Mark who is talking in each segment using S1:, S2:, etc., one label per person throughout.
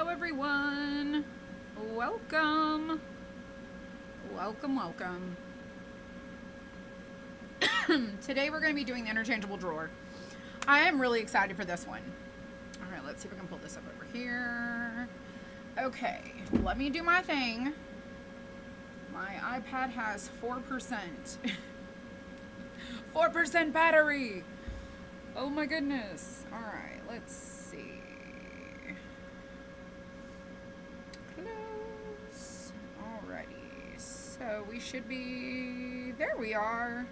S1: everyone. Welcome. Welcome. Today we're going to be doing the interchangeable drawer. I am really excited for this one. All right, let's see if we can pull this up over here. Okay, let me do my thing. My iPad has 4%. 4% battery. Oh my goodness. All right, let's see. Close. Alrighty. So we should be, there we are.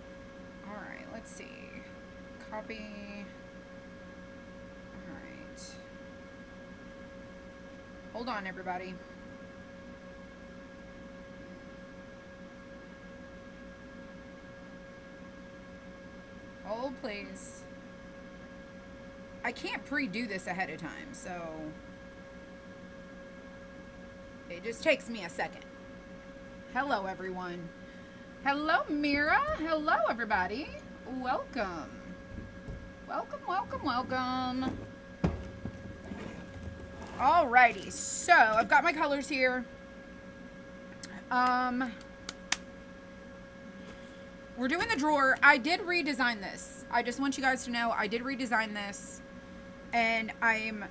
S1: All right, let's see. Copy. All right. Hold on, everybody. Hold, please. I can't pre-do this ahead of time, so it just takes me a second. Hello, everyone. Hello, Mira. Hello, everybody. Welcome. Welcome. Alrighty, so I've got my colors here. We're doing the drawer. I did redesign this. I just want you guys to know I did redesign this, and I'm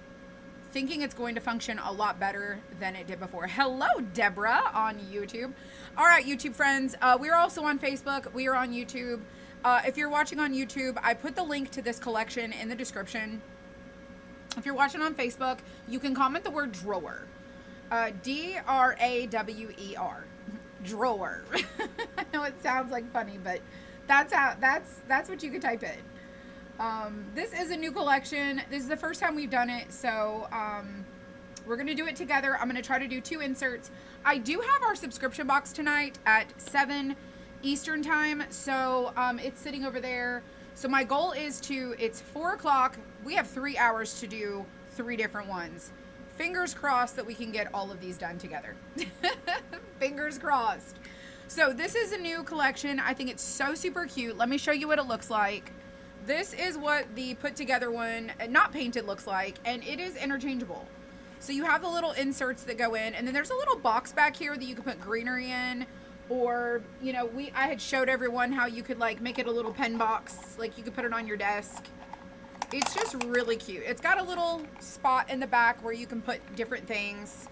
S1: thinking it's going to function a lot better than it did before. Hello, Deborah on YouTube. All right, YouTube friends. We're also on Facebook. We are on YouTube. If you're watching on YouTube, I put the link to this collection in the description. If you're watching on Facebook, you can comment the word drawer. D-R-A-W-E-R. Drawer. I know it sounds like funny, but that's what you could type in. This is a new collection. This is the first time we've done it, so we're gonna do it together. I'm gonna try to do 2 inserts. I do have our subscription box tonight at 7 Eastern time, so it's sitting over there. So my goal is it's 4 o'clock. We have 3 hours to do 3 different ones. Fingers crossed that we can get all of these done together. Fingers crossed. So this is a new collection. I think it's so super cute. Let me show you what it looks like. This is what the put together one, not painted, looks like, and it is interchangeable. So you have the little inserts that go in, and then there's a little box back here that you can put greenery in, or, you know, I had showed everyone how you could like make it a little pen box, like you could put it on your desk. It's just really cute. It's got a little spot in the back where you can put different things.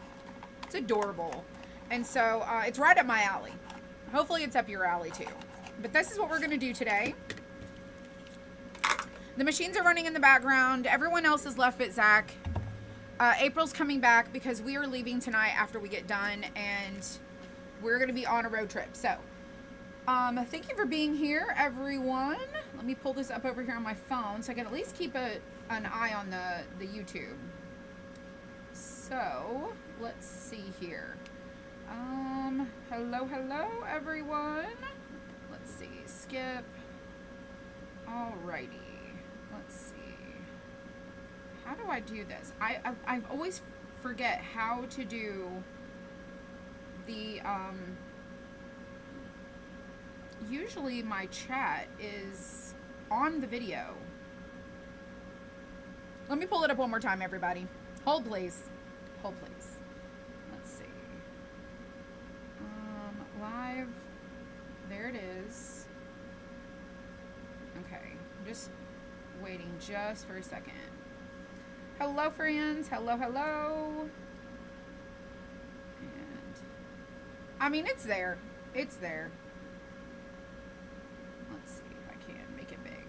S1: It's adorable. And so it's right up my alley. Hopefully it's up your alley too. But this is what we're gonna do today. The machines are running in the background. Everyone else is left but Zach. April's coming back because we are leaving tonight after we get done, and we're gonna be on a road trip. So thank you for being here, everyone. Let me pull this up over here on my phone so I can at least keep an eye on the YouTube. So let's see here. Hello, everyone. Let's see, skip. Alrighty, let's see. How do I do this? I always forget how to do the, usually my chat is on the video. Let me pull it up one more time, everybody. Hold, please. Hold, please. Let's see. Live. There it is. Okay. I'm just waiting just for a second. Hello, friends. Hello. And I mean, it's there. It's there. Let's see if I can make it big.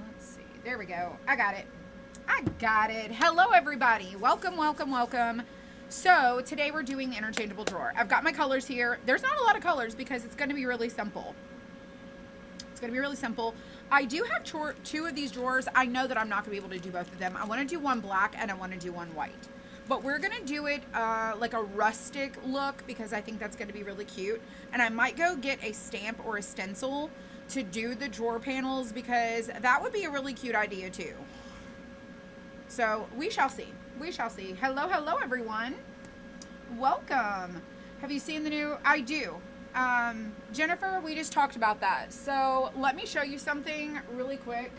S1: Let's see. There we go. I got it. Hello, everybody. Welcome. So today we're doing the interchangeable drawer. I've got my colors here. There's not a lot of colors because it's going to be really simple. I do have 2 of these drawers. I know that I'm not going to be able to do both of them. I want to do one black and I want to do one white. But we're going to do it like a rustic look because I think that's going to be really cute. And I might go get a stamp or a stencil to do the drawer panels because that would be a really cute idea too. So we shall see. Hello, everyone. Welcome. Have you seen the new? I do. Jennifer, we just talked about that. So let me show you something really quick.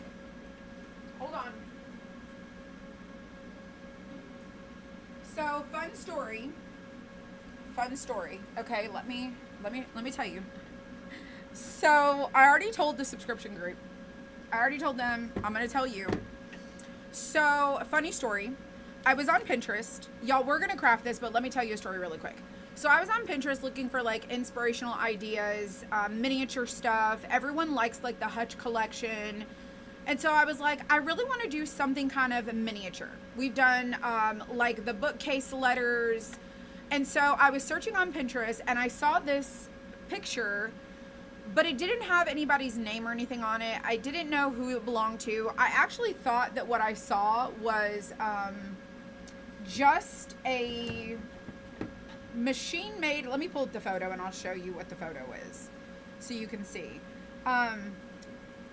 S1: Hold on. So, fun story. Fun story. Okay, let me tell you. So, I already told the subscription group. I already told them. I'm going to tell you. So, a funny story. I was on Pinterest. Y'all, we're going to craft this, but let me tell you a story really quick. So I was on Pinterest looking for like inspirational ideas, miniature stuff. Everyone likes like the Hutch collection. And so I was like, I really want to do something kind of miniature. We've done like the bookcase letters. And so I was searching on Pinterest and I saw this picture, but it didn't have anybody's name or anything on it. I didn't know who it belonged to. I actually thought that what I saw was just a machine made. Let me pull up the photo and I'll show you what the photo is so you can see. I'm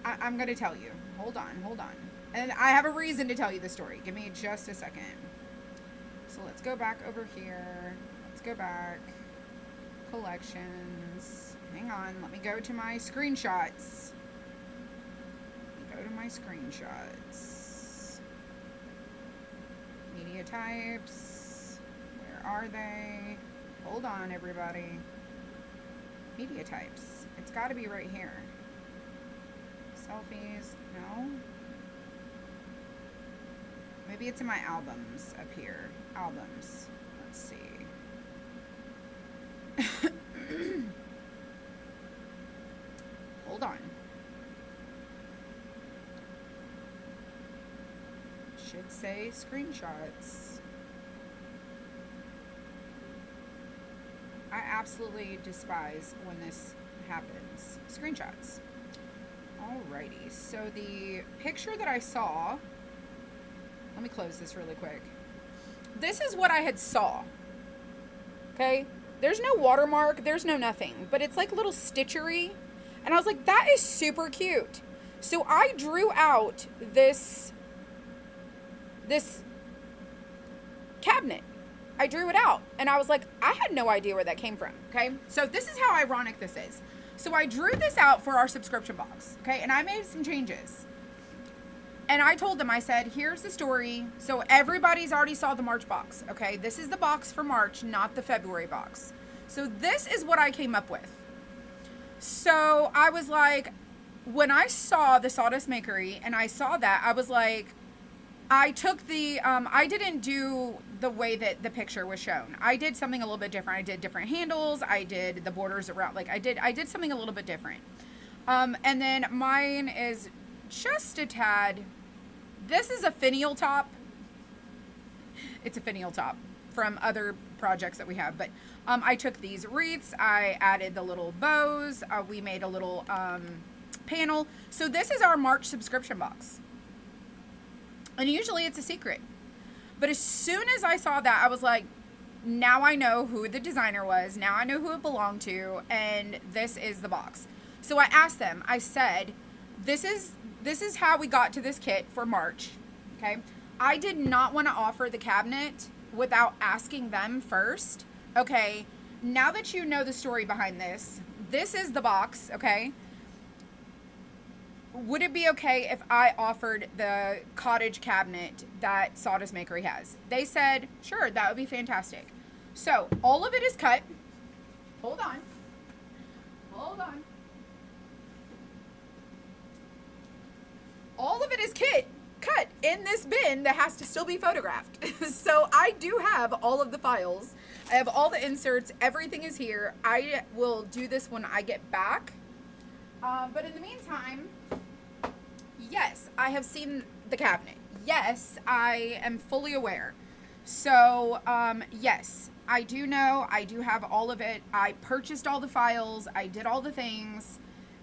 S1: going to tell you. Hold on. And I have a reason to tell you the story. Give me just a second. So let's go back over here. Let's go back. Collections. Hang on. Let me go to my screenshots. Media types. Where are they? Hold on, everybody. Media types. It's got to be right here. Selfies. No. Maybe it's in my albums up here. Albums. Let's see. Hold on. Should say screenshots. I absolutely despise when this happens. Screenshots. Alrighty, so the picture that I saw, let me close this really quick. This is what I had saw. Okay? There's no watermark, there's no nothing, but it's like a little stitchery. And I was like, that is super cute. So I drew out this cabinet. I drew it out and I was like, I had no idea where that came from. Okay. So this is how ironic this is. So I drew this out for our subscription box. Okay. And I made some changes and I told them, I said, here's the story. So everybody's already saw the March box. Okay. This is the box for March, not the February box. So this is what I came up with. So I was like, when I saw the Sawdust Makery and I saw that, I was like, I took the, I didn't do the way that the picture was shown. I did something a little bit different. I did different handles. I did the borders around, like I did something a little bit different. And then mine is just a tad, this is a finial top. It's a finial top from other projects that we have. But I took these wreaths. I added the little bows. We made a little panel. So this is our March subscription box. And usually it's a secret. But as soon as I saw that, I was like, now I know who the designer was. Now I know who it belonged to. And this is the box. So I asked them, I said, this is how we got to this kit for March. Okay. I did not want to offer the cabinet without asking them first. Okay. Now that you know the story behind this, this is the box. Okay. Would it be okay if I offered the cottage cabinet that Sawdust Makery has? They said, sure, that would be fantastic. So all of it is cut. Hold on. All of it is cut in this bin that has to still be photographed. So I do have all of the files. I have all the inserts. Everything is here. I will do this when I get back. But in the meantime, yes, I have seen the cabinet. Yes, I am fully aware. So, yes, I do know. I do have all of it. I purchased all the files. I did all the things.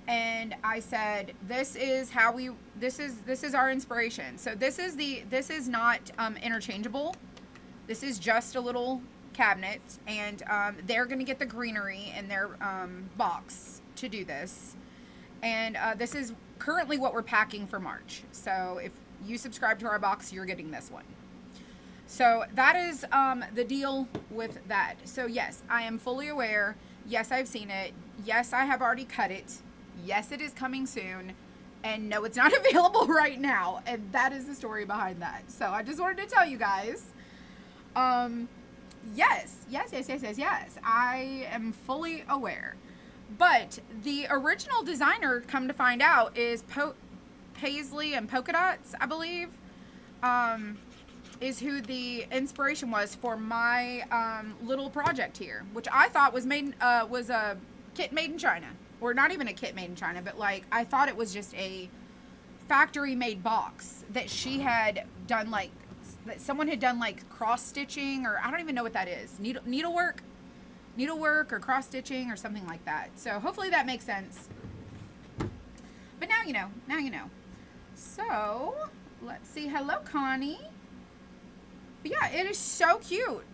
S1: And I said, this is how this is our inspiration. So this is not interchangeable. This is just a little cabinet. And they're going to get the greenery in their box to do this. And this is currently what we're packing for March. So if you subscribe to our box, you're getting this one. So that is the deal with that. So yes, I am fully aware. Yes, I've seen it. Yes, I have already cut it. Yes, it is coming soon. And no, it's not available right now. And that is the story behind that. So I just wanted to tell you guys. Yes. I am fully aware. But the original designer, come to find out, is Paisley and Polka Dots, I believe. Is who the inspiration was for my little project here, which I thought was a kit made in China, or not even a kit made in China, but like I thought it was just a factory made box that she had done, like that someone had done like cross stitching, or I don't even know what that is, needlework or cross stitching or something like that. So hopefully that makes sense. But now you know. So let's see. Hello, Connie. But yeah, it is so cute.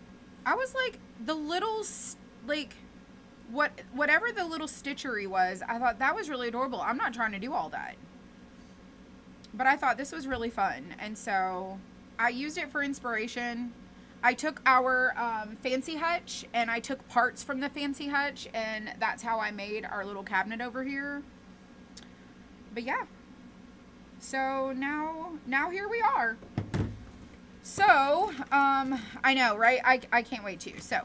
S1: I was like, the little, like, whatever the little stitchery was, I thought that was really adorable. I'm not trying to do all that. But I thought this was really fun. And so I used it for inspiration. I took our fancy hutch, and I took parts from the fancy hutch, and that's how I made our little cabinet over here. But yeah. So now here we are. So, I know, right? I can't wait to. So,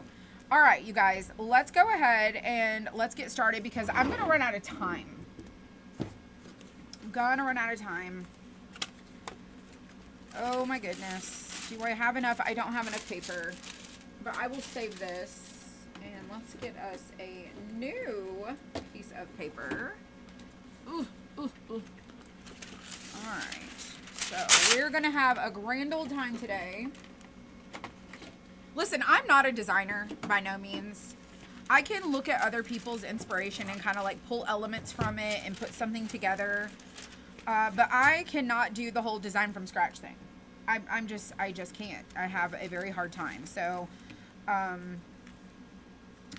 S1: all right, you guys, let's go ahead and let's get started, because I'm going to run out of time. Oh my goodness. Do I have enough? I don't have enough paper, but I will save this, and let's get us a new piece of paper. Ooh. All right. So we're going to have a grand old time today. Listen, I'm not a designer by no means. I can look at other people's inspiration and kind of like pull elements from it and put something together. But I cannot do the whole design from scratch thing. I just can't. I have a very hard time. So,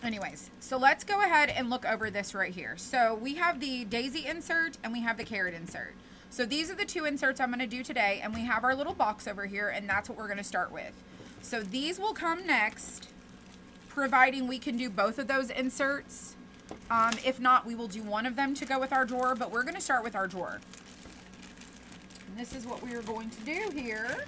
S1: anyways, so let's go ahead and look over this right here. So we have the daisy insert and we have the carrot insert. So these are the two inserts I'm going to do today, and we have our little box over here, and that's what we're going to start with. So these will come next, providing we can do both of those inserts. If not, we will do one of them to go with our drawer, but we're going to start with our drawer. And this is what we are going to do here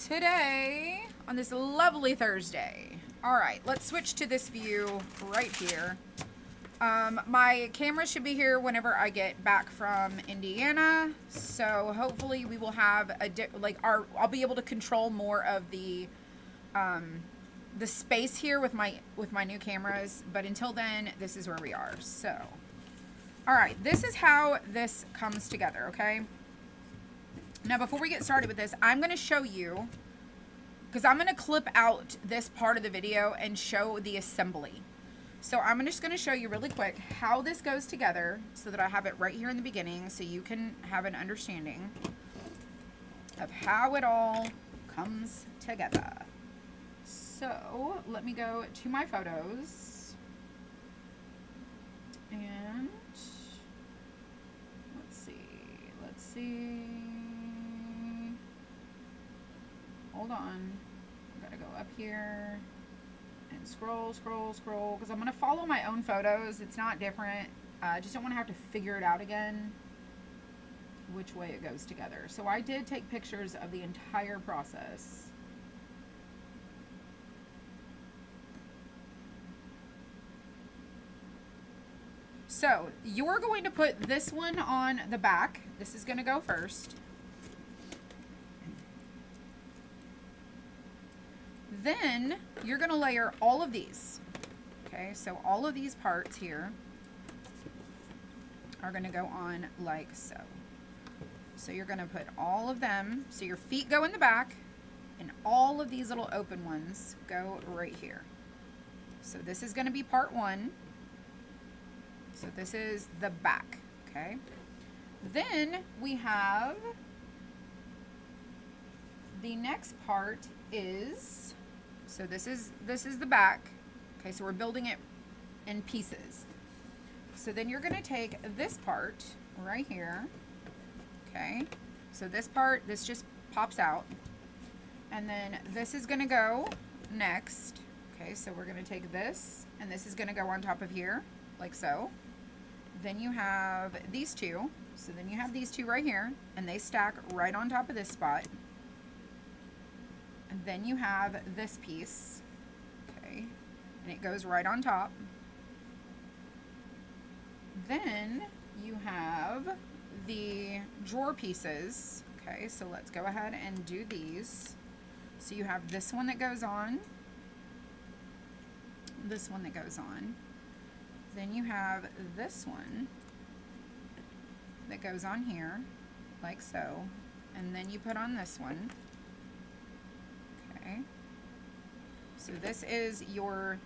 S1: today on this lovely Thursday. All right, let's switch to this view right here. My camera should be here whenever I get back from Indiana, so hopefully we will have I'll be able to control more of the space here with my new cameras. But until then, this is where we are. So, all right, this is how this comes together. Okay. Now, before we get started with this, I'm going to show you, because I'm going to clip out this part of the video and show the assembly. So I'm just going to show you really quick how this goes together, so that I have it right here in the beginning, so you can have an understanding of how it all comes together. So let me go to my photos, and let's see. Hold on. I've got to go up here and scroll, because I'm going to follow my own photos. It's not different. I just don't want to have to figure it out again, which way it goes together. So I did take pictures of the entire process. So you're going to put this one on the back. This is going to go first. Then you're going to layer all of these. Okay, so all of these parts here are going to go on like so. So you're going to put all of them, so your feet go in the back, and all of these little open ones go right here. So this is going to be part one. So this is the back, okay? Then we have the next part is, so this is the back. Okay, so we're building it in pieces. So then you're going to take this part right here. Okay, so this part, this just pops out. And then this is going to go next. Okay, so we're going to take this, and this is going to go on top of here, like so. then you have these two. So then you have these two right here, and they stack right on top of this spot. And then you have this piece, okay, and it goes right on top. Then you have the drawer pieces, okay, so let's go ahead and do these. So you have this one that goes on, this one that goes on, then you have this one that goes on here, like so, and then you put on this one. Okay, so this is your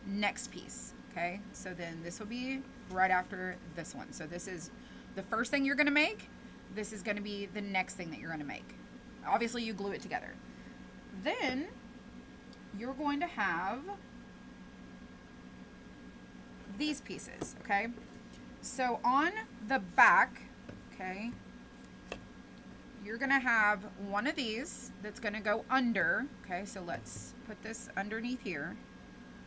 S1: next piece, okay? So then this will be right after this one. So this is the first thing you're gonna make. This is gonna be the next thing that you're gonna make. Obviously you glue it together. Then you're going to have these pieces, okay? So on the back, okay, you're gonna have one of these that's gonna go under, okay, so let's put this underneath here.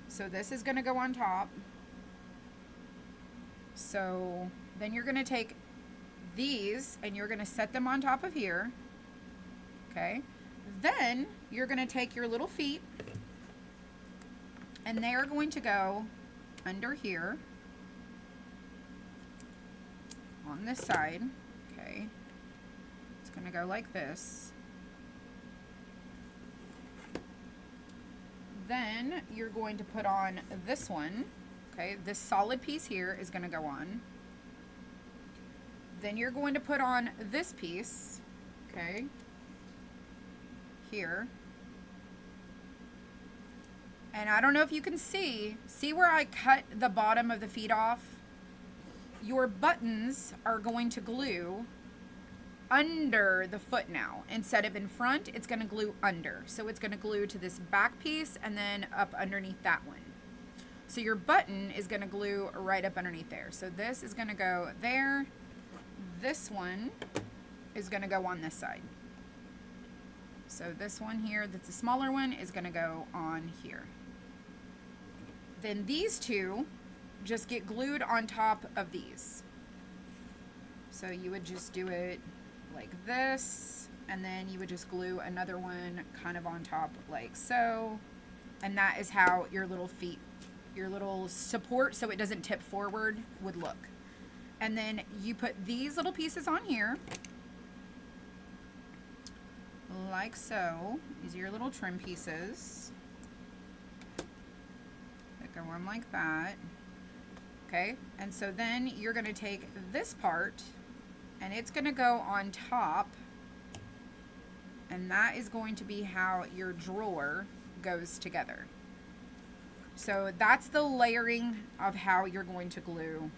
S1: So this is gonna go on top. So then you're gonna take these and you're gonna set them on top of here, okay? Then you're gonna take your little feet and they are going to go under here on this side, okay? Gonna go like this. Then you're going to put on this one, okay? This solid piece here is gonna go on. Then you're going to put on this piece, okay? Here. And I don't know if you can see where I cut the bottom of the feet off? Your buttons are going to glue under the foot now. Instead of in front, it's going to glue under. So it's going to glue to this back piece and then up underneath that one. So your button is going to glue right up underneath there. So this is going to go there. This one is going to go on this side. So this one here, that's a smaller one, is going to go on here. Then these two just get glued on top of these. So you would just do it like this, and then you would just glue another one kind of on top like so, and that is how your little feet, your little support so it doesn't tip forward would look. And then you put these little pieces on here like so. These are your little trim pieces that go on like that, okay? And so then you're going to take this part and it's going to go on top, and that is going to be how your drawer goes together. So that's the layering of how you're going to glue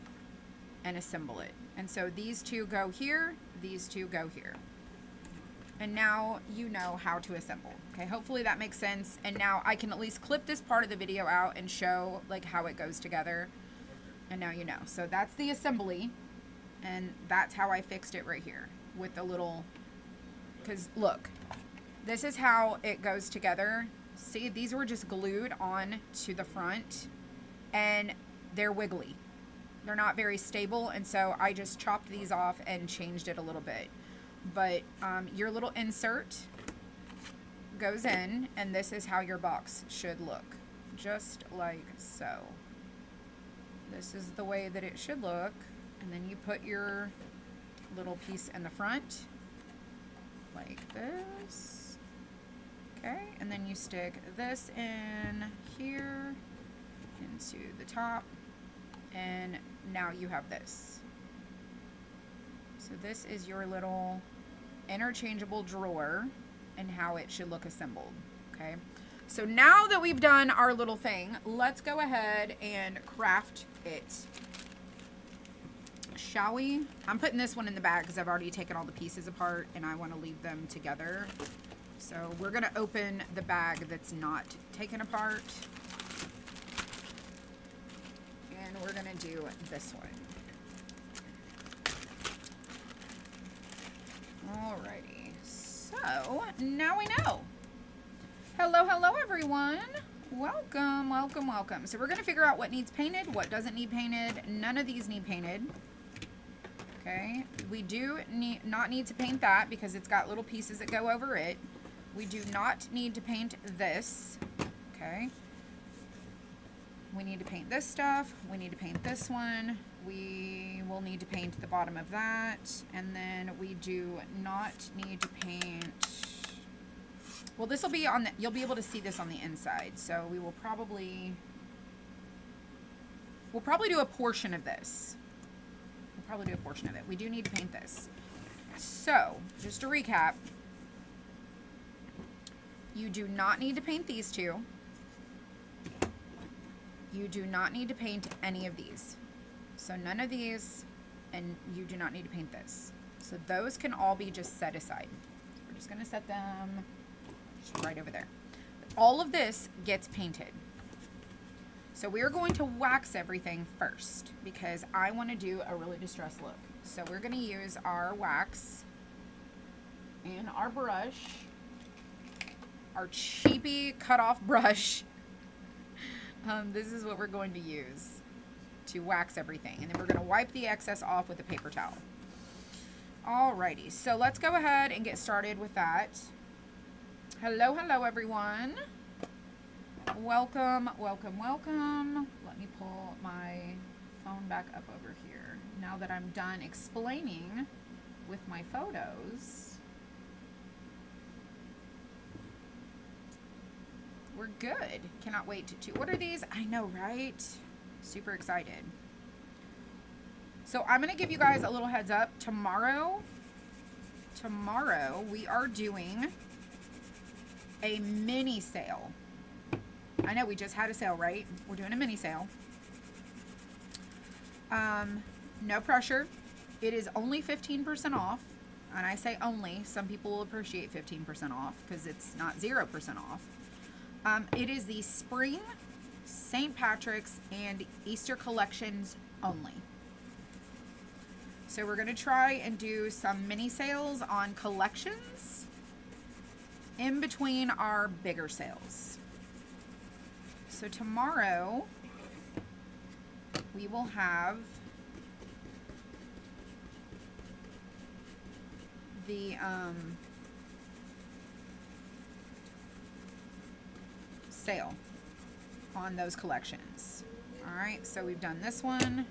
S1: and assemble it. And so these two go here, these two go here. And now you know how to assemble. Okay, hopefully that makes sense. And now I can at least clip this part of the video out and show like how it goes together. And now you know. So that's the assembly. And that's how I fixed it right here with the little, because look, this is how it goes together. See, these were just glued on to the front and they're wiggly. They're not very stable, and so I just chopped these off and changed it a little bit. But your little insert goes in, and this is how your box should look, just like so. This is the way that it should look. And then you put your little piece in the front like this, okay? And then you stick this in here into the top, and now you have this. So this is your little interchangeable drawer and how it should look assembled, okay? So now that we've done our little thing, let's go ahead and craft it. Shall we? I'm putting this one in the bag because I've already taken all the pieces apart and I want to leave them together. So we're going to open the bag that's not taken apart. And we're going to do this one. Alrighty. So now we know. Hello, hello everyone. Welcome, welcome, welcome. So we're going to figure out what needs painted, what doesn't need painted. None of these need painted. Okay, we do not need to paint that because it's got little pieces that go over it. We do not need to paint this. Okay. We need to paint this stuff. We need to paint this one. We will need to paint the bottom of that. And then we do not need to paint... Well, this will be on the... You'll be able to see this on the inside. So we will probably... We'll probably do a portion of this. We'll probably do a portion of it. We do need to paint this. So, just to recap. You do not need to paint these two. You do not need to paint any of these. So none of these, and you do not need to paint this. So those can all be just set aside. So we're just going to set them just right over there. All of this gets painted. So we're going to wax everything first because I want to do a really distressed look. So we're going to use our wax and our brush, our cheapy cut-off brush. This is what we're going to use to wax everything. And then we're going to wipe the excess off with a paper towel. Alrighty, so let's go ahead and get started with that. Hello, hello everyone. Welcome, welcome, welcome. Let me pull my phone back up over here. Now that I'm done explaining with my photos. We're good. Cannot wait to order these. I know, right? Super excited. So I'm going to give you guys a little heads up. Tomorrow we are doing a mini sale. I know we just had a sale, right? We're doing a mini sale. No pressure. It is only 15% off. And I say only. Some people will appreciate 15% off because it's not 0% off. It is the spring, St. Patrick's, and Easter collections only. So we're going to try and do some mini sales on collections in between our bigger sales. So tomorrow we will have the sale on those collections. All right, so we've done this one.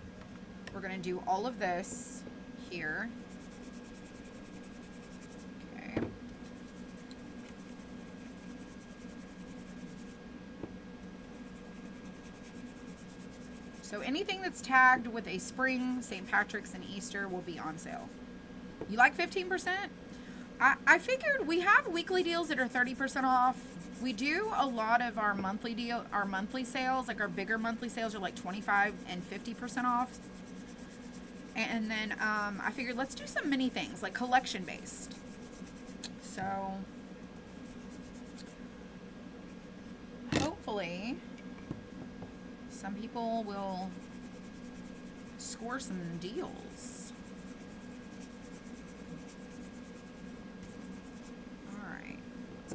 S1: We're going to do all of this here. Okay. So anything that's tagged with a spring, St. Patrick's, and Easter will be on sale. You like 15%? I figured we have weekly deals that are 30% off. We do a lot of our monthly sales, like our bigger monthly sales are like 25 and 50% off. And then I figured let's do some mini things like collection based. So hopefully some people will score some deals.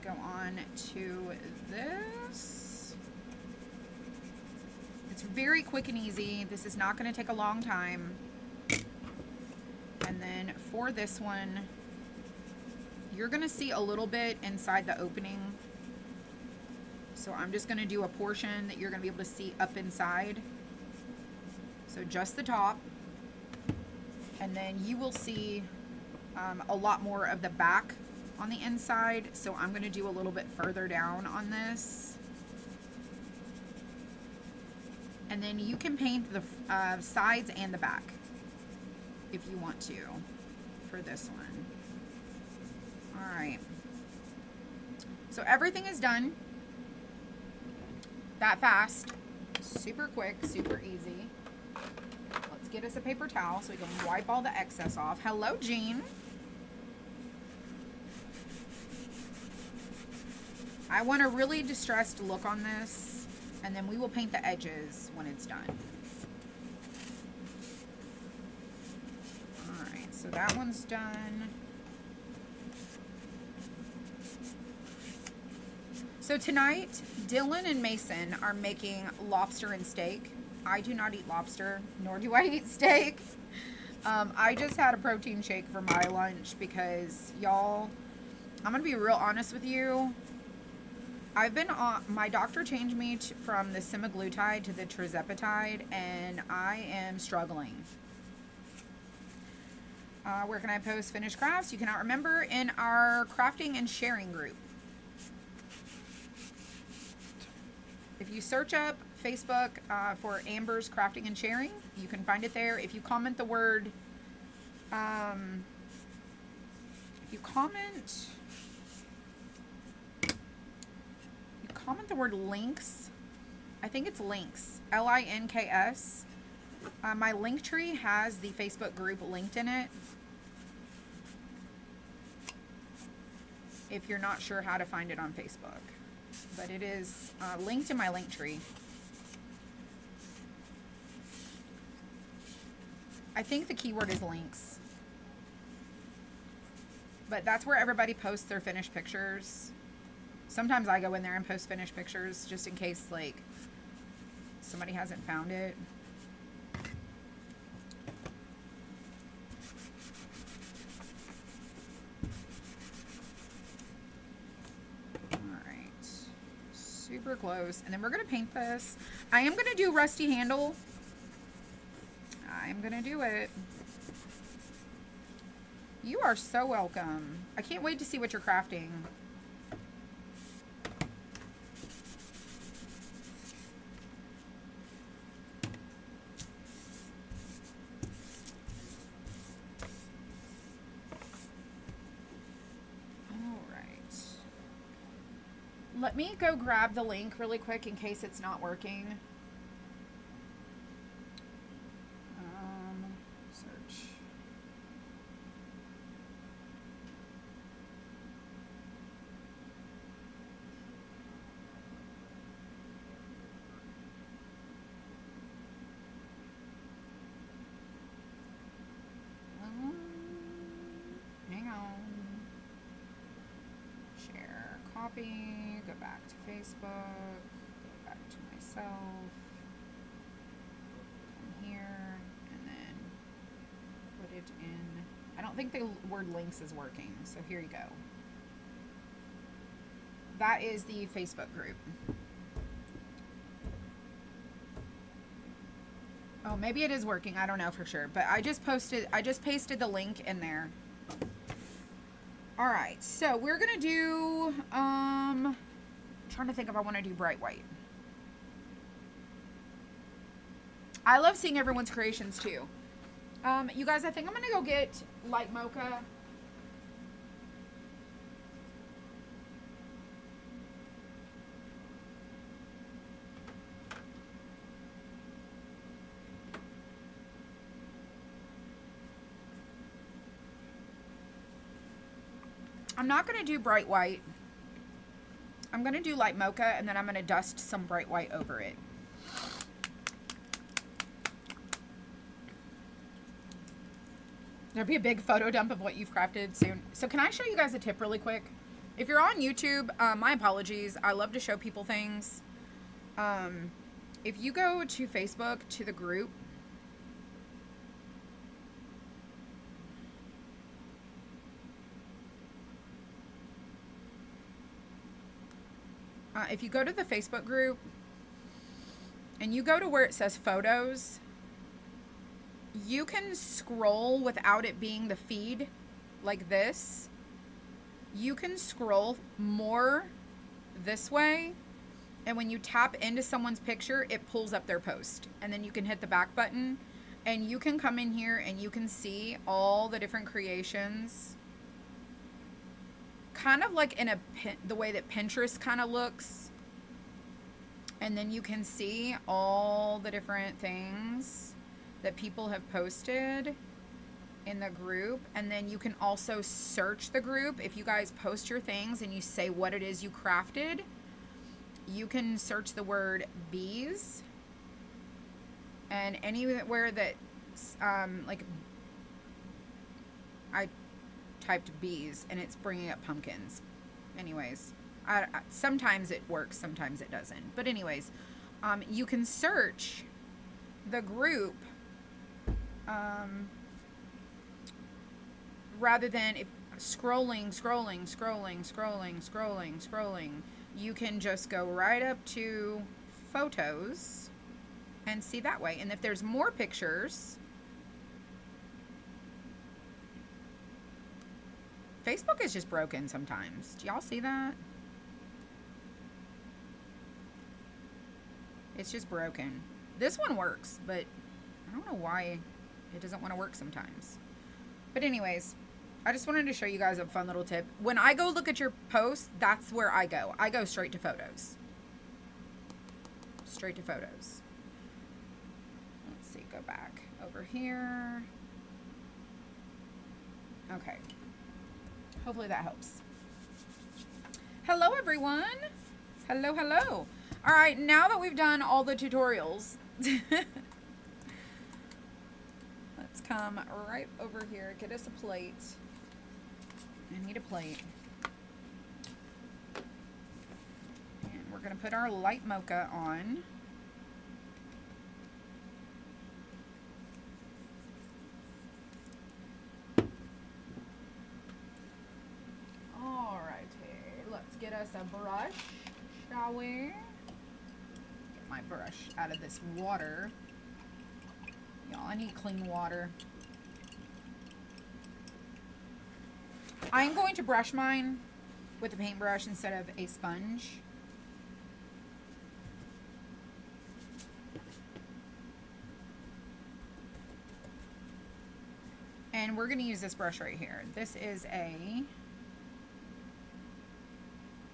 S1: Go on to this. It's very quick and easy. This is not going to take a long time. And then for this one, you're going to see a little bit inside the opening. So I'm just going to do a portion that you're going to be able to see up inside. So just the top. And then you will see a lot more of the back on the inside, so I'm going to do a little bit further down on this. And then you can paint the sides and the back if you want to for this one. All right. So everything is done that fast, super quick, super easy. Let's get us a paper towel so we can wipe all the excess off. Hello, Jean. I want a really distressed look on this, and then we will paint the edges when it's done. Alright, so that one's done. So tonight, Dylan and Mason are making lobster and steak. I do not eat lobster, nor do I eat steak. I just had a protein shake for my lunch because, y'all, I'm going to be real honest with you. I've been on, my doctor changed me from the semaglutide to the tirzepatide, and I am struggling. Where can I post finished crafts? You cannot remember, in our crafting and sharing group. If you search up Facebook for Amber's Crafting and Sharing, you can find it there. If you comment the word, comment the word links. I think it's links, Links. My link tree has the Facebook group linked in it. If you're not sure how to find it on Facebook, but it is linked in my link tree. I think the keyword is links, but that's where everybody posts their finished pictures. Sometimes I go in there and post finished pictures just in case, like, somebody hasn't found it. Alright. Super close. And then we're going to paint this. I am going to do rusty handle. I'm going to do it. You are so welcome. I can't wait to see what you're crafting. Let me go grab the link really quick in case it's not working. Search. Hang on. Share, copy. Go back to Facebook, go back to myself, come here, and then put it in. I don't think the word links is working, so here you go. That is the Facebook group. Oh, maybe it is working. I don't know for sure, but I just pasted the link in there. All right, so we're gonna do, trying to think if I want to do bright white. I love seeing everyone's creations too. You guys, I think I'm going to go get light mocha. I'm not going to do bright white. I'm going to do light mocha, and then I'm going to dust some bright white over it. There'll be a big photo dump of what you've crafted soon. So can I show you guys a tip really quick? If you're on YouTube, my apologies. I love to show people things. If you go to Facebook, to the group, if you go to the Facebook group and you go to where it says photos, you can scroll without it being the feed like this. You can scroll more this way, and when you tap into someone's picture, it pulls up their post, and then you can hit the back button and you can come in here and you can see all the different creations, kind of like in the way that Pinterest kind of looks. And then you can see all the different things that people have posted in the group. And then you can also search the group. If you guys post your things and you say what it is you crafted, you can search the word bees, and anywhere that like I typed bees and it's bringing up pumpkins. Anyways, Sometimes it works, sometimes it doesn't. But anyways, you can search the group rather than if scrolling, you can just go right up to photos and see that way. And if there's more pictures, Facebook is just broken sometimes. Do y'all see that? It's just broken. This one works, but I don't know why it doesn't want to work sometimes. But anyways, I just wanted to show you guys a fun little tip. When I go look at your posts, that's where I go. I go straight to photos. Straight to photos. Let's see, go back over here. Okay. Hopefully that helps. Hello, everyone. Hello, hello. All right, now that we've done all the tutorials, let's come right over here. Get us a plate. I need a plate. And we're going to put our light mocha on. Alrighty, let's get us a brush, shall we? Get my brush out of this water. Y'all, I need clean water. I'm going to brush mine with a paintbrush instead of a sponge. And we're going to use this brush right here. This is a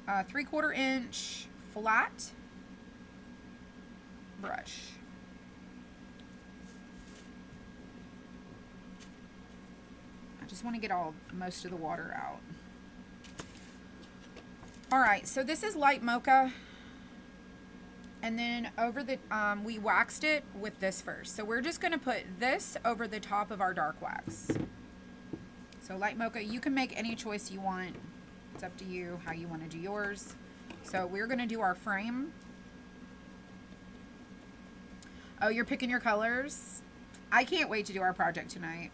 S1: 3/4 inch flat brush. I just want to get most of the water out. All right, so this is light mocha. And then over the, we waxed it with this first. So we're just gonna put this over the top of our dark wax. So light mocha, you can make any choice you want. It's up to you how you want to do yours. So we're gonna do our frame. Oh, you're picking your colors? I can't wait to do our project tonight.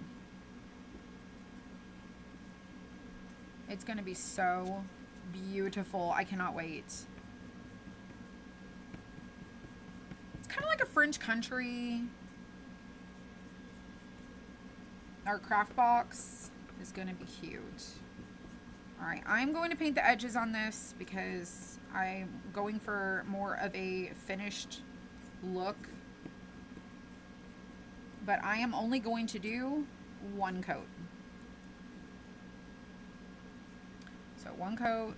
S1: It's gonna be so beautiful. I cannot wait. It's kind of like a French country. Our craft box is gonna be cute. All right, I'm going to paint the edges on this because I'm going for more of a finished look. But I am only going to do one coat. So one coat.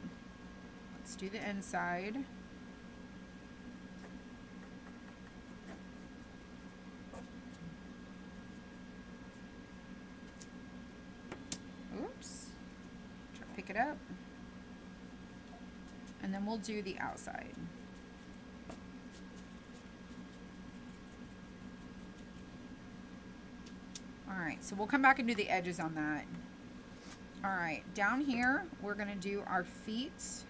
S1: Let's do the inside. Oops. Try to pick it up. And then we'll do the outside. Alright, so we'll come back and do the edges on that. Alright, down here, we're going to do our feet.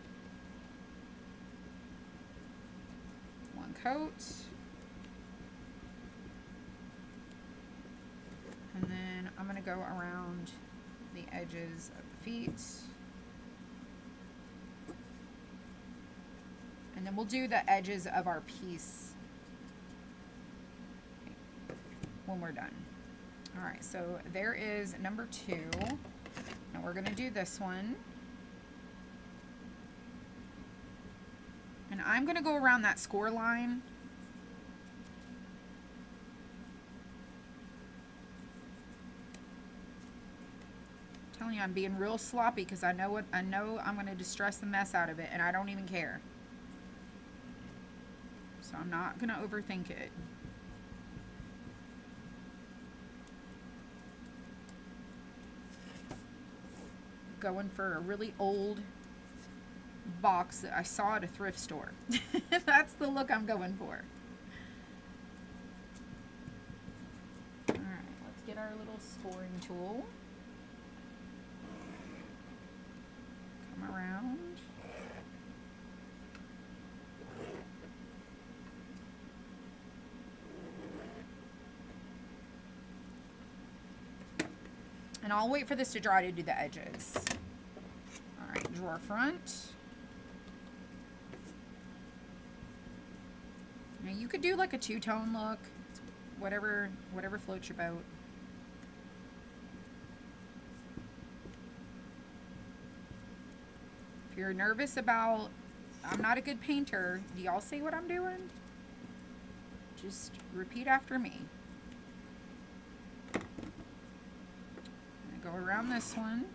S1: One coat. And then I'm going to go around the edges of the feet. And then we'll do the edges of our piece when we're done. Alright, so there is number 2. Now we're going to do this one. And I'm going to go around that score line. I'm telling you, I'm being real sloppy because I know I'm going to distress the mess out of it, and I don't even care. So I'm not going to overthink it. Going for a really old box that I saw at a thrift store. That's the look I'm going for. Alright, let's get our little scoring tool. Come around. And I'll wait for this to dry to do the edges. All right, drawer front. Now you could do like a two-tone look, whatever floats your boat. If you're nervous about, I'm not a good painter, do y'all see what I'm doing? Just repeat after me. I'm gonna go around this one.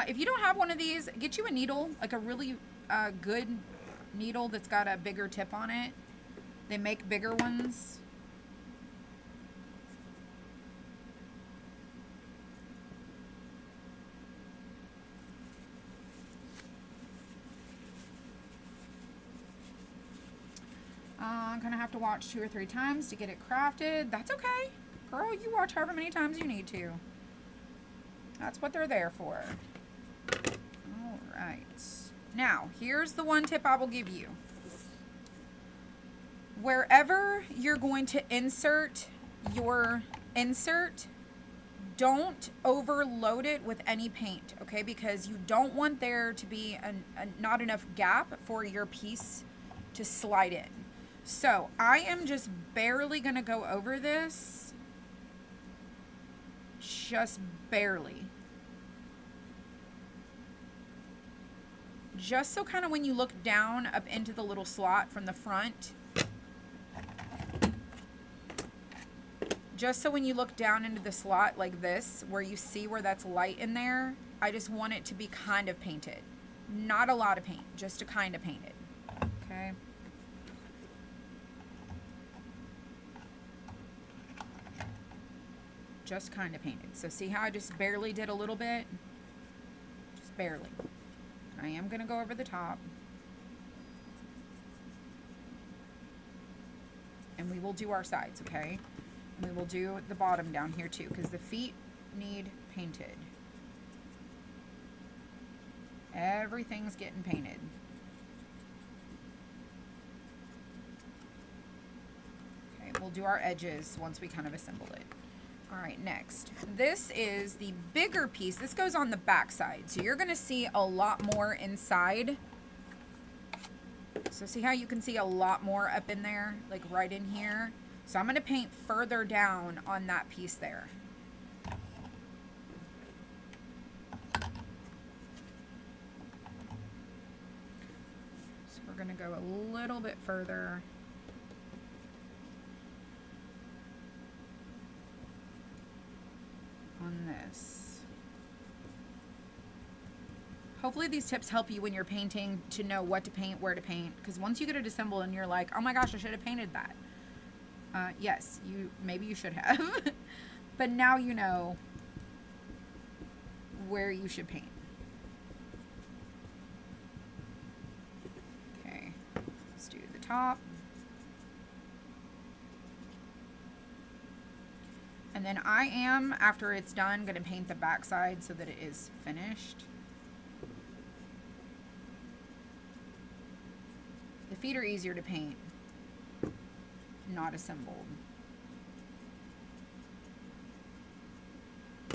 S1: If you don't have one of these, get you a needle, like a really good needle that's got a bigger tip on it. They make bigger ones. I'm gonna have to watch 2 or 3 times to get it crafted. That's okay. Girl, you watch however many times you need to. That's what they're there for. All right. Now, here's the one tip I will give you. Wherever you're going to insert your insert, don't overload it with any paint, okay? Because you don't want there to be not enough gap for your piece to slide in. So I am just barely gonna go over this, just barely. Just so kind of when you look down up into the little slot from the front, just so when you look down into the slot like this, where you see where that's light in there, I just want it to be kind of painted. Not a lot of paint, just to kind of paint it, okay? Just kind of painted. So see how I just barely did a little bit? Just barely. I am going to go over the top. And we will do our sides, okay? And we will do the bottom down here too, because the feet need painted. Everything's getting painted. Okay, we'll do our edges once we kind of assemble it. All right, next. This is the bigger piece. This goes on the back side. So you're going to see a lot more inside. So see how you can see a lot more up in there, like right in here? So I'm going to paint further down on that piece there. So we're going to go a little bit further. On this. Hopefully these tips help you when you're painting to know what to paint, where to paint, because once you get it assembled and you're like, oh my gosh, I should have painted that. Yes, maybe you should have, but now you know where you should paint. Okay, let's do the top. And then I am, after it's done, going to paint the back side so that it is finished. The feet are easier to paint, not assembled.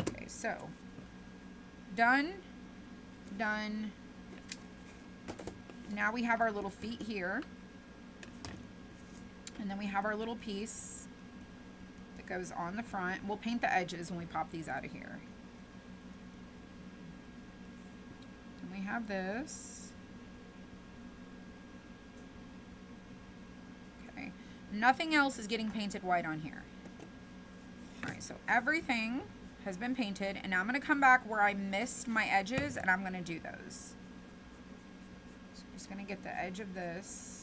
S1: Okay, so done, done. Now we have our little feet here. And then we have our little piece goes on the front. We'll paint the edges when we pop these out of here. And we have this. Okay. Nothing else is getting painted white on here. Alright, so everything has been painted, and now I'm going to come back where I missed my edges, and I'm going to do those. So I'm just going to get the edge of this.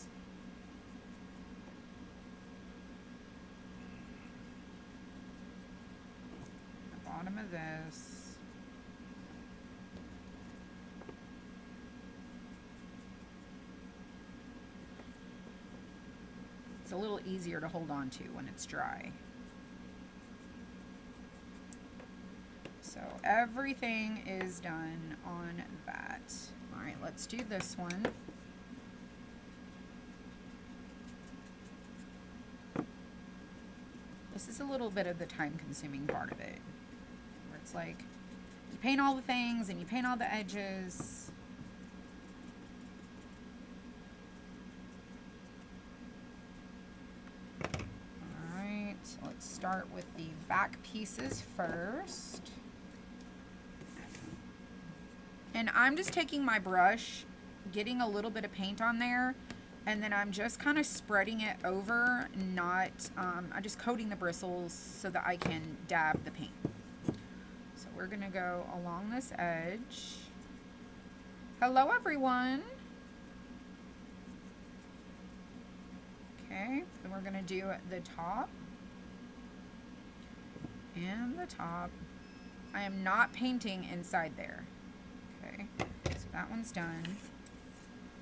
S1: Bottom of this. It's a little easier to hold on to when it's dry. So everything is done on that. All right, let's do this one. This is a little bit of the time consuming part of it, where it's like you paint all the things and you paint all the edges. Alright, so let's start with the back pieces first. And I'm just taking my brush, getting a little bit of paint on there, and then I'm just kind of spreading it over, not, I'm just coating the bristles so that I can dab the paint. So we're going to go along this edge. Hello, everyone. Okay, then we're going to do the top and the top. I am not painting inside there. Okay, so that one's done.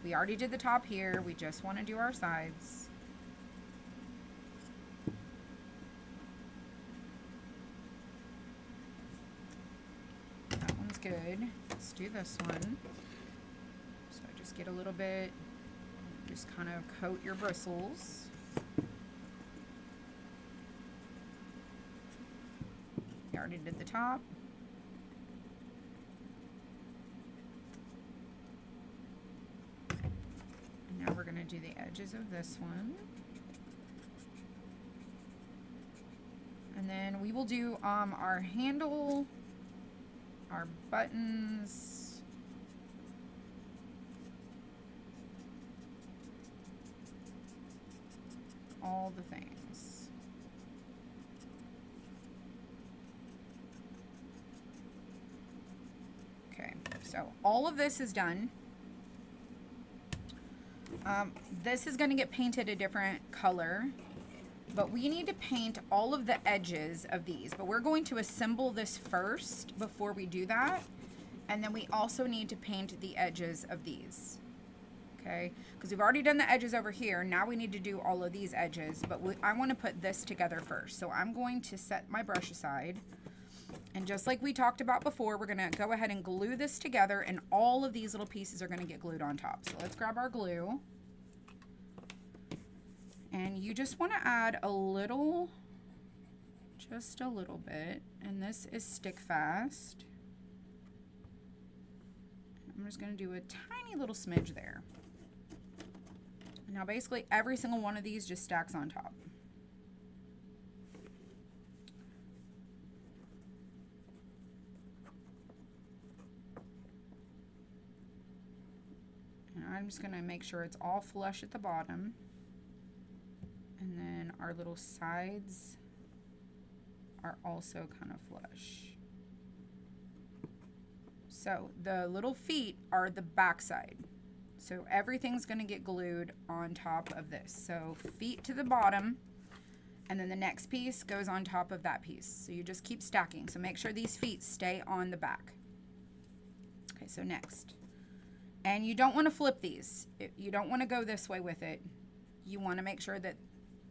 S1: We already did the top here. We just want to do our sides. That one's good. Let's do this one. So just get a little bit, just kind of coat your bristles. We already did the top. Now we're going to do the edges of this one. And then we will do our handle, our buttons, all the things. Okay, so all of this is done. This is going to get painted a different color, but we need to paint all of the edges of these, but we're going to assemble this first before we do that. And then we also need to paint the edges of these. Okay, because we've already done the edges over here. Now we need to do all of these edges, but I want to put this together first. So I'm going to set my brush aside. And just like we talked about before, we're going to go ahead and glue this together, and all of these little pieces are going to get glued on top. So let's grab our glue. And you just want to add a little, just a little bit. And this is stick fast. I'm just going to do a tiny little smidge there. Now basically every single one of these just stacks on top. And I'm just going to make sure it's all flush at the bottom. And then our little sides are also kind of flush. So the little feet are the back side. So everything's going to get glued on top of this. So feet to the bottom, and then the next piece goes on top of that piece. So you just keep stacking. So make sure these feet stay on the back. Okay, so next. And you don't want to flip these. You don't want to go this way with it. You want to make sure that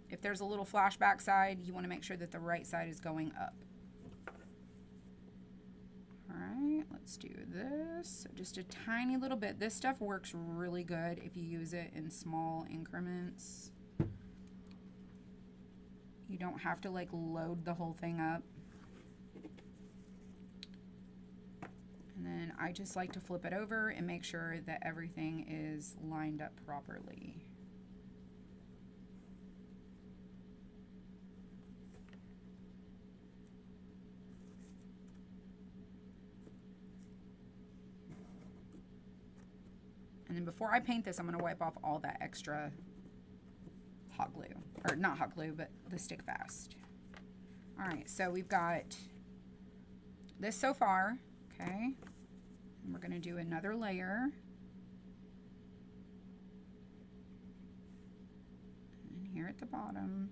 S1: if there's a little flashback side, you want to make sure that the right side is going up. All right, let's do this. So just a tiny little bit. This stuff works really good if you use it in small increments. You don't have to like load the whole thing up. And then I just like to flip it over and make sure that everything is lined up properly. And then before I paint this, I'm going to wipe off all that extra hot glue. Or not hot glue, but the stick fast. All right, so we've got this so far, okay? And we're going to do another layer. And here at the bottom.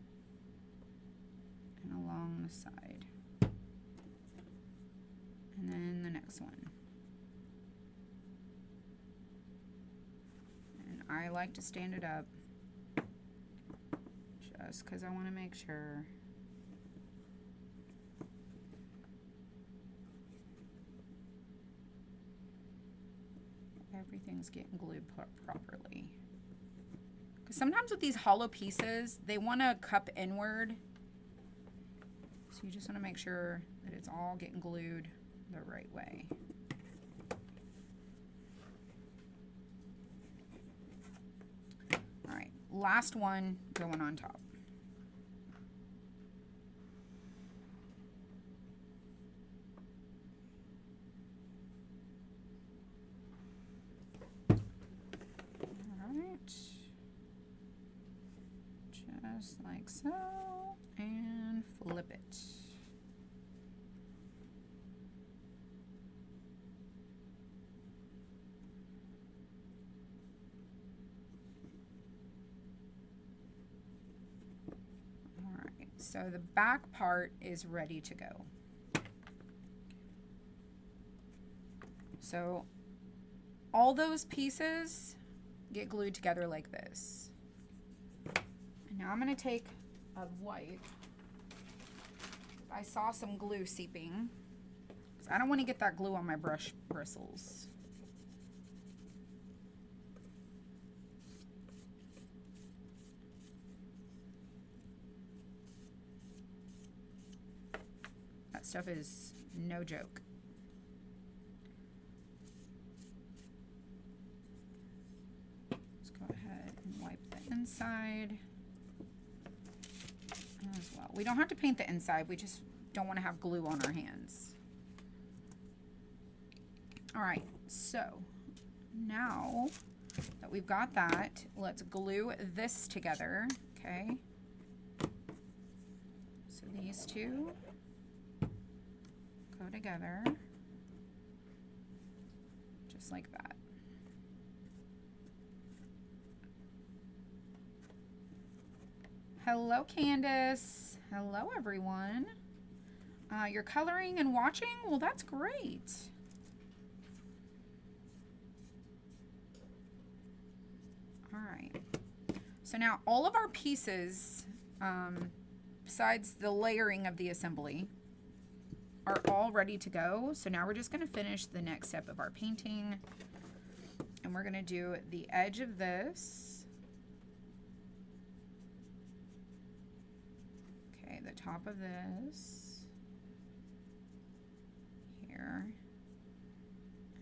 S1: And along the side. And then the next one. I like to stand it up just because I want to make sure everything's getting glued properly. Because sometimes with these hollow pieces, they want to cup inward. So you just want to make sure that it's all getting glued the right way. All right, last one going on top. Just like so, and flip it. All right, so the back part is ready to go. So all those pieces get glued together like this. Now I'm going to take a wipe. I saw some glue seeping. I don't want to get that glue on my brush bristles. That stuff is no joke. Let's go ahead and wipe the inside as well. We don't have to paint the inside, we just don't want to have glue on our hands. All right, so now that we've got that, let's glue this together, okay? So these two go together, just like that. Hello, Candace. Hello, everyone. You're coloring and watching? Well, that's great. All right. So now all of our pieces, besides the layering of the assembly, are all ready to go. So now we're just going to finish the next step of our painting. And we're going to do the edge of this. The top of this here,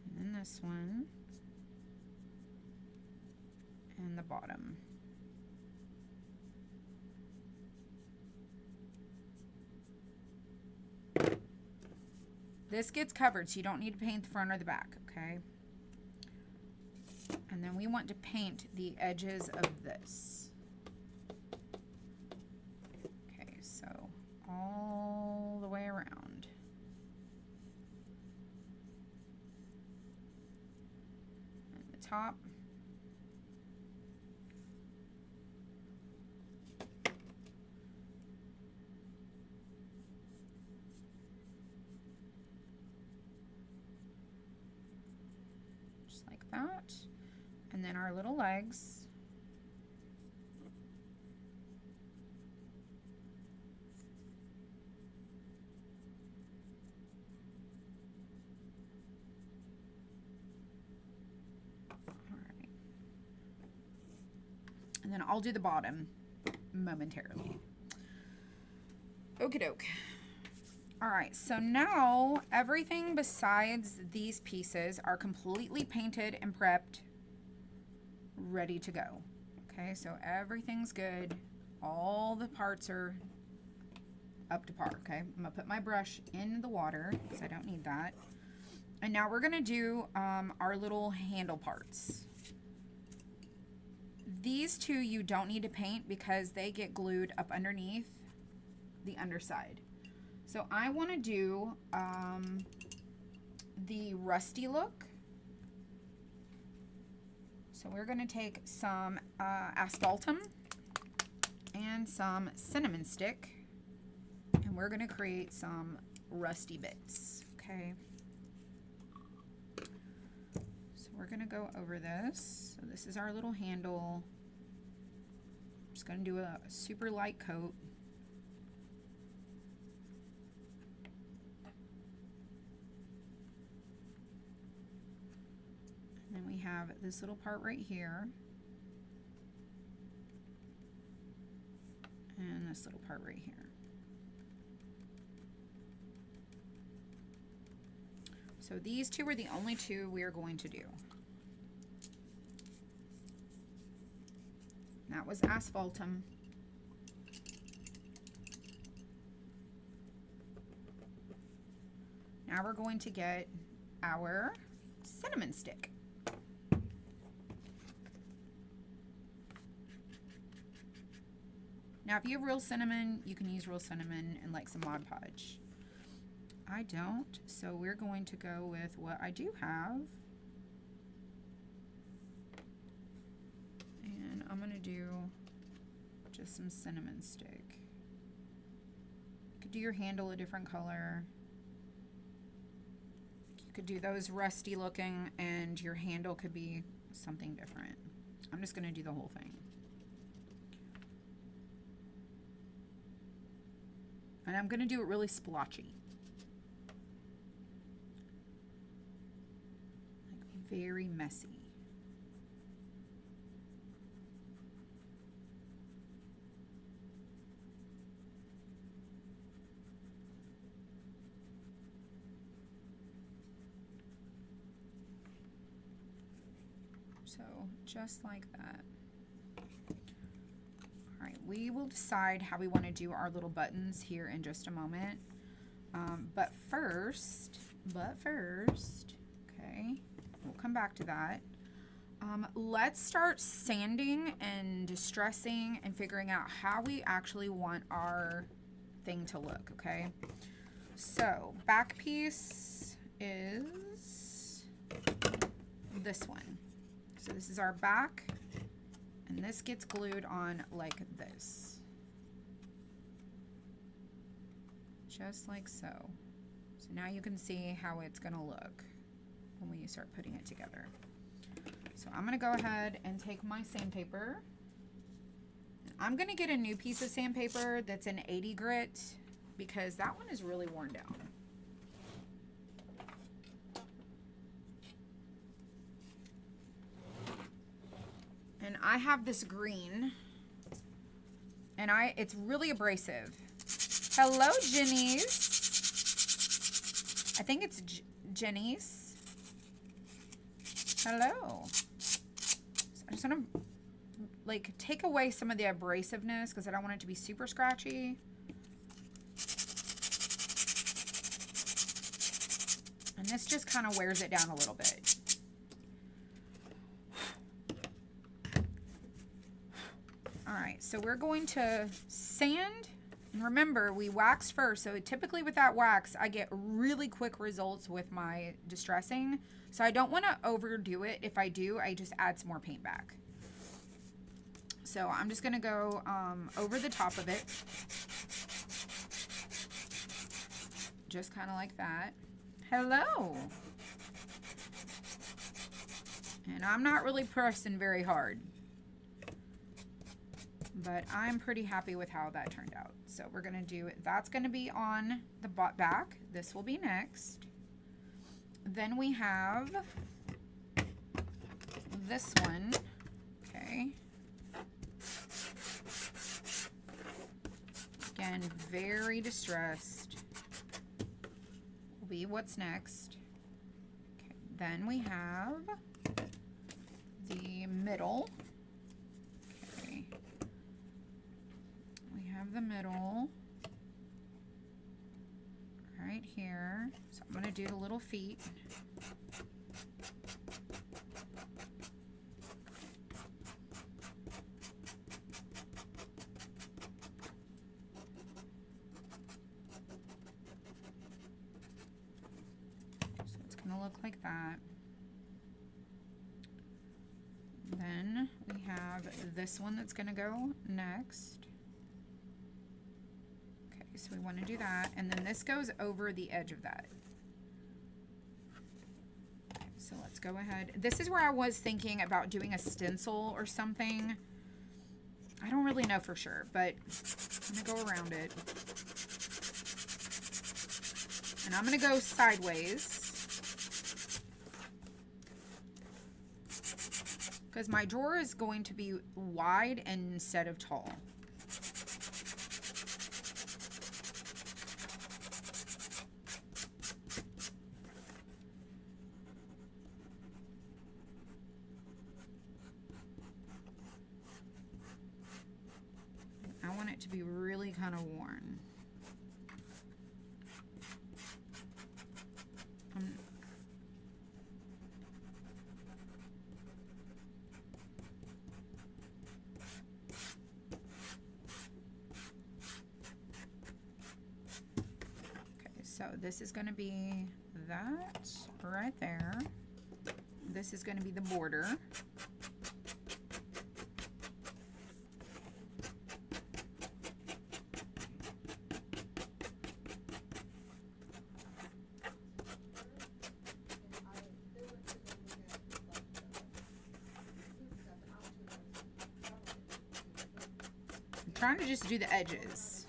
S1: and then this one, and the bottom. This gets covered, so you don't need to paint the front or the back, okay? And then we want to paint the edges of this. So all the way around. And the top. Just like that. And then our little legs. And then I'll do the bottom momentarily. Okie doke. All right, so now everything besides these pieces are completely painted and prepped, ready to go. Okay, so everything's good. All the parts are up to par, okay? I'm gonna put my brush in the water because I don't need that. And now we're gonna do our little handle parts. These two you don't need to paint because they get glued up underneath the underside. So I want to do the rusty look. So we're going to take some asphaltum and some cinnamon stick, and we're going to create some rusty bits, okay? So we're going to go over this. So this is our little handle. I'm just going to do a super light coat. And then we have this little part right here. And this little part right here. So these two are the only two we are going to do. That was asphaltum. Now we're going to get our cinnamon stick. Now, if you have real cinnamon, you can use real cinnamon and like some Mod Podge. I don't, so we're going to go with what I do have. And I'm gonna do just some cinnamon stick. You could do your handle a different color. You could do those rusty looking, and your handle could be something different. I'm just gonna do the whole thing. And I'm gonna do it really splotchy. Like very messy. So just like that. All right, we will decide how we want to do our little buttons here in just a moment. But first, okay, we'll come back to that. Let's start sanding and distressing and figuring out how we actually want our thing to look, okay? So back piece is this one. So this is our back, and this gets glued on like this. Just like so. So now you can see how it's gonna look when we start putting it together. So I'm gonna go ahead and take my sandpaper. I'm gonna get a new piece of sandpaper that's an 80 grit because that one is really worn down. And I have this green, and it's really abrasive. Hello, Jenny's. I think it's Jenny's. Hello. So I just want to like take away some of the abrasiveness because I don't want it to be super scratchy. And this just kind of wears it down a little bit. All right, so we're going to sand, and remember, we waxed first, so typically with that wax, I get really quick results with my distressing, so I don't want to overdo it. If I do, I just add some more paint back. So I'm just going to go over the top of it, just kind of like that. Hello. And I'm not really pressing very hard, but I'm pretty happy with how that turned out. So we're gonna do it. That's gonna be on the back. This will be next. Then we have this one, okay. Again, very distressed. Will be what's next. Okay, then we have the middle. The middle right here. So I'm going to do the little feet. So it's going to look like that. Then we have this one that's going to go next. So we want to do that, and then this goes over the edge of that. Okay, so let's go ahead. This is where I was thinking about doing a stencil or something. I don't really know for sure, but I'm going to go around it. And I'm going to go sideways, because my drawer is going to be wide instead of tall. to be really kind of worn. So this is going to be that right there. This is going to be the border. I'm trying to just do the edges.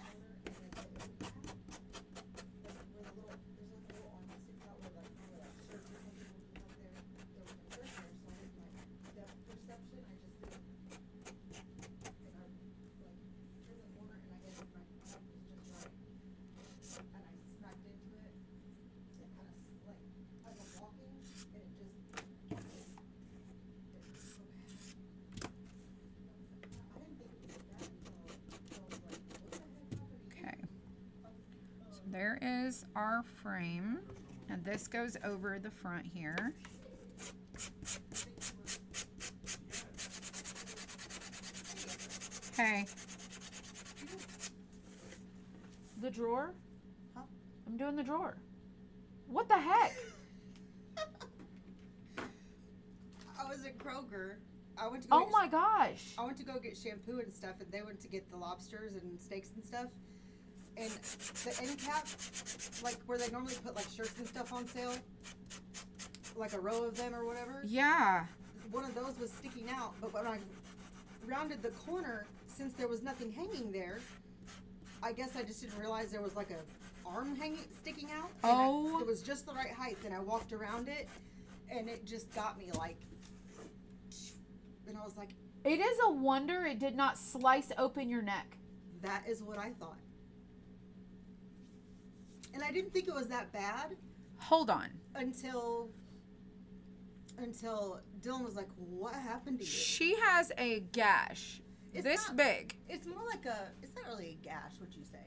S1: There is our frame, and this goes over the front here. Hey. The drawer?
S2: Huh?
S1: I'm doing the drawer. What the heck?
S2: I was at Kroger. I went to
S1: Oh my gosh.
S2: I went to go get shampoo and stuff, and they went to get the lobsters and steaks and stuff. And the end cap, like where they normally put like shirts and stuff on sale, like a row of them or whatever.
S1: Yeah.
S2: One of those was sticking out, but when I rounded the corner, since there was nothing hanging there, I guess I just didn't realize there was like a arm sticking out.
S1: Oh.
S2: It was just the right height, and I walked around it, and it just got me like, and I was like,
S1: it is a wonder it did not slice open your neck.
S2: that is what I thought. And I didn't think it was that bad.
S1: Hold on.
S2: Until Dylan was like, what happened to you?
S1: She has a gash.
S2: It's
S1: this
S2: not
S1: big.
S2: It's more like it's not really a gash, would you say?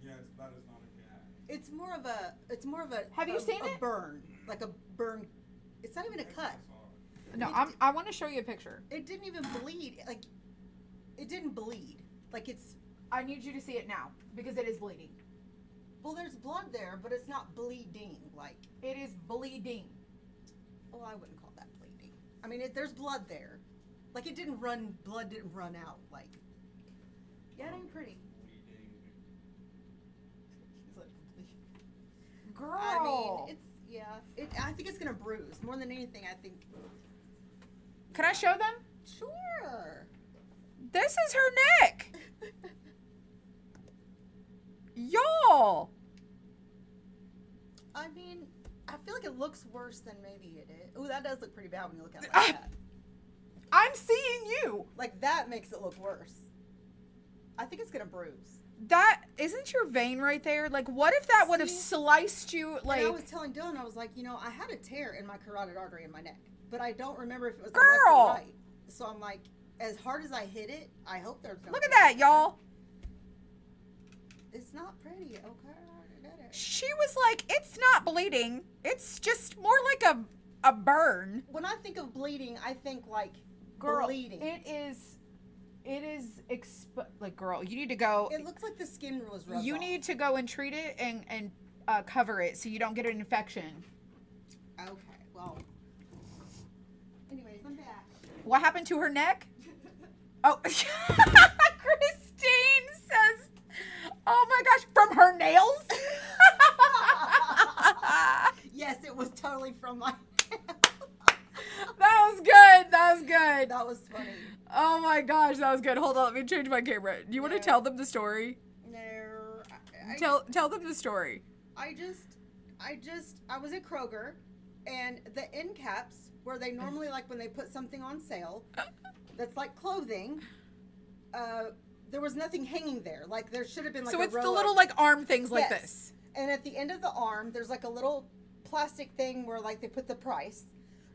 S3: Yeah, that is not a gash.
S2: It's more of a
S1: Have you seen
S2: a
S1: it?
S2: burn. Like a burn. It's not even a cut.
S1: No,
S2: It-
S1: I want to show you a picture.
S2: It didn't even bleed. Like, it didn't bleed. Like it's,
S1: I need you to see it now because it is bleeding.
S2: well, there's blood there, but it's not bleeding. Like,
S1: It is bleeding.
S2: well, I wouldn't call that bleeding. I mean, there's blood there. Like, blood didn't run out. Like, yeah, it ain't pretty. It's like,
S1: Girl.
S2: I mean, I think it's gonna bruise more than anything. I think.
S1: Can I show them?
S2: Sure.
S1: This is her neck. Y'all.
S2: I mean, I feel like it looks worse than maybe it is. Ooh, that does look pretty bad when you look at it like that.
S1: I'm seeing you.
S2: Like, that makes it look worse. I think it's gonna bruise.
S1: That isn't your vein right there. Like, what if that would have
S2: See?
S1: sliced you? Like,
S2: And I was telling Dylan, I was like, I had a tear in my carotid artery in my neck, but I don't remember if it was the left
S1: Girl!
S2: or right. So I'm like, as hard as I hit it, I hope there's no.
S1: look at
S2: tear.
S1: that, y'all.
S2: It's not pretty. Okay, I get it.
S1: She was like, it's not bleeding. It's just more like a burn.
S2: When I think of bleeding, I think like
S1: Girl,
S2: bleeding.
S1: it is like, girl, you need to go.
S2: It looks like the skin was rubbed
S1: You
S2: off.
S1: need to go and treat it and cover it so you don't get an infection.
S2: Okay, well. Anyways, I'm back.
S1: What happened to her neck? Oh, Christine says, oh my gosh, from her nails?
S2: Yes, it was totally from my.
S1: That was good. That was good.
S2: That was funny.
S1: Oh my gosh, that was good. Hold on, let me change my camera. Do you want to
S2: No.
S1: tell them the story?
S2: No,
S1: Tell them the story.
S2: I was at Kroger, and the end caps where they normally like when they put something on sale, that's like clothing. There was nothing hanging there. Like there should have been like.
S1: So
S2: a
S1: it's the
S2: row
S1: little
S2: of,
S1: like arm things like
S2: Yes.
S1: this.
S2: And at the end of the arm, there's like a little plastic thing where like they put the price.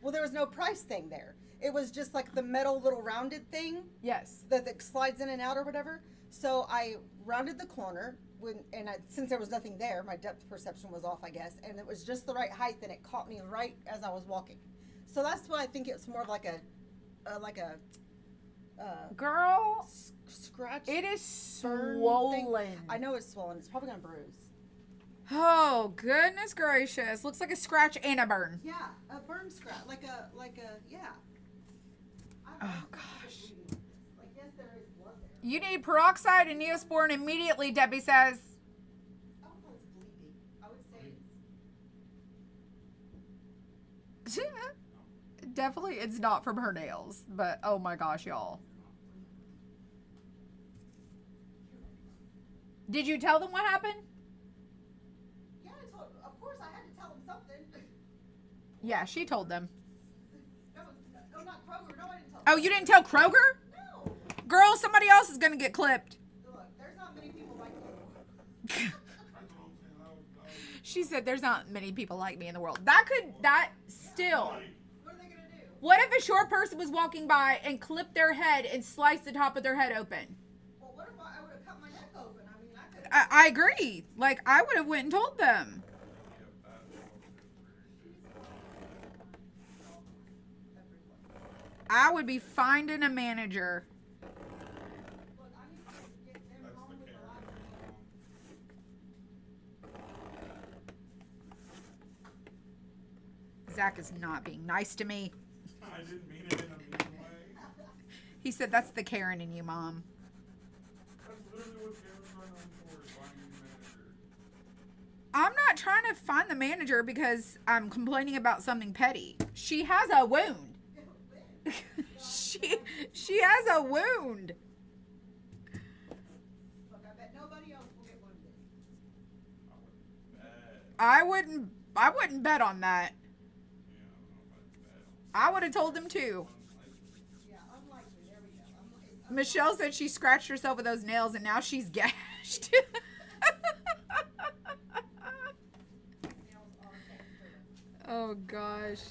S2: Well, there was no price thing there. It was just like the metal little rounded thing
S1: Yes.
S2: that slides in and out or whatever. So I rounded the corner since there was nothing there, my depth perception was off, I guess, and it was just the right height, and it caught me right as I was walking. So that's why I think it's more of like a
S1: Girl,
S2: scratch.
S1: it is
S2: burn
S1: swollen.
S2: thing. I know it's swollen. It's probably gonna bruise.
S1: Oh, goodness gracious. Looks like a scratch and a burn.
S2: Yeah, a burn scratch, yeah.
S1: Oh, gosh.
S2: Like, yes, there is blood there.
S1: You need peroxide and Neosporin immediately, Debbie says.
S2: I don't know, it's bleeding. I would say
S1: Definitely, it's not from her nails. But, oh my gosh, y'all. Did you tell them what happened?
S2: yeah, of course I had to tell him something.
S1: Yeah, she told them.
S2: No, not Kroger. No, I didn't tell
S1: Oh, you didn't tell Kroger?
S2: No.
S1: Girl, somebody else is going to get clipped.
S2: Look, there's not many people like you.
S3: That's what I'm saying. That was
S1: She said there's not many people like me in the world. Still.
S2: What are they gonna do?
S1: What if a short person was walking by and clipped their head and sliced the top of their head open?
S2: Well, what if I would have cut my neck open? I mean, I could.
S1: I agree. Like, I would have went and told them. I would be finding a manager.
S2: Look, I need to get them
S3: That's
S2: home
S3: the
S2: with the
S3: Karen.
S2: live.
S1: Zach is not being nice to me.
S3: I didn't mean it in a mean way.
S1: He said, that's the Karen in you, Mom.
S3: That's literally what Karen's trying for, is finding a manager.
S1: I'm not trying to find the manager because I'm complaining about something petty. She has a wound. she has a wound.
S2: Look, I bet nobody else will get wounded.
S3: I wouldn't bet.
S1: I wouldn't bet on that.
S3: Yeah, I don't know if I'd bet.
S1: I would have told them too.
S2: Yeah, unlikely. There we go.
S1: Michelle said she scratched herself with those nails and now she's gashed. Oh gosh.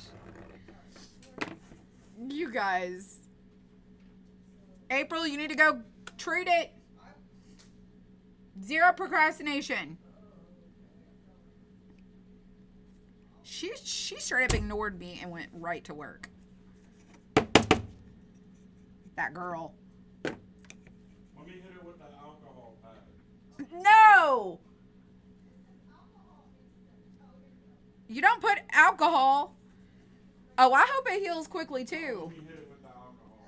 S1: You guys. April, you need to go treat it. Zero procrastination. She straight up ignored me and went right to work. That girl.
S3: Let me hit it with the alcohol pad.
S1: No! You don't put alcohol. Oh, I hope it heals quickly
S3: Let
S1: too.
S3: me hit it with the alcohol.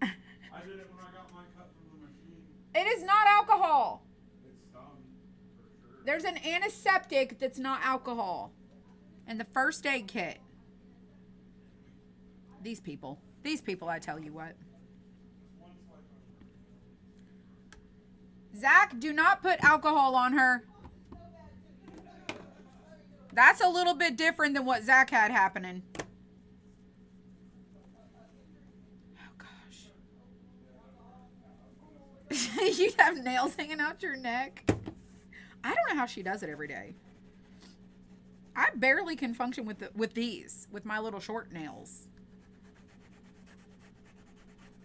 S3: I did it when I got my cut from the machine.
S1: It is not alcohol.
S3: It stung, for sure.
S1: There's an antiseptic that's not alcohol. And the first aid kit. These people, I tell you what.
S3: One slice on
S1: Zach, do not put alcohol on her. That's a little bit different than what Zach had happening. Oh, gosh. You have nails hanging out your neck. I don't know how she does it every day. I barely can function with these, with my little short nails.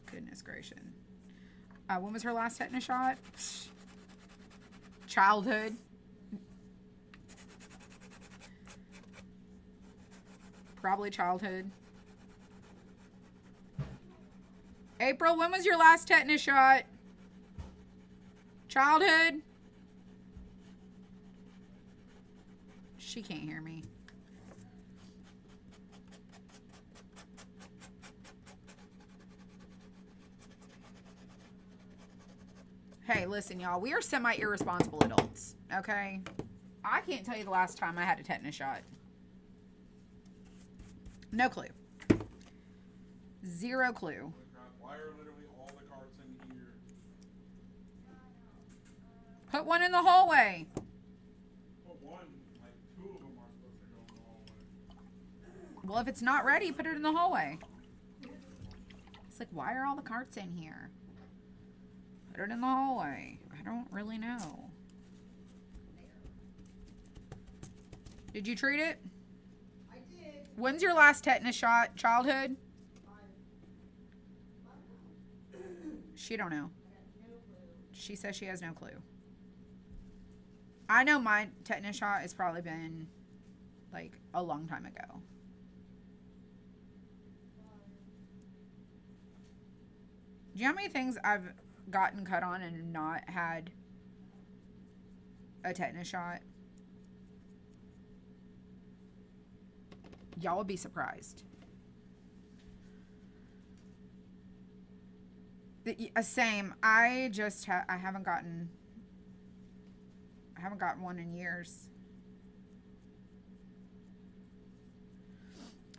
S1: Goodness gracious. When was her last tetanus shot? Childhood. Probably childhood. April, when was your last tetanus shot? Childhood. She can't hear me. Hey, listen, y'all. We are semi-irresponsible adults, okay? I can't tell you the last time I had a tetanus shot. No clue. Zero clue.
S3: Why are literally all the carts in here?
S1: Put one in the hallway.
S3: Well, one, like two of them are supposed to go in the hallway.
S1: Well, if it's not ready, put it in the hallway. It's like, why are all the carts in here? Put it in the hallway. I don't really know. Did you treat it?
S2: I did.
S1: When's your last tetanus shot? Childhood?
S2: I don't know.
S1: She don't know.
S2: I got no
S1: She says she has no clue. I know my tetanus shot has probably been like a long time ago. Do you know how many things I've gotten cut on and not had a tetanus shot? Y'all would be surprised. Same. I just I haven't gotten one in years.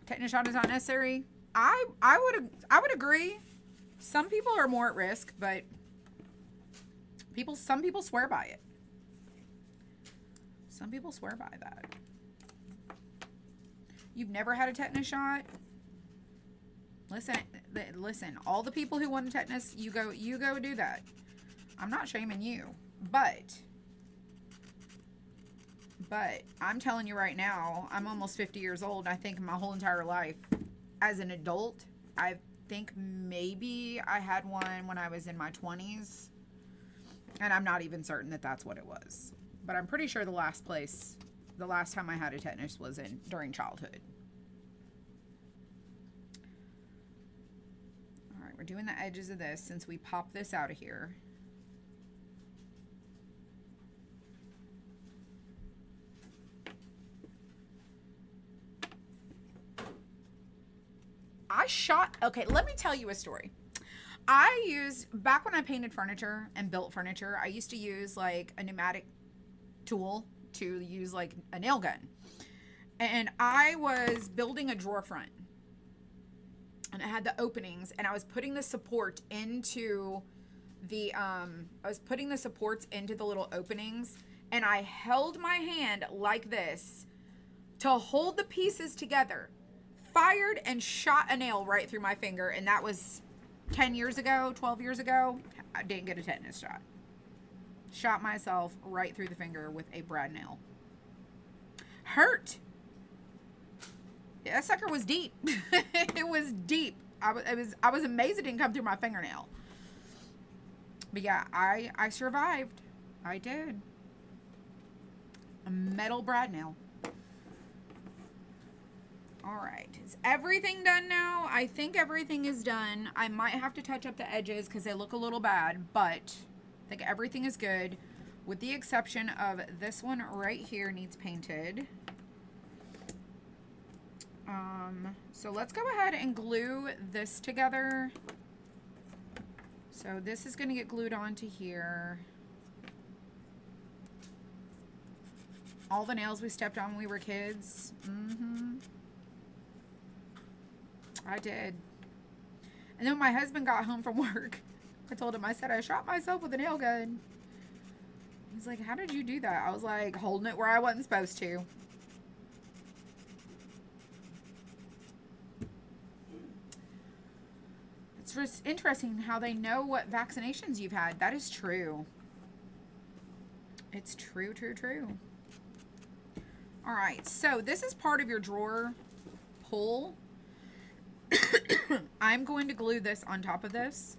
S1: Tetanus shot is not necessary. I would agree. Some people are more at risk, but some people swear by it. Some people swear by that. You've never had a tetanus shot? Listen, all the people who want tetanus, you go do that. I'm not shaming you, but I'm telling you right now, I'm almost 50 years old. I think my whole entire life as an adult, I think maybe I had one when I was in my 20s, and I'm not even certain that that's what it was. But I'm pretty sure the last time I had a tetanus was during childhood. All right, we're doing the edges of this since we popped this out of here. Okay, let me tell you a story. Back when I painted furniture and built furniture, I used to use like a pneumatic tool to use like a nail gun. And I was building a drawer front. And it had the openings, and I was putting the support into the little openings, and I held my hand like this to hold the pieces together. Fired and shot a nail right through my finger, and that was 10 years ago, 12 years ago. I didn't get a tetanus shot. Shot myself right through the finger with a brad nail. Hurt. Yeah, that sucker was deep. It was deep. I was amazed it didn't come through my fingernail. But yeah, I survived. I did. A metal brad nail. All right, is everything done now? I think everything is done. I might have to touch up the edges because they look a little bad, but I think everything is good with the exception of this one right here needs painted. So let's go ahead and glue this together. So this is going to get glued onto here. All the nails we stepped on when we were kids. I did. And then when my husband got home from work, I told him, I said, I shot myself with a nail gun. He's like, how did you do that? I was like, holding it where I wasn't supposed to. It's just interesting how they know what vaccinations you've had. That is true. It's true, true, true. All right, so this is part of your drawer pull. I'm going to glue this on top of this.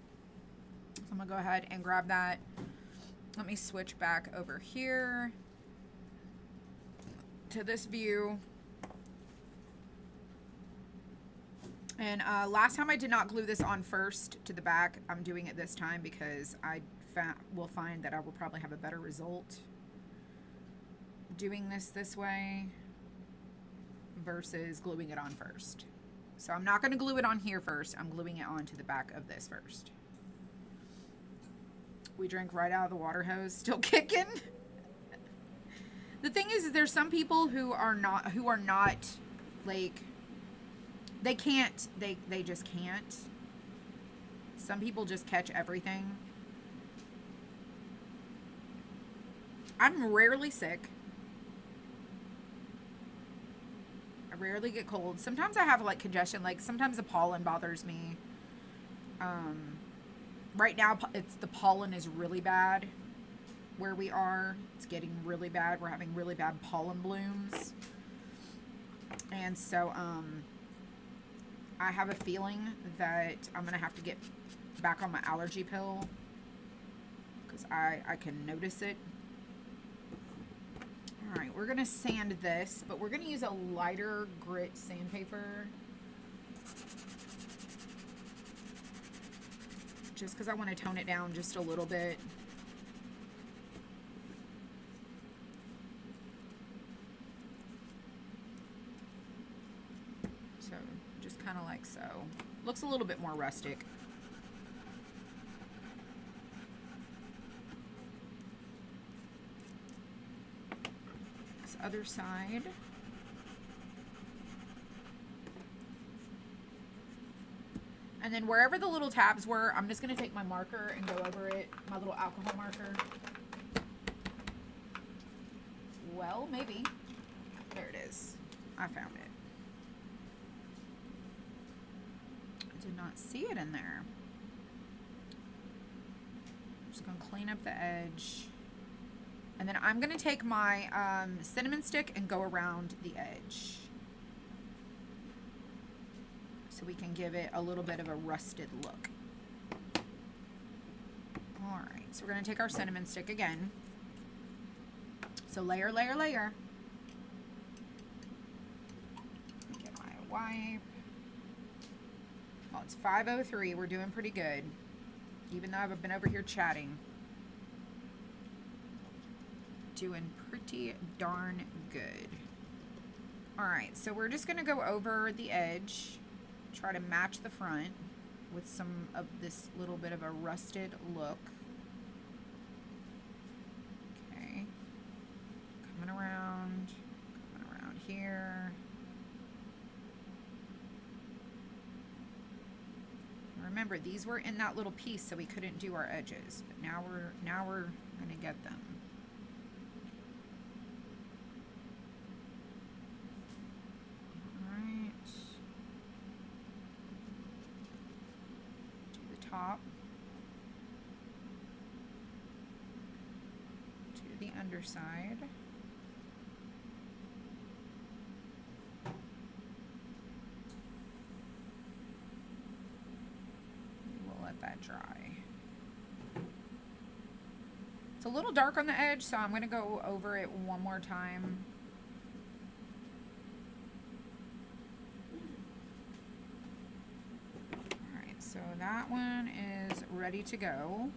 S1: So I'm going to go ahead and grab that. Let me switch back over here to this view. And last time I did not glue this on first to the back. I'm doing it this time because I will find that I will probably have a better result doing this way versus gluing it on first. So I'm not going to glue it on here first. I'm gluing it onto the back of this first. We drank right out of the water hose, still kicking. The thing is there's some people who are not like, they just can't. Some people just catch everything. I'm rarely sick. I rarely get cold. Sometimes I have like congestion, like sometimes the pollen bothers me. Right now the pollen is really bad where we are. It's getting really bad. We're having really bad pollen blooms. And so I have a feeling that I'm going to have to get back on my allergy pill because I can notice it. All right, we're gonna sand this, but we're gonna use a lighter grit sandpaper. Just because I want to tone it down just a little bit. So, just kind of like so. Looks a little bit more rustic. This other side. And then wherever the little tabs were, I'm just going to take my marker and go over it, my little alcohol marker. Well, maybe. There it is. I found it. I did not see it in there. I'm just going to clean up the edge. And then I'm going to take my cinnamon stick and go around the edge. So we can give it a little bit of a rusted look. All right, so we're gonna take our cinnamon stick again. So layer, layer, layer. Get my wipe. Well, it's 5:03, we're doing pretty good. Even though I've been over here chatting. Doing pretty darn good. All right, so we're just gonna go over the edge. Try to match the front with some of this little bit of a rusted look. Okay. Coming around here. Remember, these were in that little piece, so we couldn't do our edges. But now we're gonna get them. Top to the underside. We'll let that dry. It's a little dark on the edge, so I'm going to go over it one more time. So that one is ready to go.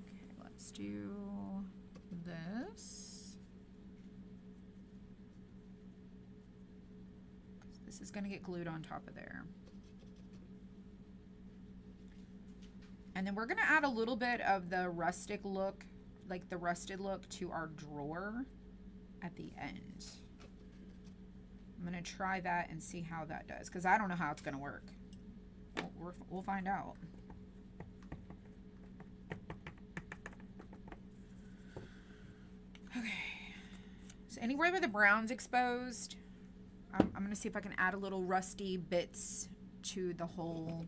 S1: Okay, let's do this. This is going to get glued on top of there. And then we're going to add a little bit of the rustic look, like the rusted look, to our drawer at the end. I'm going to try that and see how that does, because I don't know how it's going to work. We'll find out. Okay. So anywhere where the brown's exposed, I'm going to see if I can add a little rusty bits to the whole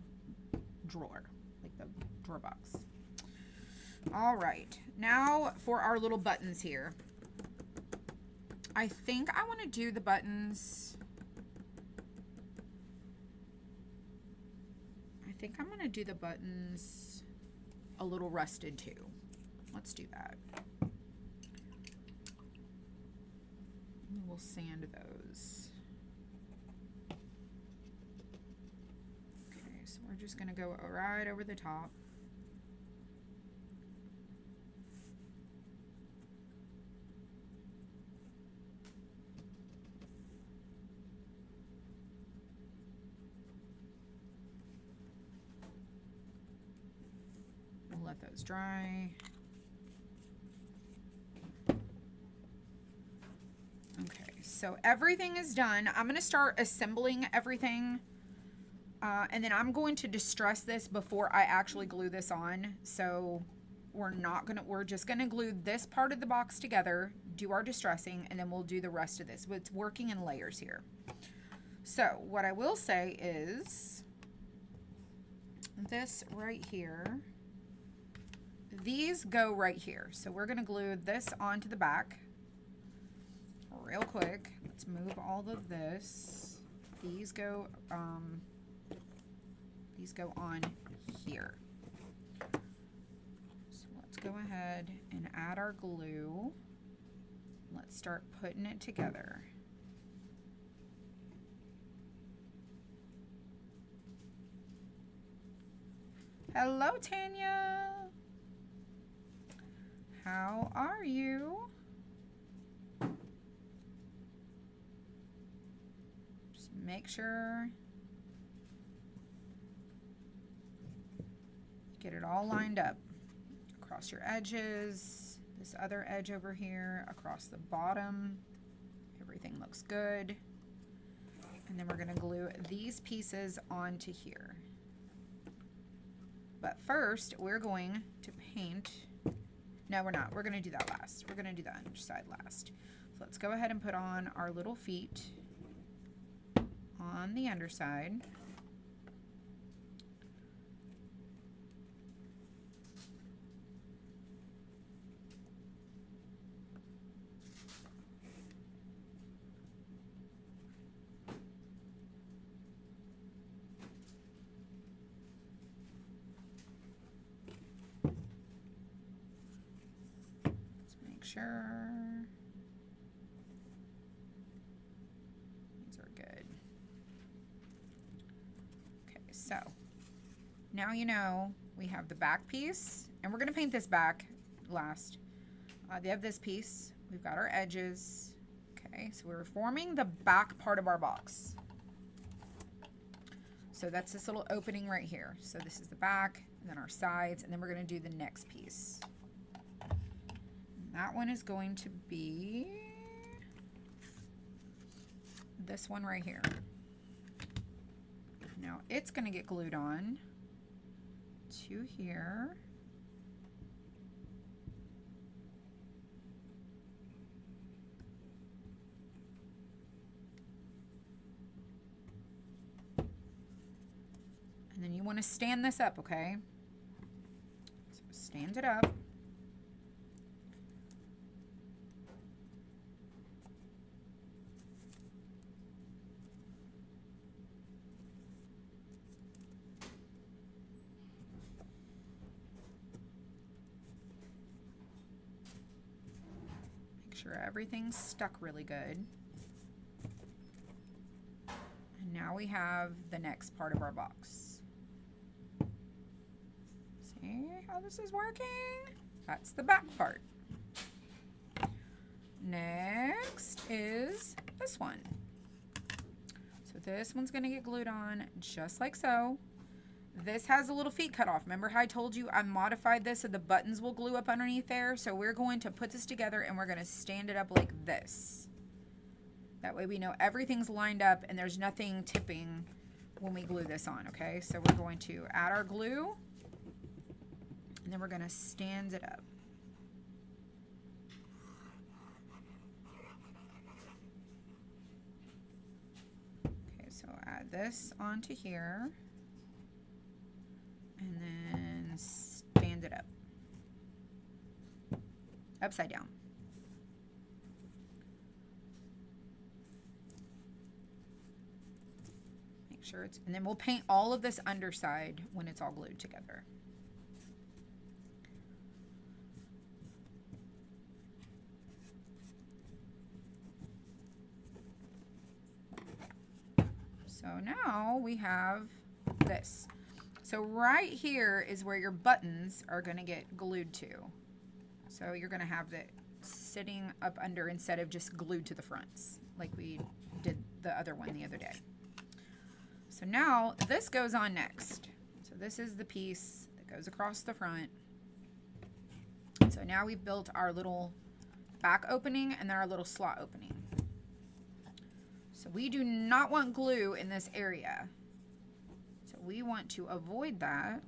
S1: drawer, like the drawer box. All right. Now for our little buttons here. I think I want to do the buttons. I think I'm going to do the buttons a little rusted too. Let's do that. We'll sand those. Okay, so we're just going to go right over the top. Let those dry. Okay, so everything is done. I'm going to start assembling everything, and then I'm going to distress this before I actually glue this on. So we're just going to glue this part of the box together, do our distressing, and then we'll do the rest of this. It's working in layers here. So what I will say is this right here. These go right here. So we're going to glue this onto the back real quick. Let's move all of this. These go on here. ahead and add our glue. Let's start putting it together. Hello, Tanya. How are you? Just make sure you get it all lined up across your edges, this other edge over here, across the bottom. Everything looks good. And then we're going to glue these pieces onto here. But first, we're going to paint. No, we're not. We're going to do that last. We're going to do the underside last. So let's go ahead and put on our little feet on the underside. Sure. These are good. Okay, so now you know we have the back piece, and we're going to paint this back last. They have this piece. We've got our edges. Okay, so we're forming the back part of our box. So that's this little opening right here. So this is the back, and then our sides, and then we're going to do the next piece. That one is going to be this one right here. Now it's going to get glued on to here. And then you want to stand this up, okay? So stand it up. Sure everything's stuck really good. And now we have the next part of our box. See how this is working? That's the back part. Next is this one. So this one's going to get glued on just like so. This has a little feet cut off. Remember how I told you I modified this so the buttons will glue up underneath there? So we're going to put this together and we're going to stand it up like this. That way we know everything's lined up and there's nothing tipping when we glue this on, okay? So we're going to add our glue and then we're going to stand it up. Okay, so add this onto here. And then stand it up. Upside down. Make sure it's, and then we'll paint all of this underside when it's all glued together. So now we have this. So right here is where your buttons are going to get glued to. So you're going to have it sitting up under instead of just glued to the fronts like we did the other one the other day. So now this goes on next. So this is the piece that goes across the front. So now we've built our little back opening and then our little slot opening. So we do not want glue in this area. We want to avoid that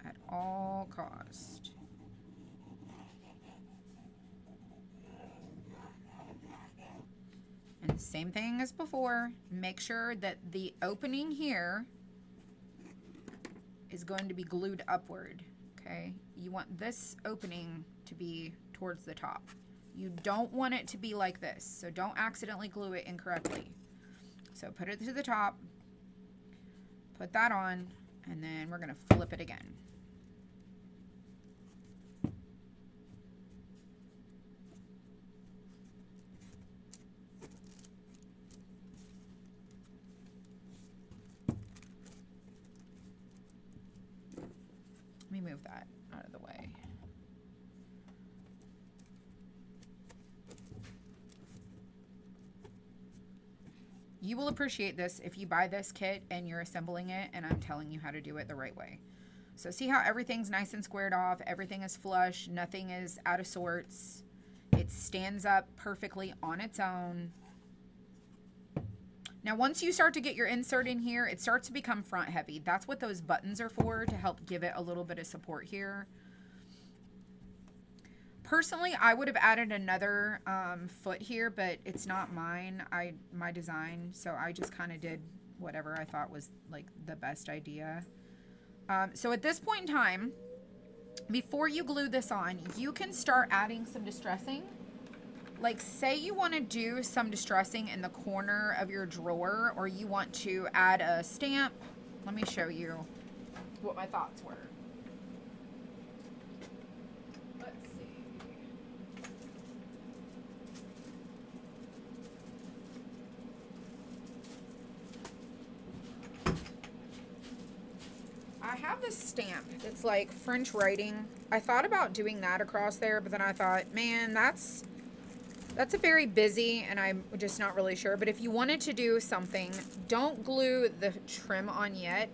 S1: at all cost. And same thing as before, make sure that the opening here is going to be glued upward, okay? You want this opening to be towards the top. You don't want it to be like this, so don't accidentally glue it incorrectly. So put it to the top. Put that on, and then we're going to flip it again. that out of the way. You will appreciate this if you buy this kit and you're assembling it, and I'm telling you how to do it the right way. So see how everything's nice and squared off, everything is flush, nothing is out of sorts. It stands up perfectly on its own. Now, once you start to get your insert in here, it starts to become front heavy. That's what those buttons are for, to help give it a little bit of support here. Personally, I would have added another foot here, but it's not mine, my design. So I just kind of did whatever I thought was like the best idea. So at this point in time, before you glue this on, you can start adding some distressing. Like, say you want to do some distressing in the corner of your drawer, or you want to add a stamp. Let me show you what my thoughts were. Let's see. I have this stamp. It's like French writing. I thought about doing that across there, but then I thought, man, that's a very busy, and I'm just not really sure. But if you wanted to do something, don't glue the trim on yet.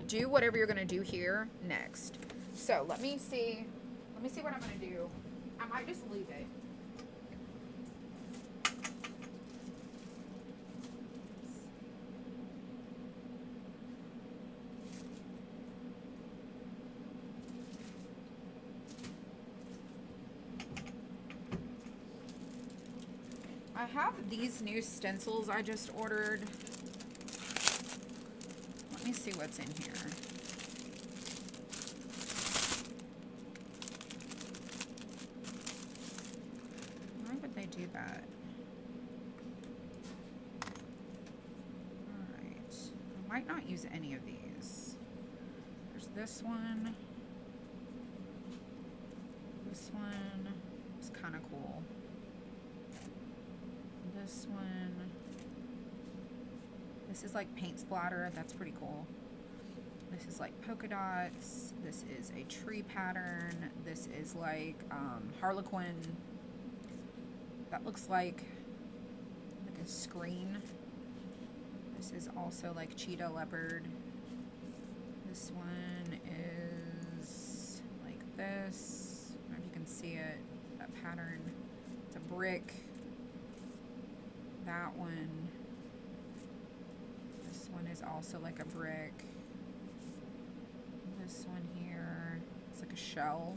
S1: Do whatever you're gonna do here next. So let me see what I'm gonna do. I might just leave it. I have these new stencils I just ordered. Let me see what's in here. Why would they do that? Alright. I might not use any of these. There's this one. This one is kind of cool. This one. This is like paint splatter. That's pretty cool. This is like polka dots. This is a tree pattern. This is like Harlequin. That looks like a screen. This is also like cheetah leopard. This one is like this. I don't know if you can see it. That pattern. It's a brick. That one. This one is also like a brick. This one here, it's like a shell.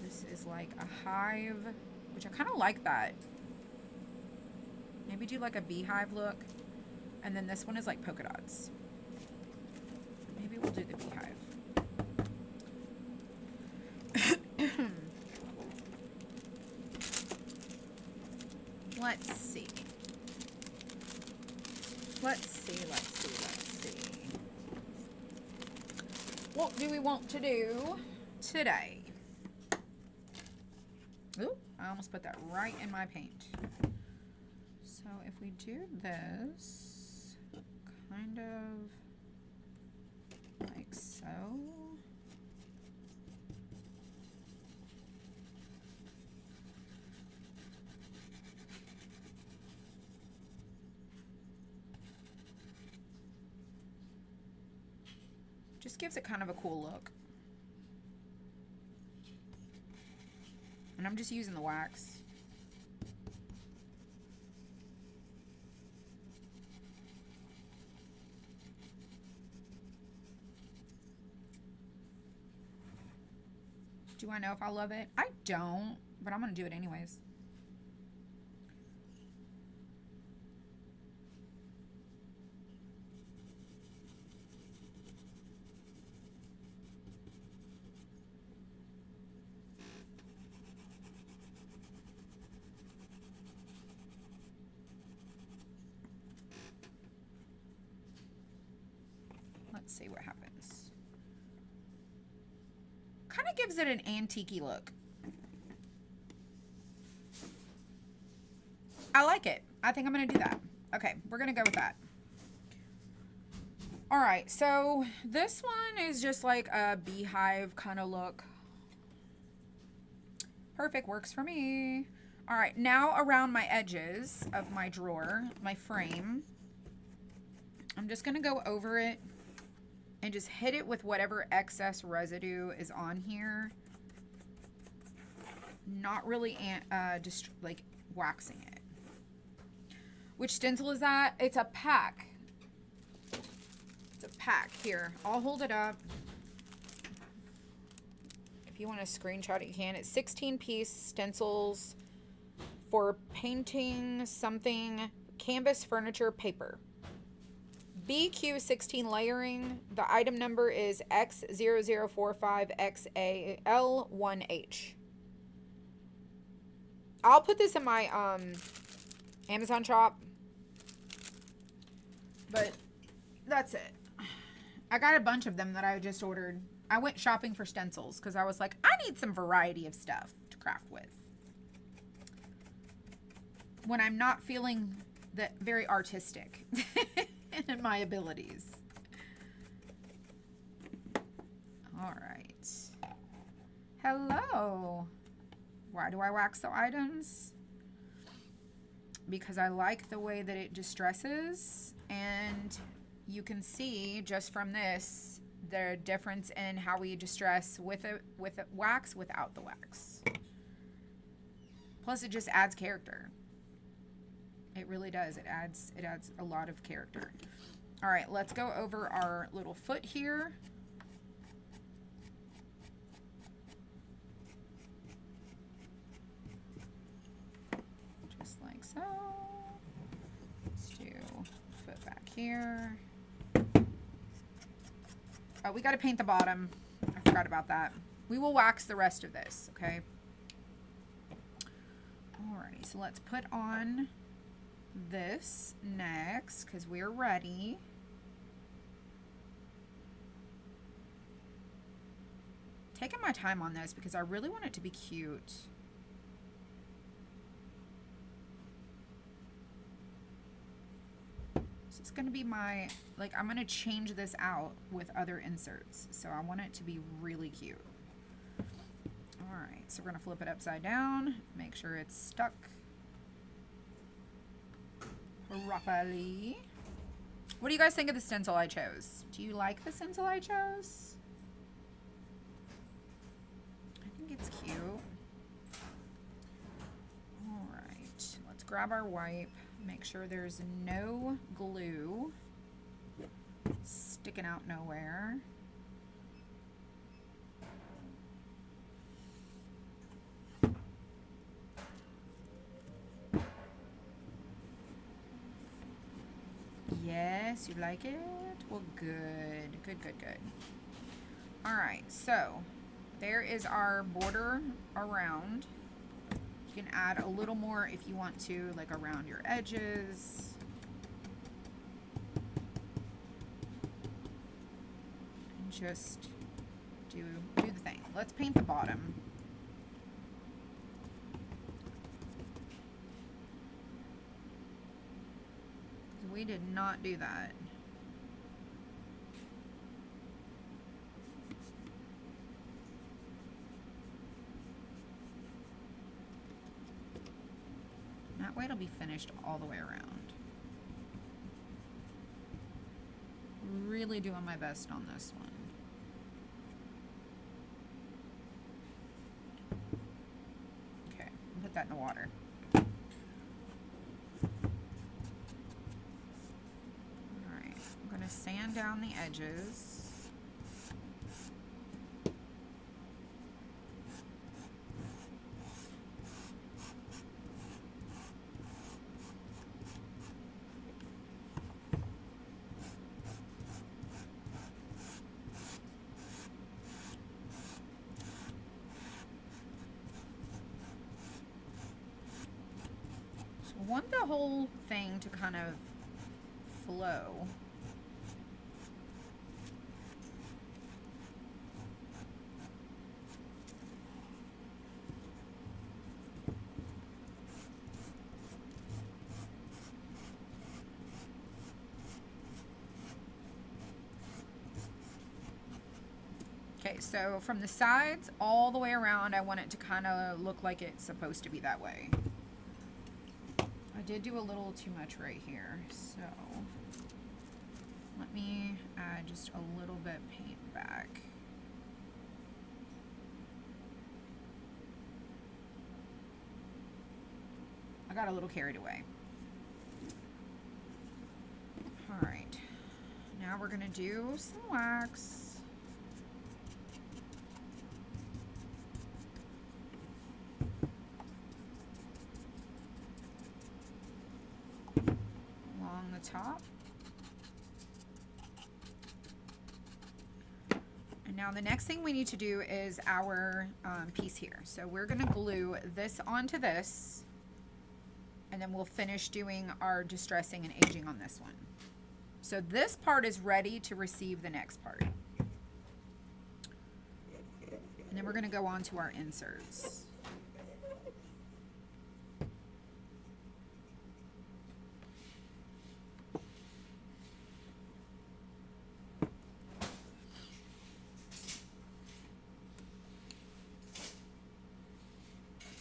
S1: This is like a hive, which I kind of like that. Maybe do like a beehive look. And then this one is like polka dots. Maybe we'll do the beehive. Let's see. Let's see. What do we want to do today? Ooh, I almost put that right in my paint. So if we do this, kind of like so. Just gives it kind of a cool look. And I'm just using the wax. Do I know if I love it? I don't, but I'm gonna do it anyways. Let's see what happens. Kind of gives it an antique-y look. I like it. I think I'm going to do that. Okay, we're going to go with that. All right, so this one is just like a beehive kind of look. Perfect, works for me. All right, now around my edges of my drawer, my frame, I'm just gonna go over it and just hit it with whatever excess residue is on here. Not really just like waxing it. Which stencil is that? It's a pack. It's a pack. Here, I'll hold it up. If you want to screenshot it, you can. It's 16-piece stencils for painting something, canvas, furniture, paper. BQ16 layering. The item number is X0045XAL1H. I'll put this in my Amazon shop. But that's it. I got a bunch of them that I just ordered. I went shopping for stencils because I was like, I need some variety of stuff to craft with when I'm not feeling that very artistic in my abilities. All right. Hello. Why do I wax the items? Because I like the way that it distresses, and you can see just from this the difference in how we distress with a wax, without the wax. Plus it just adds character. It really does. It adds a lot of character. All right, let's go over our little foot here. Just like so. Let's do foot back here. Oh, we got to paint the bottom. I forgot about that. We will wax the rest of this, okay? Alrighty, so let's put on this next because we're ready. Taking my time on this because I really want it to be cute. So it's going to be my, like, I'm going to change this out with other inserts. So I want it to be really cute. All right, so we're going to flip it upside down, make sure it's stuck properly. What do you guys think of the stencil I chose? Do you like the stencil I chose? I think it's cute. All right, let's grab our wipe. Make sure there's no glue sticking out nowhere. Yes, you like it? Well, good. Good, good, good. All right, so there is our border around. You can add a little more if you want to, like around your edges. And just do the thing. Let's paint the bottom. We did not do that. That way it'll be finished all the way around. Really doing my best on this one. Okay, put that in the water. Sand down the edges. So I want the whole thing to kind of flow. Okay, so from the sides all the way around, I want it to kind of look like it's supposed to be that way. I did do a little too much right here, so let me add just a little bit paint back. I got a little carried away. All right, now we're gonna do some wax. Along the top. And now the next thing we need to do is our piece here. So we're gonna glue this onto this, and then we'll finish doing our distressing and aging on this one. So this part is ready to receive the next part. And then we're gonna go on to our inserts.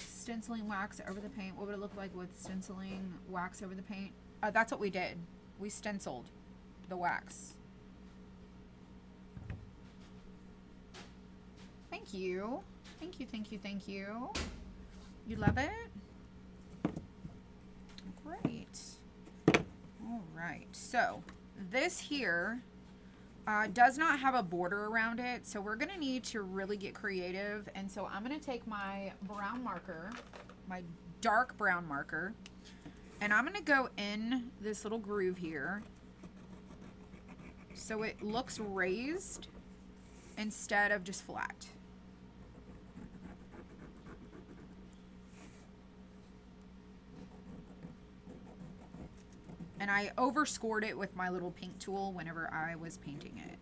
S1: Stenciling wax over the paint. What would it look like with stenciling wax over the paint? That's what we did. We stenciled the wax. Thank you. Thank you, thank you, thank you. You love it? Great. All right, so this here does not have a border around it, so we're gonna need to really get creative. And so I'm gonna take my brown marker, my dark brown marker, and I'm gonna go in this little groove here so it looks raised instead of just flat. And I overscored it with my little pink tool whenever I was painting it.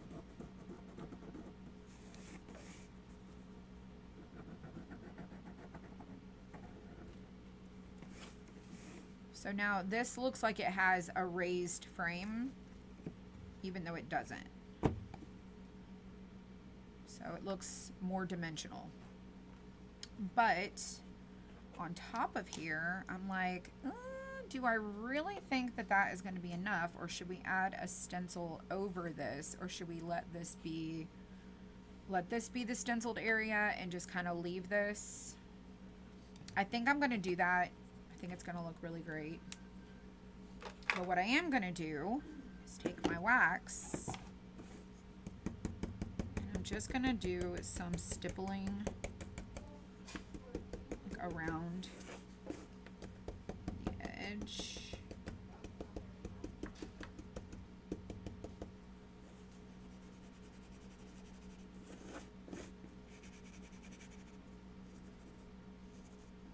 S1: So now this looks like it has a raised frame, even though it doesn't. So it looks more dimensional. But on top of here, I'm like, do I really think that that is going to be enough, or should we add a stencil over this, or should we let this be the stenciled area and just kind of leave this? I think I'm going to do that. I think it's going to look really great. But what I am going to do is take my wax, and I'm just going to do some stippling like around edge.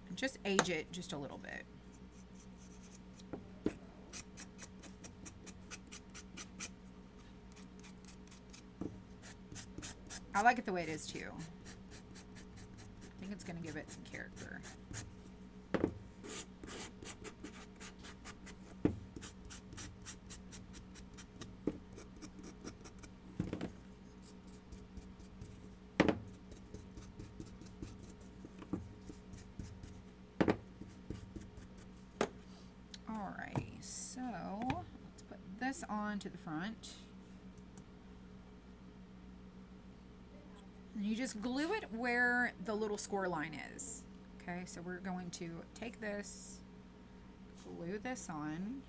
S1: And just age it just a little bit. I like it the way it is too. I think it's going to give it some character. This on to the front, and you just glue it where the little score line is. Okay, so we're going to take this, glue this on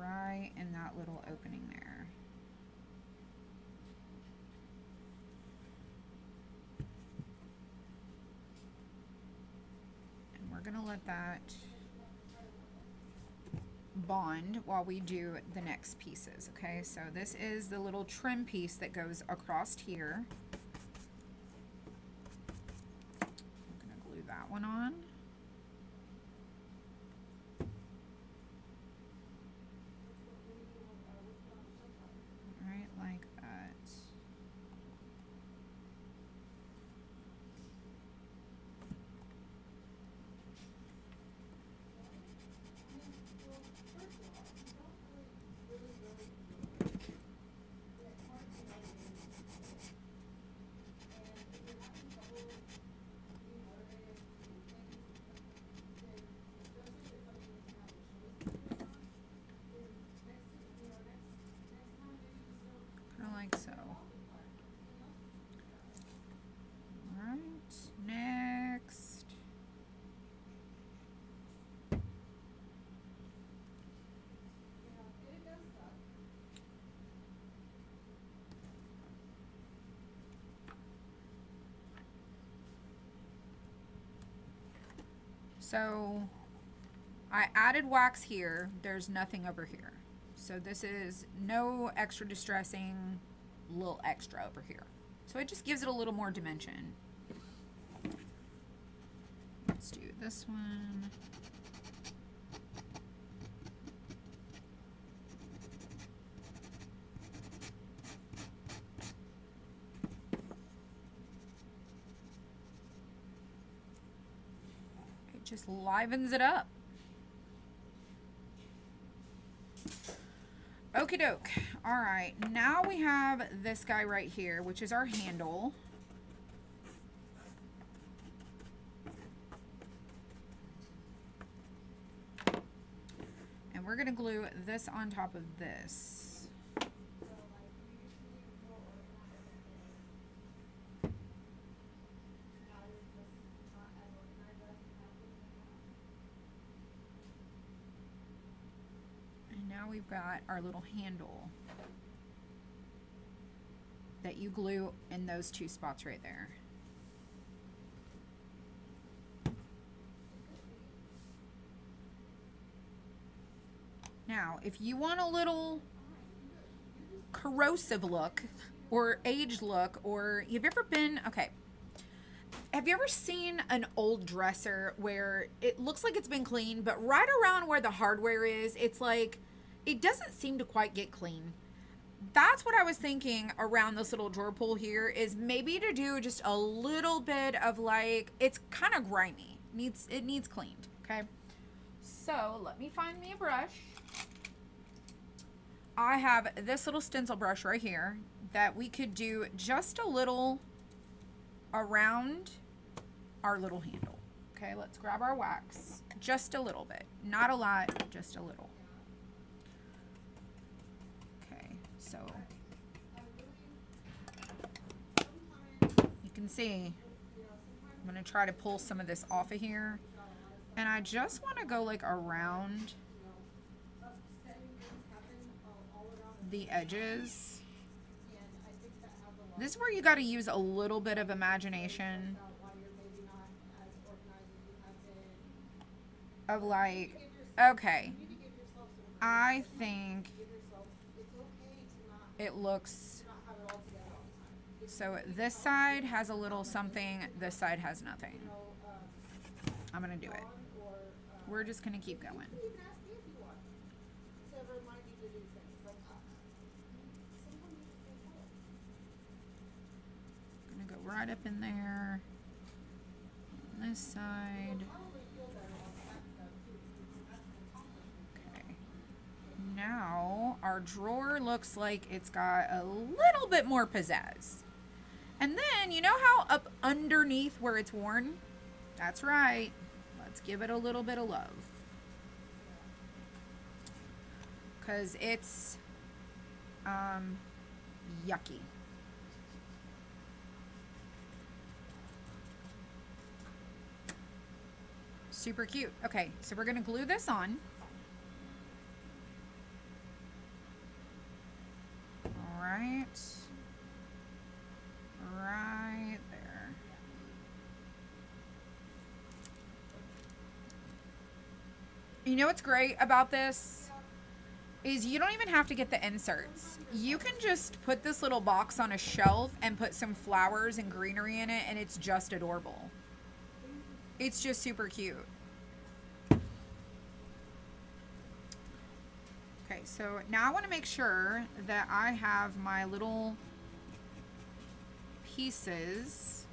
S1: right in that little opening there. And we're gonna let that bond while we do the next pieces. Okay, so this is the little trim piece that goes across here. I'm gonna glue that one on. Right, like that. So I added wax here. There's nothing over here. So this is no extra distressing, little extra over here. So it just gives it a little more dimension. Let's do this one. It just livens it up. Okie doke. All right, now we have this guy right here, which is our handle. And we're gonna glue this on top of this. And now we've got our little handle that you glue in those two spots right there. Now, if you want a little corrosive look or aged look, or you've ever been, okay, have you ever seen an old dresser where it looks like it's been cleaned, but right around where the hardware is, it's like, it doesn't seem to quite get clean? That's what I was thinking around this little drawer pull here, is maybe to do just a little bit of like, it's kind of grimy. It needs cleaned, okay? So let me find me a brush. I have this little stencil brush right here that we could do just a little around our little handle. Okay, let's grab our wax. Just a little bit. Not a lot, just a little. Okay, so you can see I'm going to try to pull some of this off of here. And I just want to go like around the edges. This is where you got to use a little bit of imagination of like, okay, I think it looks, so this side has a little something, this side has nothing. I'm gonna do it. We're just gonna keep going. Gonna go right up in there on this side. Okay. Now our drawer looks like it's got a little bit more pizzazz. And then, you know how up underneath where it's worn? That's right. Let's give it a little bit of love. Because it's yucky. Super cute. Okay, so we're going to glue this on. All right. Right there. You know what's great about this is you don't even have to get the inserts. You can just put this little box on a shelf and put some flowers and greenery in it, and it's just adorable. It's just super cute. Okay, so now I want to make sure that I have my little pieces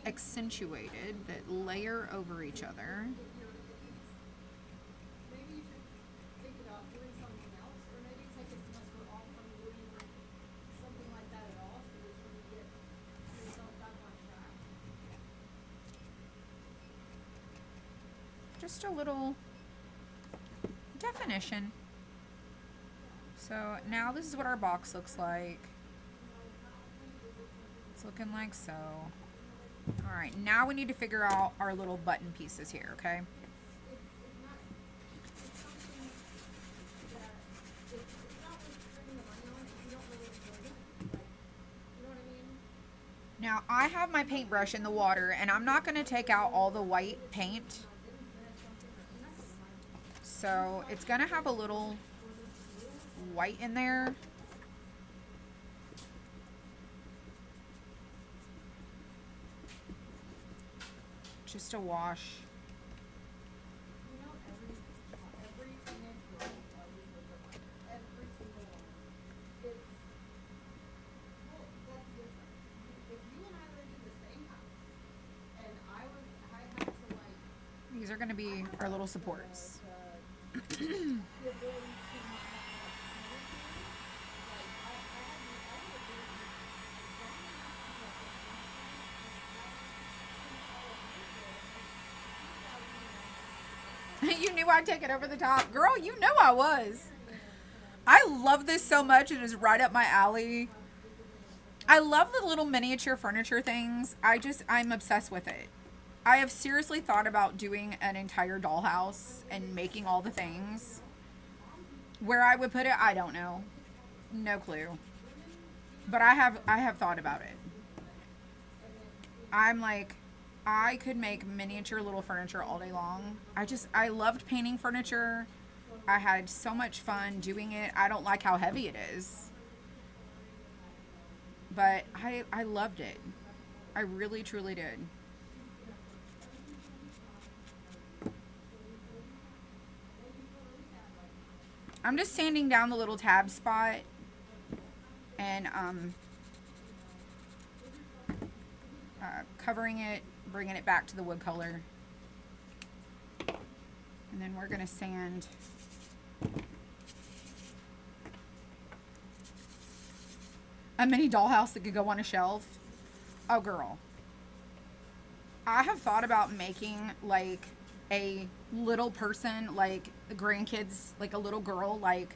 S1: accentuated that layer over each other. Just a little definition. So now this is what our box looks like. It's looking like so. All right, now we need to figure out our little button pieces here, okay? Now I have my paintbrush in the water and I'm not going to take out all the white paint. So it's going to have a little white in there. Just a wash. These are going to be our little supports. You knew I'd take it over the top. Girl, you know I was. I love this so much. It is right up my alley. I love the little miniature furniture things. I'm obsessed with it. I have seriously thought about doing an entire dollhouse and making all the things. Where I would put it, I don't know. No clue. But I have thought about it. I'm like, I could make miniature little furniture all day long. I loved painting furniture. I had so much fun doing it. I don't like how heavy it is. But I loved it. I really, truly did. I'm just sanding down the little tab spot and covering it, bringing it back to the wood color. And then we're going to sand a mini dollhouse that could go on a shelf. Oh, girl. I have thought about making like a little person, like the grandkids, like a little girl, like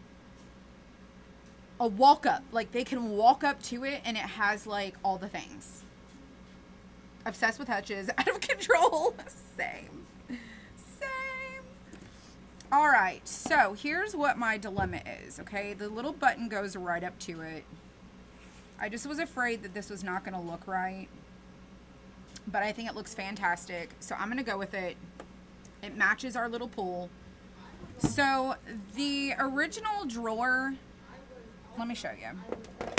S1: a walk up. Like they can walk up to it and it has like all the things. Obsessed with hutches. Out of control. Same. All right. So here's what my dilemma is. Okay. The little button goes right up to it. I just was afraid that this was not going to look right. But I think it looks fantastic. So I'm going to go with it. It matches our little pool. So the original drawer, let me show you.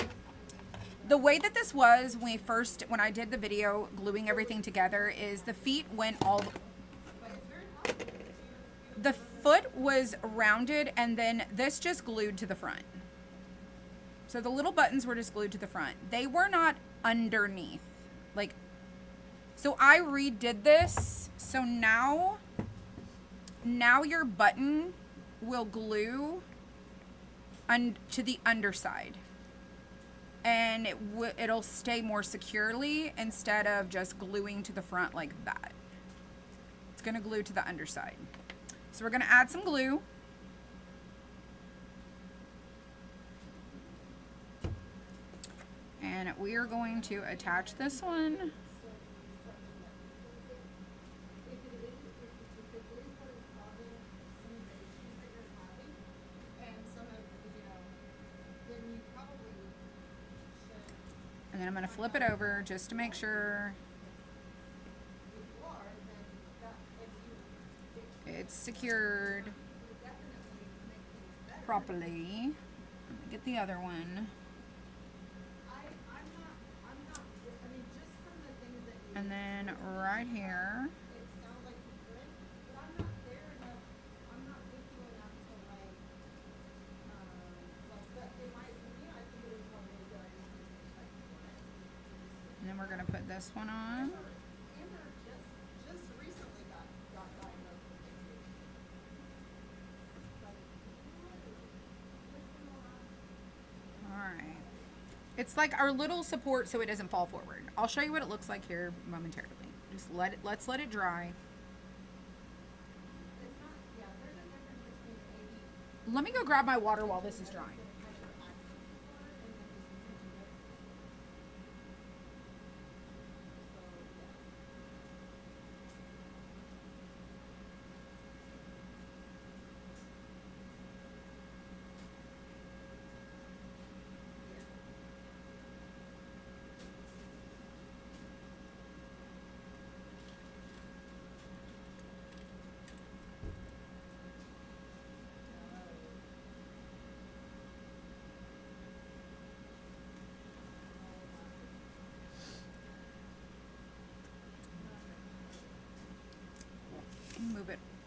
S1: The way that this was when I did the video gluing everything together is the feet went the foot was rounded and then this just glued to the front. So the little buttons were just glued to the front. They were not underneath. So I redid this. So now your button will glue to the underside. And it'll stay more securely instead of just gluing to the front like that. It's going to glue to the underside. So we're going to add some glue. And we are going to attach this one. And then I'm going to flip it over just to make sure it's secured properly. Let me get the other one. And then right here. And then we're going to put this one on. Alright. It's like our little support so it doesn't fall forward. I'll show you what it looks like here momentarily. Just let's let it dry. Let me go grab my water while this is drying.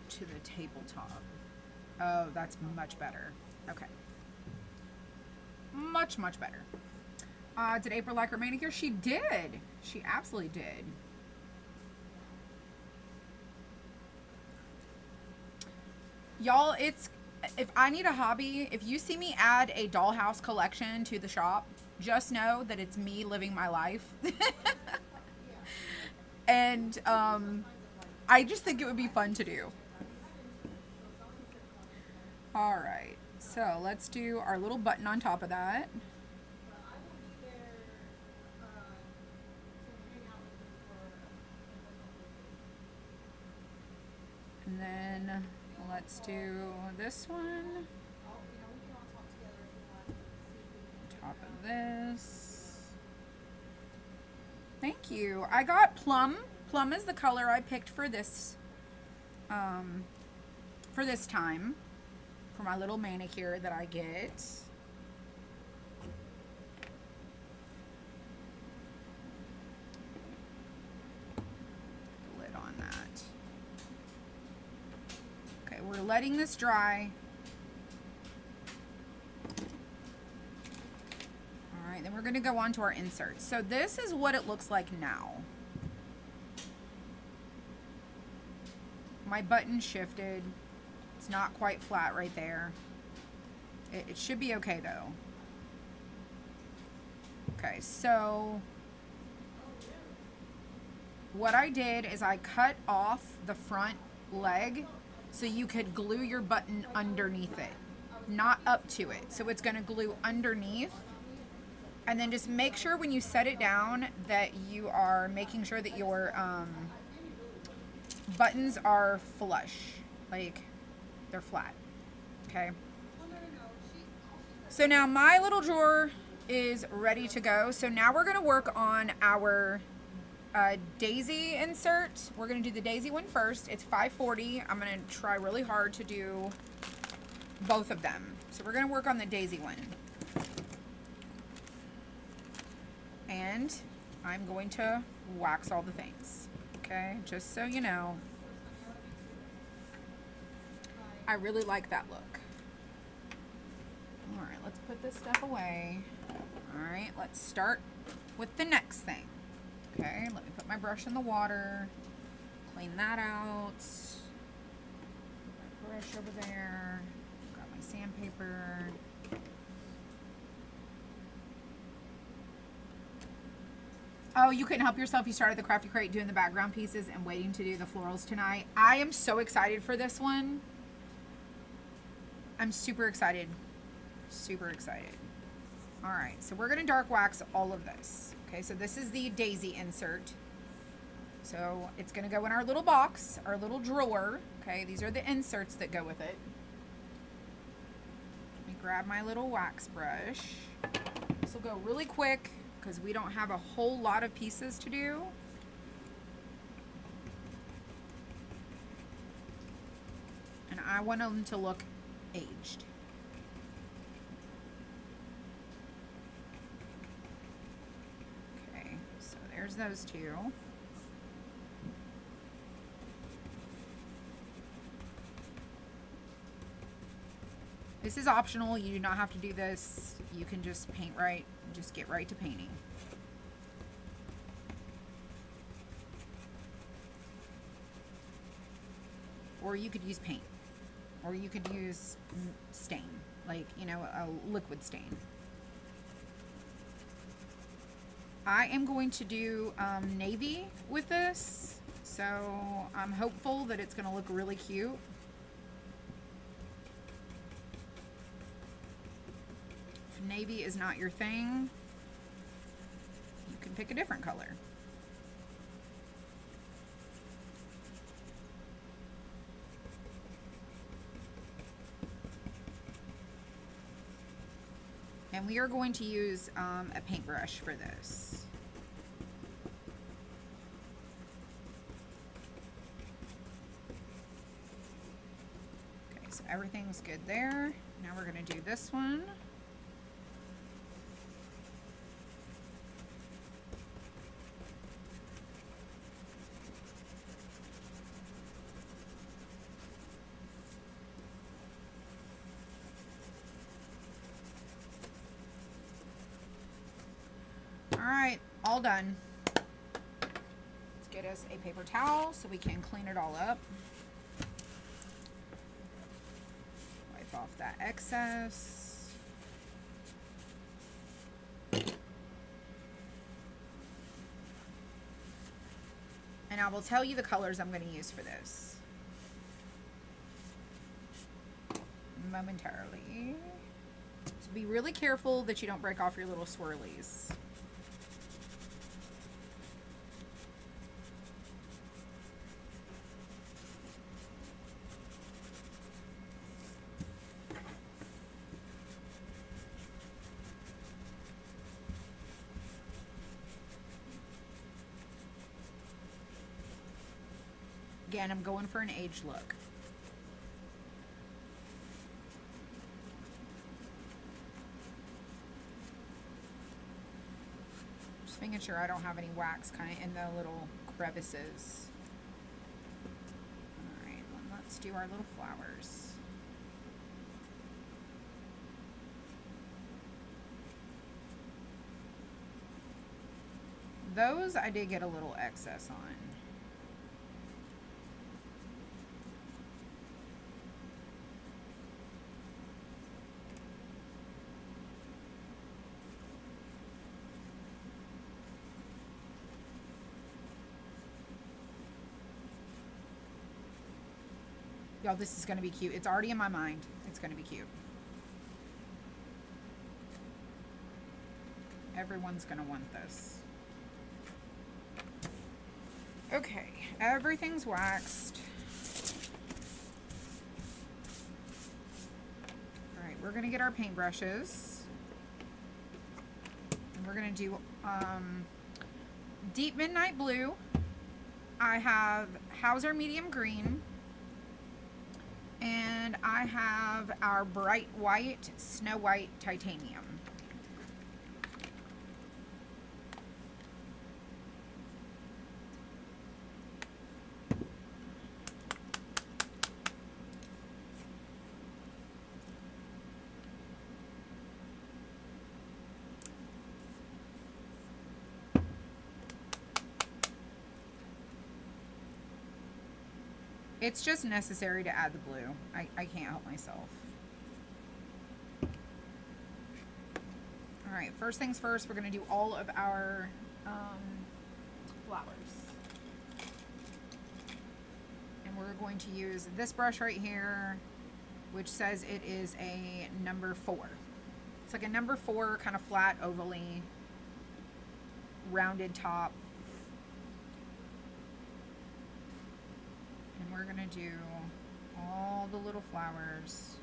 S1: to the tabletop. Oh, that's much better. Okay. Much, much better. Did April like her manicure? She did. She absolutely did. Y'all, it's, if I need a hobby, if you see me add a dollhouse collection to the shop, just know that it's me living my life. And I just think it would be fun to do. All right, so let's do our little button on top of that. And then let's do this one. Top of this. Thank you. I got plum. Plum is the color I picked for this time. For my little manicure that I get. Lid on that. Okay, we're letting this dry. All right, then we're gonna go on to our inserts. So this is what it looks like now. My button shifted. It's not quite flat right there. It should be okay though. Okay, so what I did is I cut off the front leg so you could glue your button underneath it, not up to it. So it's gonna glue underneath. And then just make sure when you set it down that you are making sure that your buttons are flush, like they're flat. Okay. So now my little drawer is ready to go. So now we're gonna work on our daisy insert. We're gonna do the daisy one first. It's 540. I'm gonna try really hard to do both of them. So we're gonna work on the daisy one. And I'm going to wax all the things. Okay, just so you know. I really like that look. All right, let's put this stuff away. All right, let's start with the next thing. Okay, let me put my brush in the water, clean that out. My brush over there, got my sandpaper. Oh, you couldn't help yourself. You started the Crafty Crate doing the background pieces and waiting to do the florals tonight. I am so excited for this one. I'm super excited. Super excited. All right, so we're gonna dark wax all of this. Okay, so this is the daisy insert. So it's gonna go in our little box, our little drawer. Okay, these are the inserts that go with it. Let me grab my little wax brush. This will go really quick because we don't have a whole lot of pieces to do. And I want them to look aged. Okay, so there's those two. This is optional. You do not have to do this. You can just paint right, just get right to painting. Or you could use paint. Or you could use stain, like, you know, a liquid stain. I am going to do navy with this, so I'm hopeful that it's going to look really cute. If navy is not your thing, you can pick a different color. And we are going to use a paintbrush for this. Okay, so everything's good there. Now we're going to do this one. right, all done. Let's get us a paper towel so we can clean it all up. Wipe off that excess. And I will tell you the colors I'm going to use for this momentarily. So be really careful that you don't break off your little swirlies. Again, I'm going for an age look. Just making sure I don't have any wax kind of in the little crevices. All right, let's do our little flowers. Those I did get a little excess on. Y'all, this is going to be cute. It's already in my mind. It's going to be cute. Everyone's going to want this. Okay, everything's waxed. All right, we're going to get our paintbrushes. And we're going to do Deep Midnight Blue. I have Hauser Medium Green. And I have our Bright White Snow White Titanium. It's just necessary to add the blue. I can't help myself. All right, first things first, we're going to do all of our flowers. And we're going to use this brush right here, which says it is a number 4. It's like a number 4, kind of flat, ovally, rounded top. And we're going to do all the little flowers.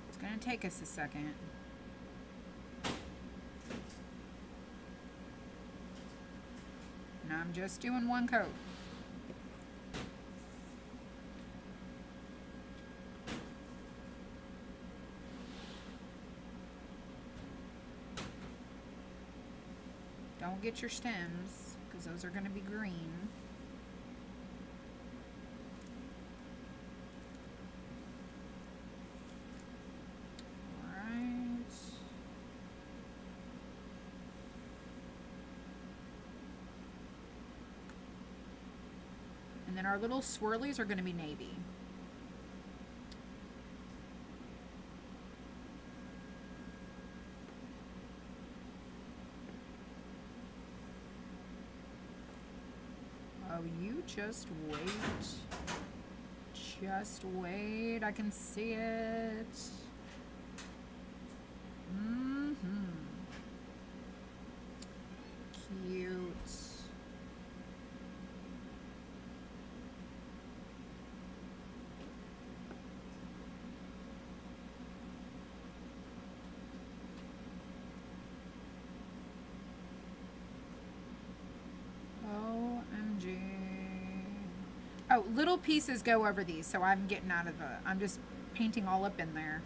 S1: It's going to take us a second. And I'm just doing one coat. Don't get your stems, because those are going to be green. All right. And then our little swirlies are going to be navy. Oh, you just wait. Just wait. I can see it. Cute. OMG. Oh, little pieces go over these, so I'm getting out of the, I'm just painting all up in there.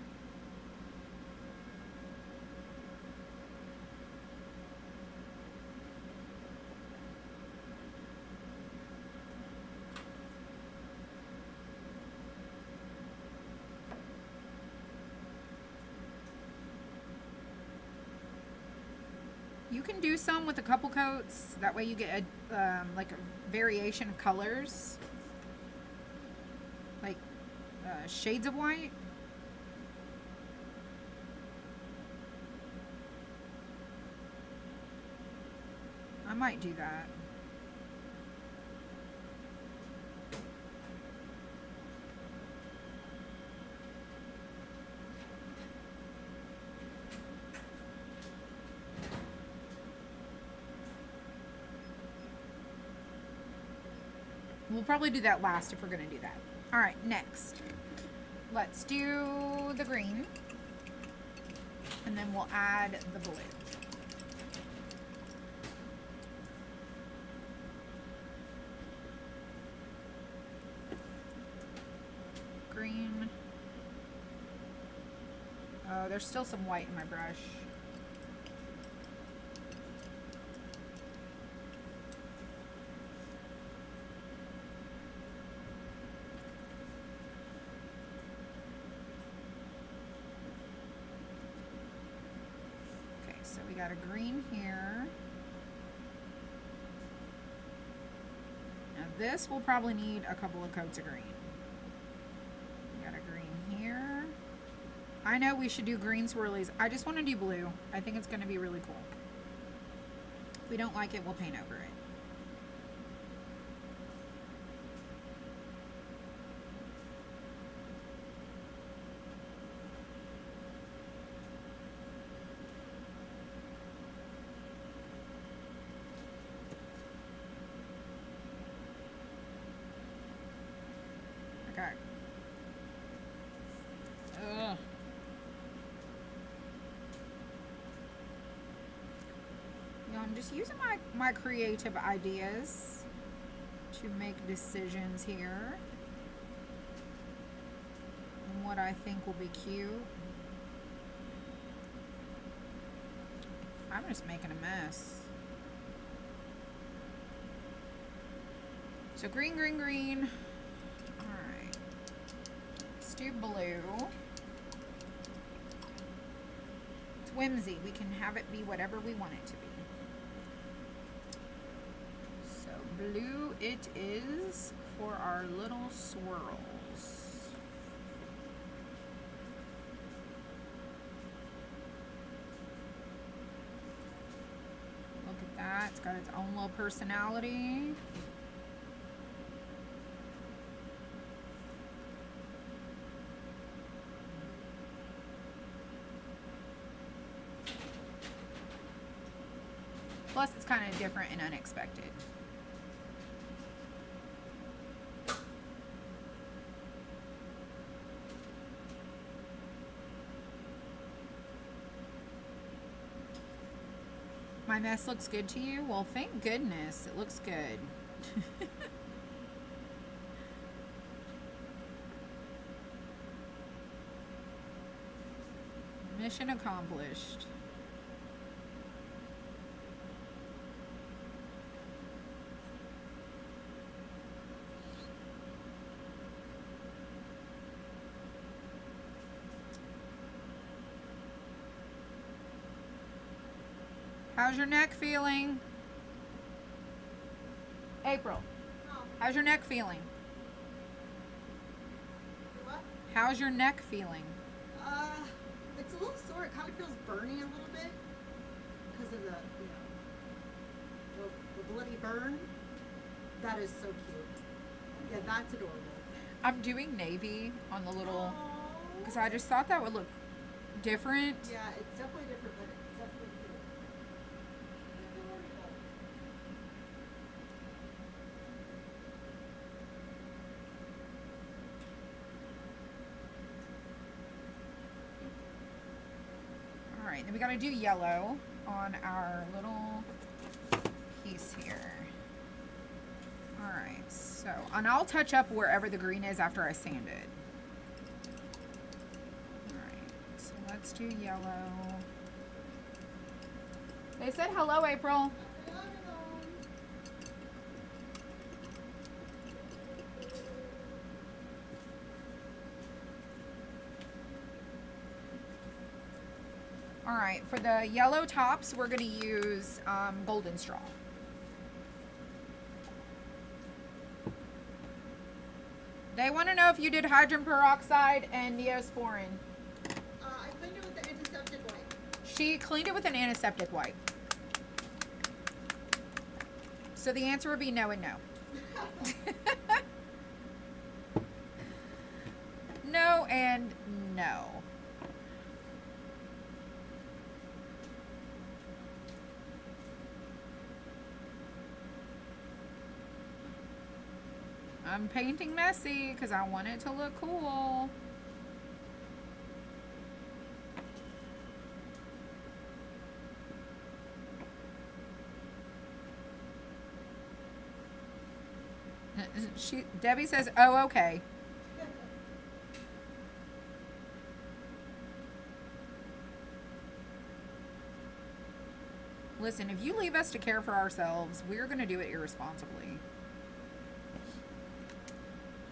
S1: You can do some with a couple coats. That way you get a, like a variation of colors. Like shades of white. I might do that. We'll probably do that last if we're going to do that. All right, next. Let's do the green. And then we'll add the blue. Green. Oh, there's still some white in my brush. Okay, so we got a green here. Now this will probably need a couple of coats of green. Here. I know we should do green swirlies. I just want to do blue. I think it's going to be really cool. If we don't like it, we'll paint over it. Okay. Ugh. You know, I'm just using my creative ideas to make decisions here and what I think will be cute. I'm just making a mess. So green, green, green. Alright. Let's do blue. Whimsy. We can have it be whatever we want it to be. So blue it is for our little swirls. Look at that. It's got its own little personality. Plus, it's kind of different and unexpected. My mess looks good to you? Well, thank goodness. It looks good. Mission accomplished. How's your neck feeling? April, how's your neck feeling?
S2: What?
S1: How's your neck feeling?
S2: It's a little sore. It kind of feels burny a little bit because of the, the bloody burn. That is so cute. Yeah, that's adorable.
S1: I'm doing navy on the little, because I just thought that would look different.
S2: Yeah, it's definitely different, but it's definitely cute.
S1: All right, then we got to do yellow on our little piece here. All right, so, and I'll touch up wherever the green is after I sand it. All right, so let's do yellow. They said hello, April. All right, for the yellow tops, we're going to use golden straw. They want to know if you did hydrogen peroxide and neosporin.
S2: I cleaned it with the antiseptic wipe.
S1: She cleaned it with an antiseptic wipe. So the answer would be no and no. No and no. I'm painting messy because I want it to look cool. Debbie says, "Oh, okay." Listen, if you leave us to care for ourselves, we're going to do it irresponsibly.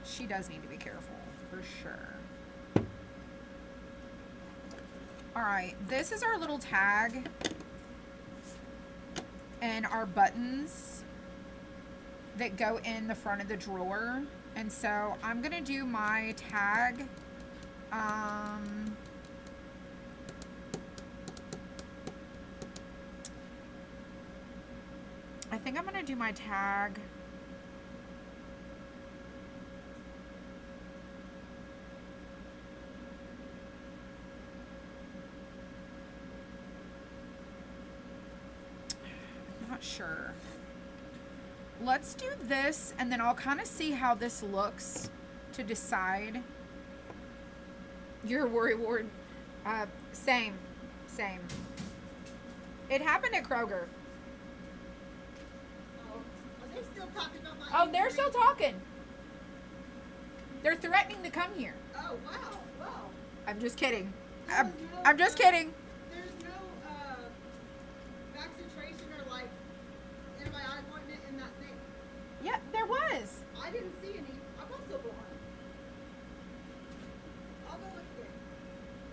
S1: She does need to be careful, for sure. Alright, this is our little tag and our buttons that go in the front of the drawer. And so I'm going to do my tag. I think I'm going to do my tag. I'm not sure. Let's do this and then I'll kind of see how this looks to decide. Your worry ward. Same. It happened at Kroger.
S2: Are they still talking about my
S1: Oh, they're
S2: injury?
S1: still talking. They're threatening to come here.
S2: Oh, wow. Wow.
S1: I'm just kidding.
S2: There was no,
S1: I'm just kidding.
S2: There's no vaccination or like antibiotic ointment in that thing.
S1: Yeah, there was.
S2: I didn't see any. I'm also blind. I'll go look again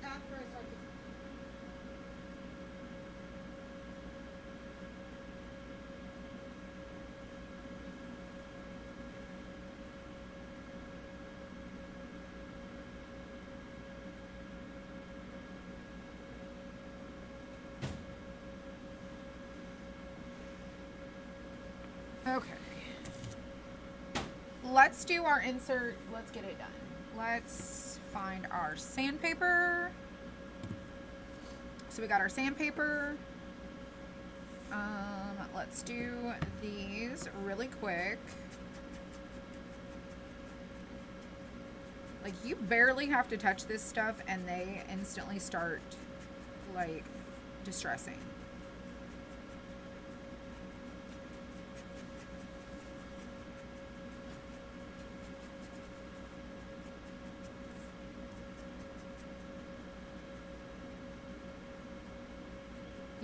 S2: after I start this.
S1: Okay. Let's do our insert. Let's get it done. Let's find our sandpaper. So we got our sandpaper. Let's do these really quick. Like, you barely have to touch this stuff and they instantly start, like, distressing.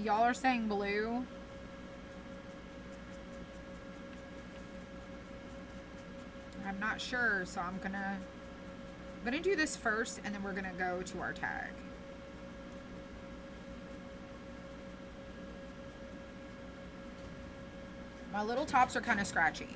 S1: Y'all are saying blue. I'm not sure, so I'm gonna do this first and then we're gonna go to our tag. My little tops are kind of scratchy.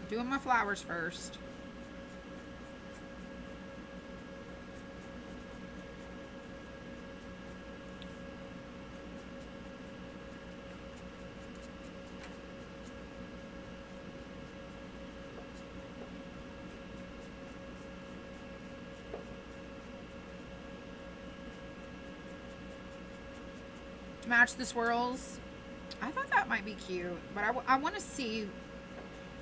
S1: Doing my flowers first. To match the swirls. I thought that might be cute, but I want to see.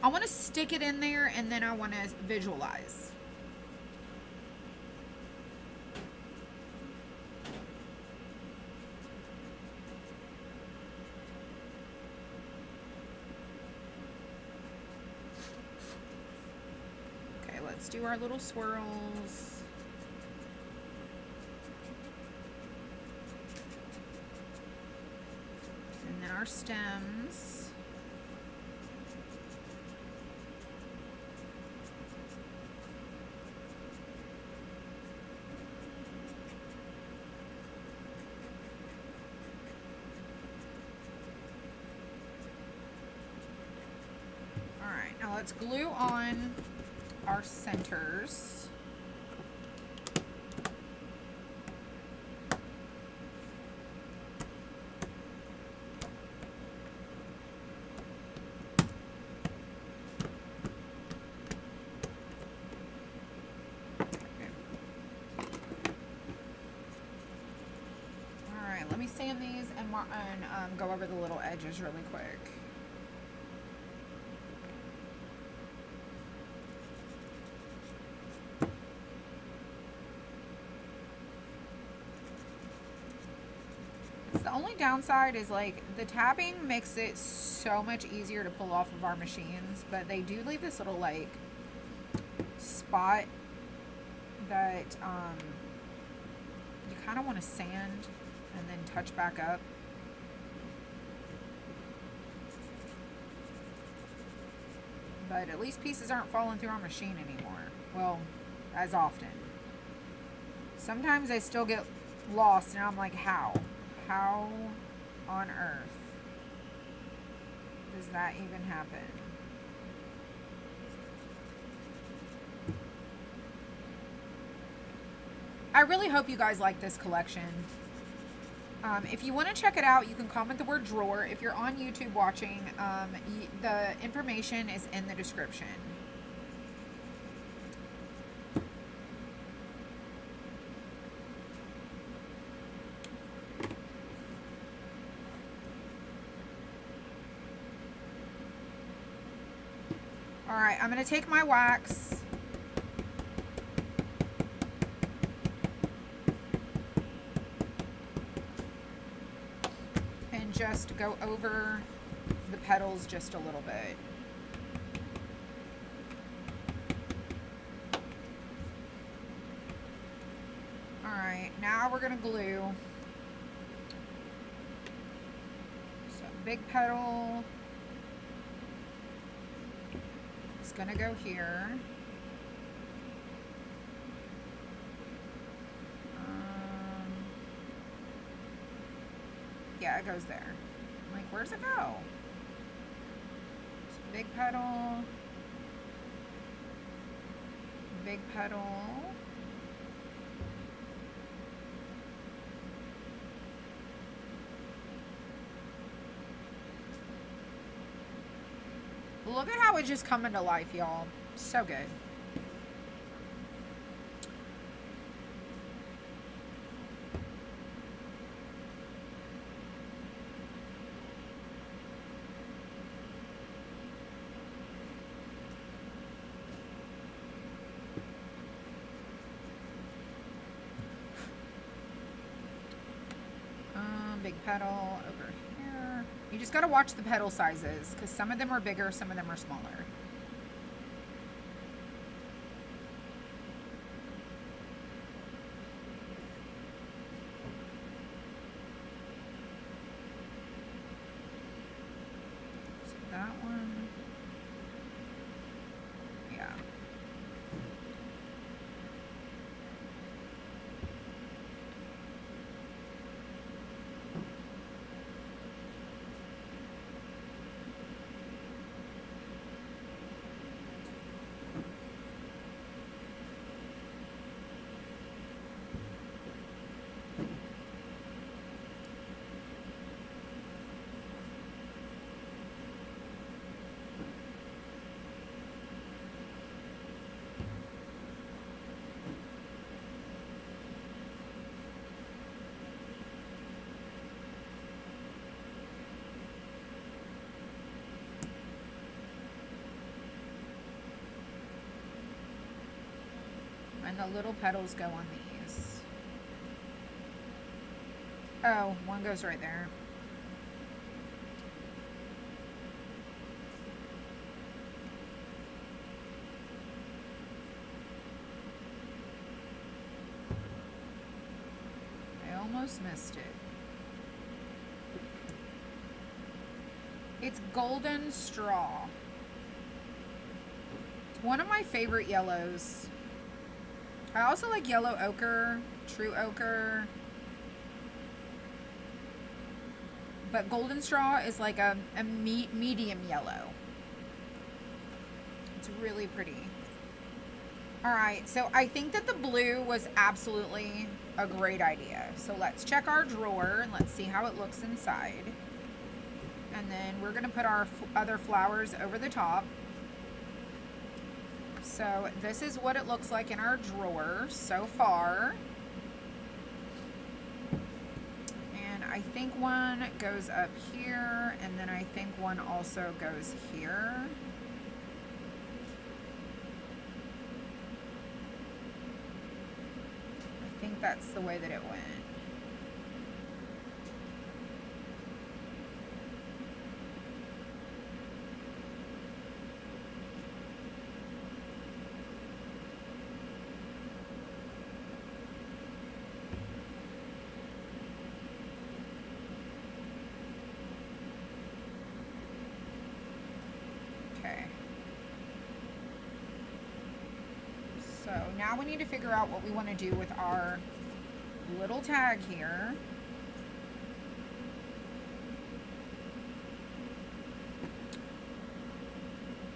S1: I want to stick it in there and then I want to visualize. let's do our little swirls. And then our stems. Now let's glue on our centers. All right, let me sand these and go over the little edges really quick. The only downside is like the tapping makes it so much easier to pull off of our machines, but they do leave this little like spot that you kind of want to sand and then touch back up. But at least pieces aren't falling through our machine anymore. Well, as often. Sometimes they still get lost and I'm like, how? How on earth does that even happen? I really hope you guys like this collection. If you want to check it out, you can comment the word drawer. If you're on YouTube watching, the information is in the description. Alright, I'm going to take my wax and just go over the petals just a little bit. Alright, now we're going to glue. So, big petal. Gonna go here. Yeah, it goes there. I'm like, where's it go? So big petal. Big petal. Look at how it's just coming to life, y'all. So good. Big petal over here. You just got to watch the petal sizes because some of them are bigger, some of them are smaller. So that one, yeah. And the little petals go on these. Oh, one goes right there. almost missed it. It's golden straw. It's one of my favorite yellows. I also like yellow ochre, true ochre. But golden straw is like a medium yellow. It's really pretty. All right, so I think that the blue was absolutely a great idea. So let's check our drawer and let's see how it looks inside. And then we're gonna put our other flowers over the top. So this is what it looks like in our drawer so far. And I think one goes up here, and then I think one also goes here. I think that's the way that it went. Okay. So now we need to figure out what we want to do with our little tag here.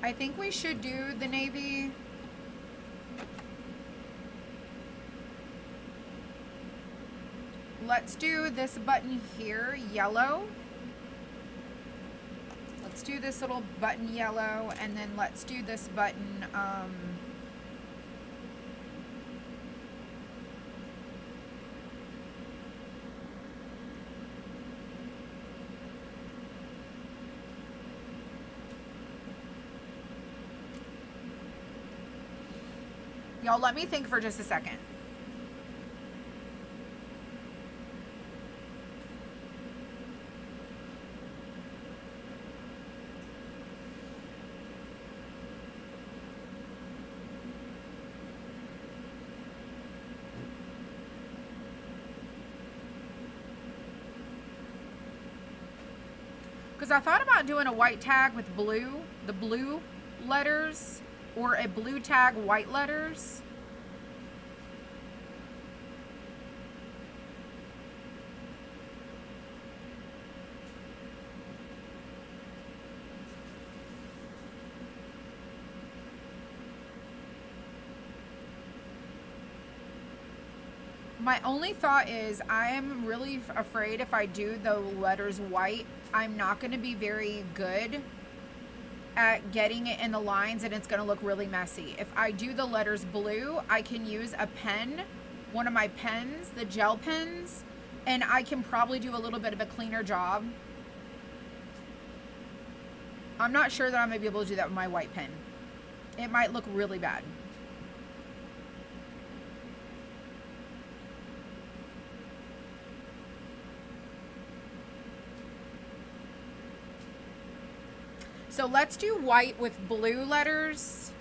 S1: I think we should do the navy. Let's do this button here, yellow. Let's do this little button yellow, and then let's do this button y'all let me think for just a second. Because I thought about doing a white tag with blue, the blue letters, or a blue tag, white letters. My only thought is I'm really afraid if I do the letters white, I'm not going to be very good at getting it in the lines, and it's going to look really messy. If I do the letters blue, I can use a pen, one of my pens, the gel pens, and I can probably do a little bit of a cleaner job. I'm not sure that I'm going to be able to do that with my white pen. It might look really bad. So let's do white with blue letters.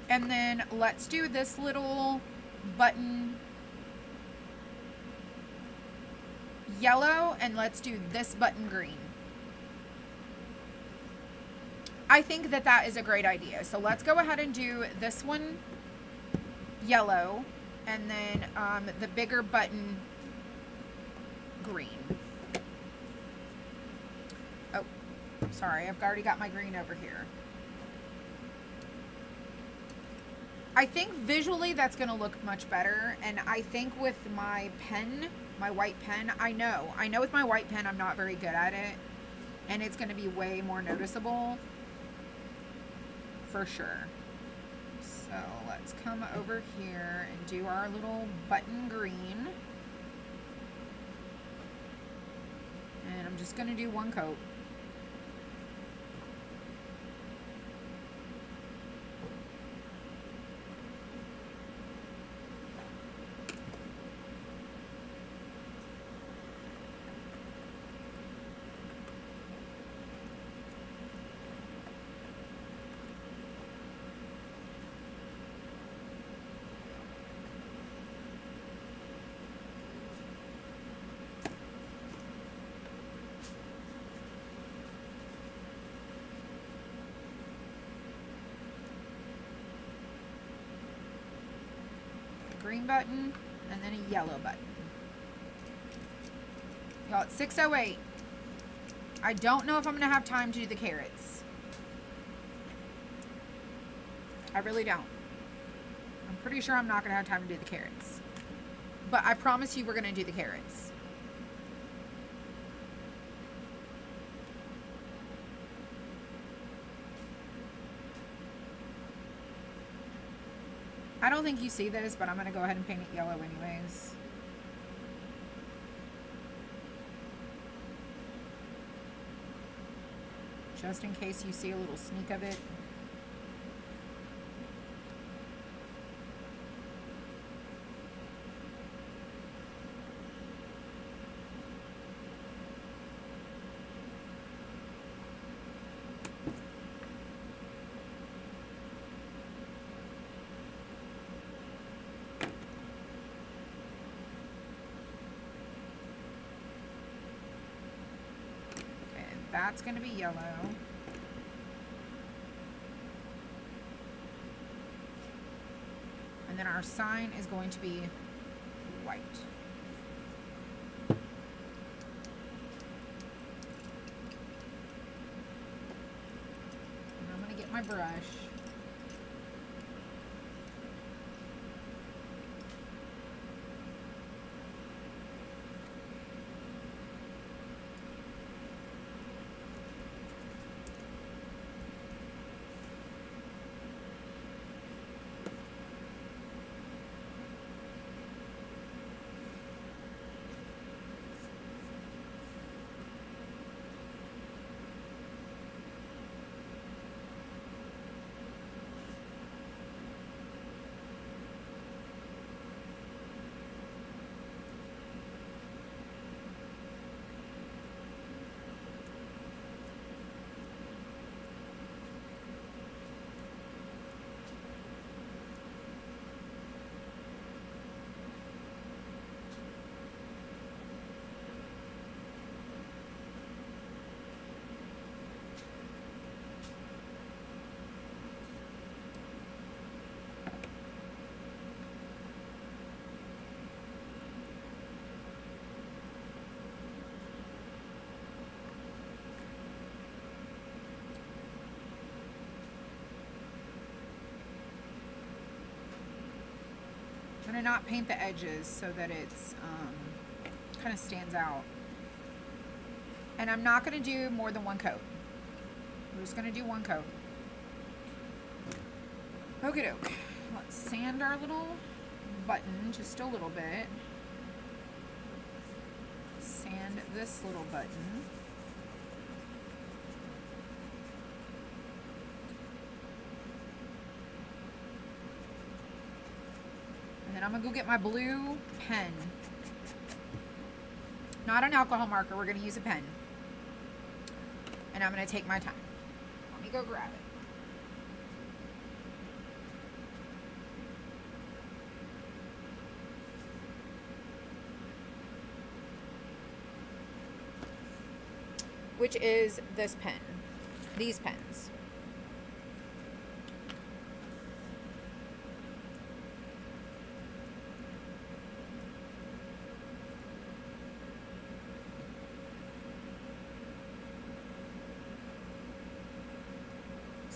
S1: And then let's do this little button yellow, and let's do this button green. I think that that is a great idea. So let's go ahead and do this one yellow, and then the bigger button green. Oh, sorry, I've already got my green over here. I think visually that's going to look much better, and I think with my pen, my white pen, I know with my white pen I'm not very good at it, and it's going to be way more noticeable for sure. So let's come over here and do our little button green, and I'm just going to do one coat. green button, and then a yellow button. Y'all, it's 6:08. I don't know if I'm going to have time to do the carrots. I really don't. I'm pretty sure I'm not going to have time to do the carrots. But I promise you we're going to do the carrots. I don't think you see this, but I'm going to go ahead and paint it yellow anyways. Just in case you see a little sneak of it. That's going to be yellow. And then our sign is going to be white. And I'm going to get my brush. I'm going to not paint the edges so that it's kind of stands out. And I'm not going to do more than one coat. We're just going to do one coat. Okie doke. Let's sand our little button just a little bit. Sand this little button. And then I'm going to go get my blue pen. Not an alcohol marker. We're going to use a pen. And I'm going to take my time. Let me go grab it. Which is this pen. These pens.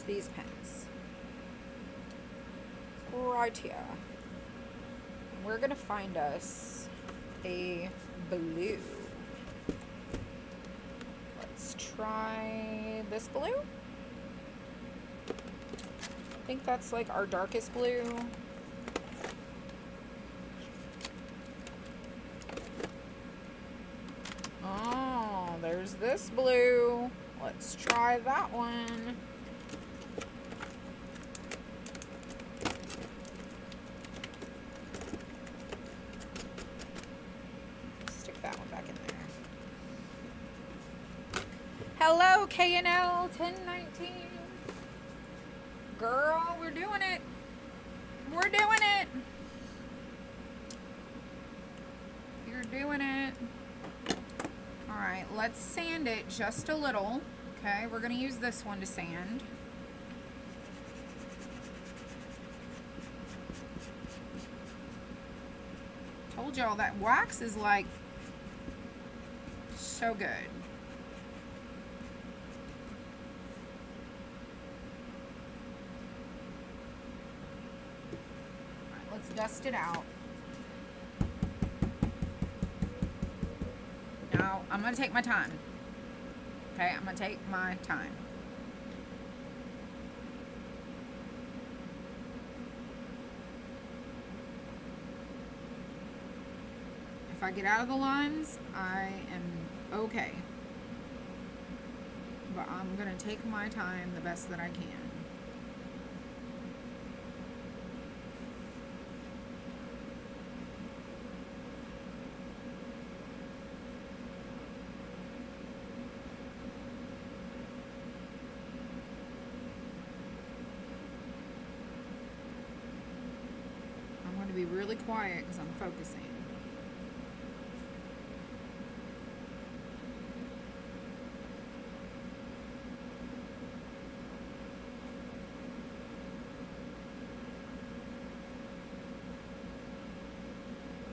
S1: These pens right here. We're gonna find us a blue. Let's try this blue. I think that's like our darkest blue. Oh, there's this blue. Let's try that one. Hello, KNL 1019. Girl, we're doing it. We're doing it. You're doing it. All right, let's sand it just a little. Okay, we're going to use this one to sand. told y'all that wax is like so good. Alright, let's dust it out. Now, I'm going to take my time. Okay, I'm going to take my time. If I get out of the lines, I am okay. But I'm going to take my time the best that I can. I'm going to be really quiet because I'm focusing.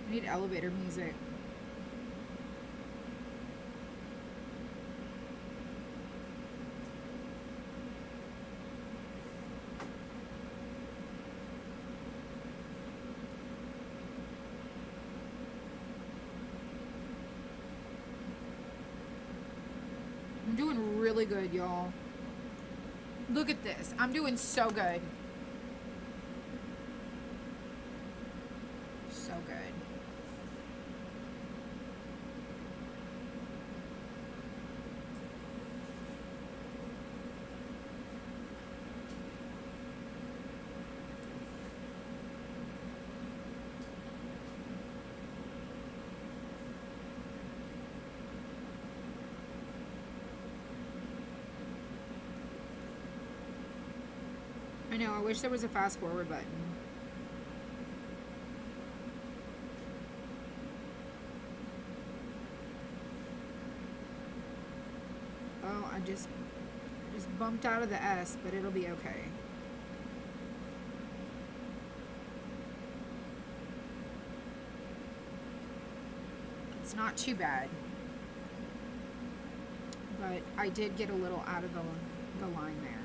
S1: I need elevator music. I'm doing really good, y'all. Look at this. I'm doing so good. So good. I know, I wish there was a fast forward button. Oh, I just bumped out of the S, but it'll be okay. It's not too bad. But I did get a little out of the line there.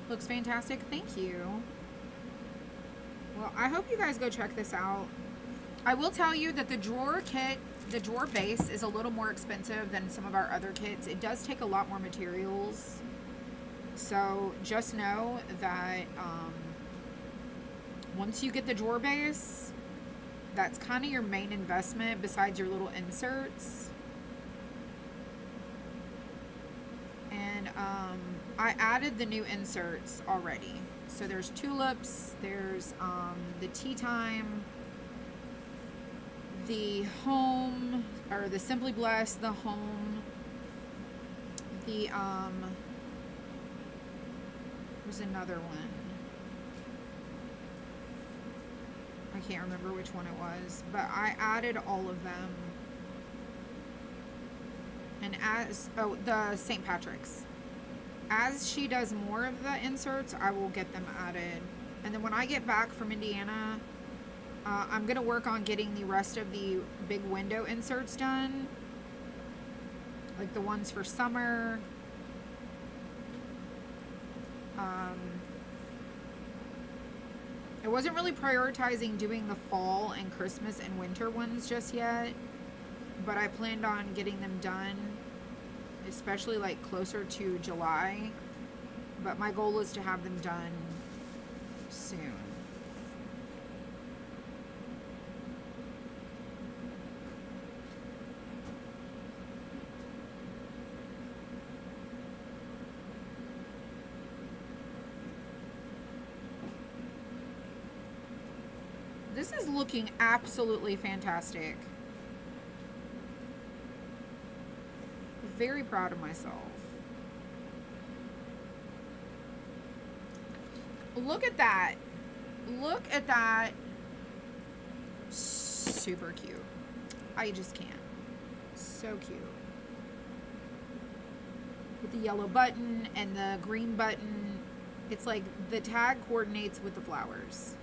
S1: Looks fantastic. Thank you. Well, I hope you guys go check this out. I will tell you that the drawer kit, the drawer base is a little more expensive than some of our other kits. It does take a lot more materials. So just know that once you get the drawer base, that's kind of your main investment besides your little inserts. And I added the new inserts already. So there's tulips, there's the tea time, the home, or the Simply Blessed, the home, the there's another one. I can't remember which one it was, but I added all of them. And the St. Patrick's. As she does more of the inserts, I will get them added. And then when I get back from Indiana, I'm going to work on getting the rest of the big window inserts done. Like the ones for summer. I wasn't really prioritizing doing the fall and Christmas and winter ones just yet. But I planned on getting them done, especially like closer to July. But my goal is to have them done soon. This is looking absolutely fantastic. Very proud of myself. Look at that. Look at that Super cute. I just can't. So cute. With the yellow button and the green button. It's like the tag coordinates with the flowers.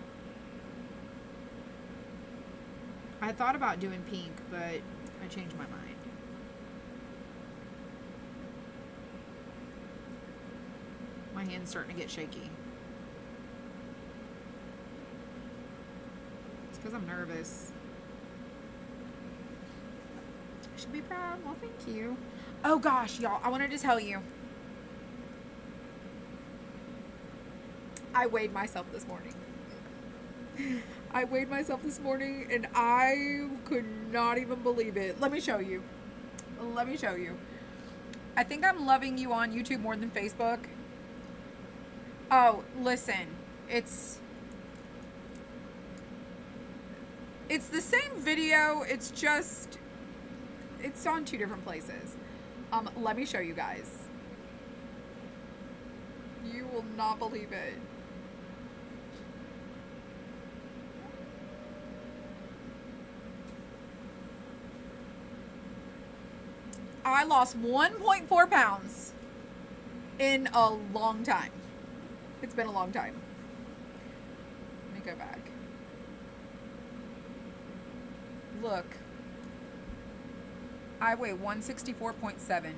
S1: I thought about doing pink, but I changed my mind. My hand's starting to get shaky. It's because I'm nervous. I should be proud. Well, thank you. Oh gosh, y'all, I wanted to tell you. I weighed myself this morning. I weighed myself this morning and I could not even believe it. Let me show you. Let me show you. I think I'm loving you on YouTube more than Facebook. Oh, listen. It's the same video. It's just it's on two different places. Let me show you guys. You will not believe it. I lost 1.4 pounds in a long time. It's been a long time. Let me go back. Look. I weigh 164.7.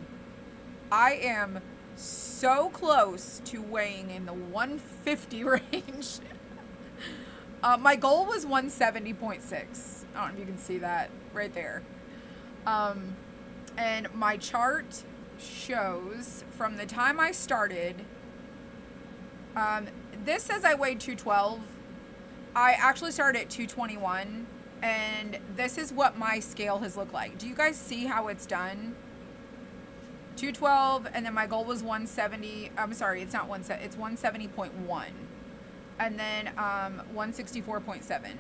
S1: I am so close to weighing in the 150 range. My goal was 170.6. I don't know if you can see that right there. And my chart shows from the time I started, this says I weighed 212. I actually started at 221, and this is what my scale has looked like. Do you guys see how it's done? 212, and then my goal was 170. I'm sorry, it's not 170, it's 170.1. And then 164.7.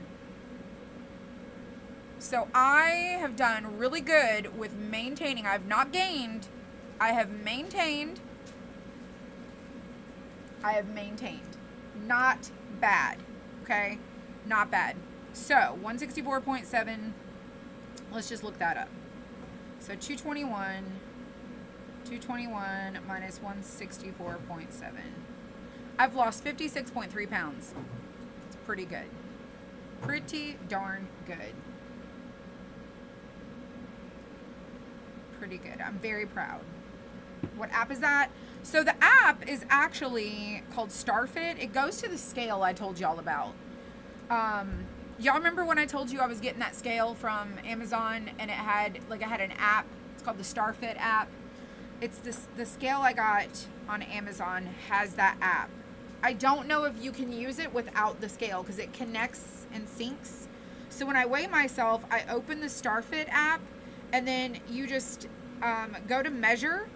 S1: So I have done really good with maintaining. I've not gained. I have maintained. Not bad. Okay? Not bad. So 164.7. Let's just look that up. So 221 minus 164.7. I've lost 56.3 pounds. It's pretty good. Pretty darn good. Pretty good. I'm very proud. What app is that? So the app is actually called StarFit. It goes to the scale I told y'all about. Y'all remember when I told you I was getting that scale from Amazon and it had an app. It's called the StarFit app. It's the scale I got on Amazon has that app. I don't know if you can use it without the scale because it connects and syncs. So when I weigh myself, I open the StarFit app and then you just go to measure,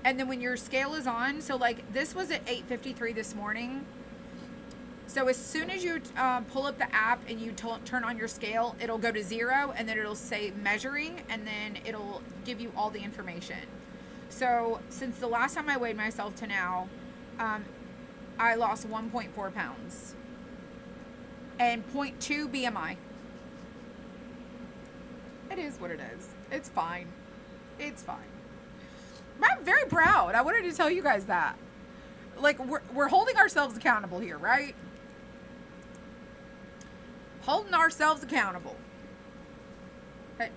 S1: and then when your scale is on, so like this was at 8:53 this morning. So as soon as you pull up the app and you turn on your scale, it'll go to 0, and then it'll say measuring, and then it'll give you all the information. So since the last time I weighed myself to now, I lost 1.4 pounds and 0.2 BMI. It is what it is. It's fine. It's fine. I'm very proud. I wanted to tell you guys that. Like, we're holding ourselves accountable here, right? Holding ourselves accountable.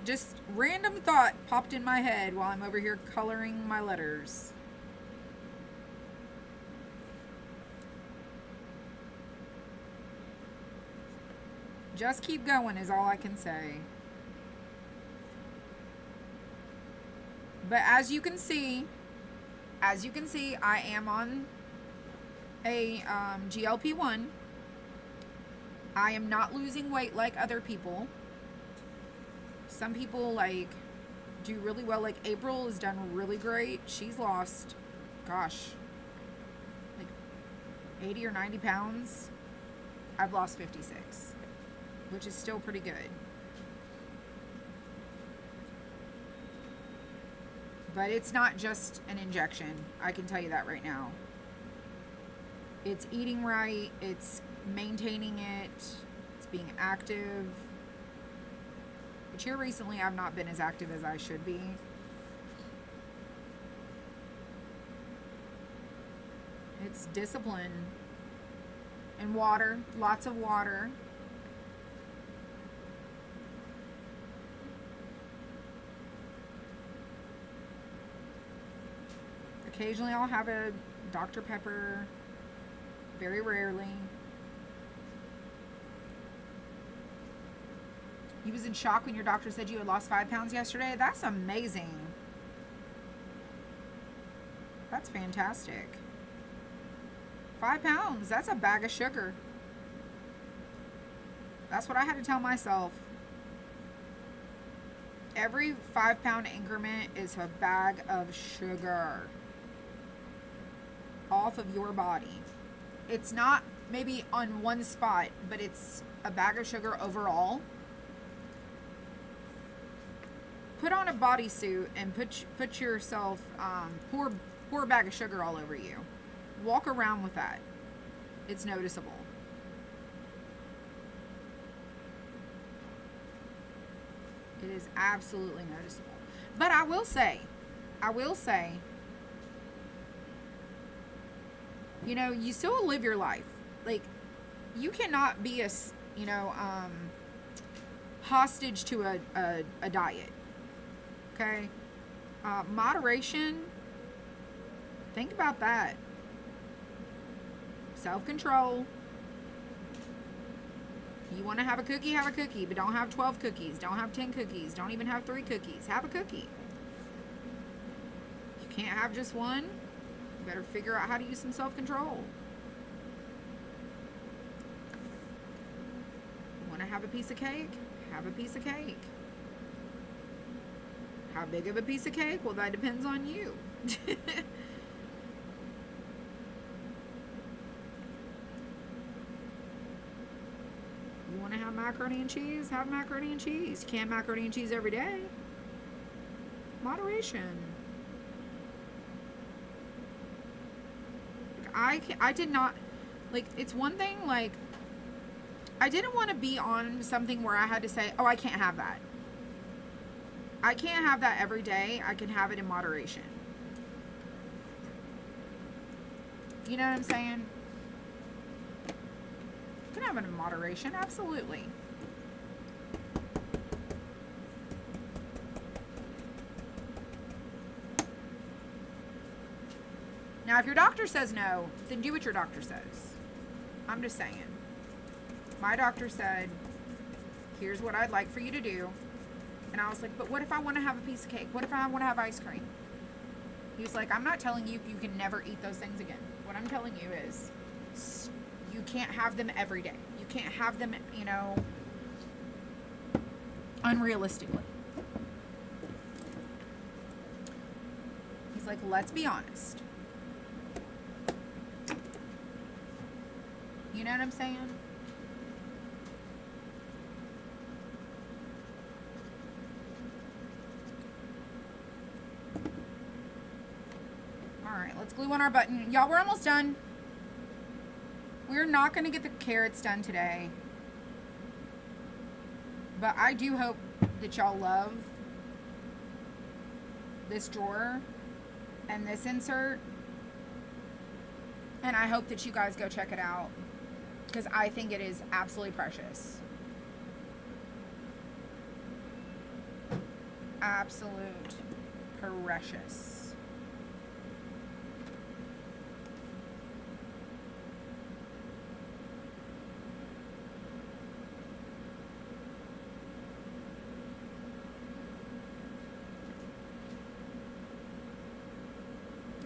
S1: Just random thought popped in my head while I'm over here coloring my letters. Just keep going is all I can say. But as you can see, I am on a GLP-1. I am not losing weight like other people. Some people like do really well. Like April has done really great. She's lost, gosh, like 80 or 90 pounds. I've lost 56, which is still pretty good. But it's not just an injection. I can tell you that right now. It's eating right. It's maintaining it. It's being active. But here recently, I've not been as active as I should be. It's discipline. And water. Lots of water. Occasionally I'll have a Dr. Pepper. Very rarely. You was in shock when your doctor said you had lost 5 pounds yesterday? That's amazing. That's fantastic. 5 pounds. That's a bag of sugar. That's what I had to tell myself. Every 5-pound increment is a bag of sugar off of your body. It's not maybe on one spot, but it's a bag of sugar overall. Put on a bodysuit and put yourself, pour a bag of sugar all over you. Walk around with that. It's noticeable. It is absolutely noticeable. But I will say, you know, you still live your life. Like, you cannot be hostage to a diet. Okay? Moderation, think about that. Self-control. You want to have a cookie, but don't have 12 cookies. Don't have 10 cookies. Don't even have 3 cookies. Have a cookie. You can't have just one. You better figure out how to use some self-control. You want to have a piece of cake? Have a piece of cake. How big of a piece of cake? Well, that depends on you. You want to have macaroni and cheese? Have macaroni and cheese. You can't macaroni and cheese every day. Moderation. I did not, like, it's one thing, like, I didn't want to be on something where I had to say, oh, I can't have that. I can't have that every day. I can have it in moderation. You know what I'm saying? You can have it in moderation, absolutely. Now, if your doctor says no, then do what your doctor says. I'm just saying. My doctor said, here's what I'd like for you to do. And I was like, but what if I want to have a piece of cake? What if I want to have ice cream? He was like, I'm not telling you you can never eat those things again. What I'm telling you is you can't have them every day. You can't have them, you know, unrealistically. He's like, let's be honest. You know what I'm saying? Alright, let's glue on our button. Y'all, we're almost done. We're not going to get the carrots done today. But I do hope that y'all love this drawer and this insert. And I hope that you guys go check it out, because I think it is absolutely precious. Absolute precious.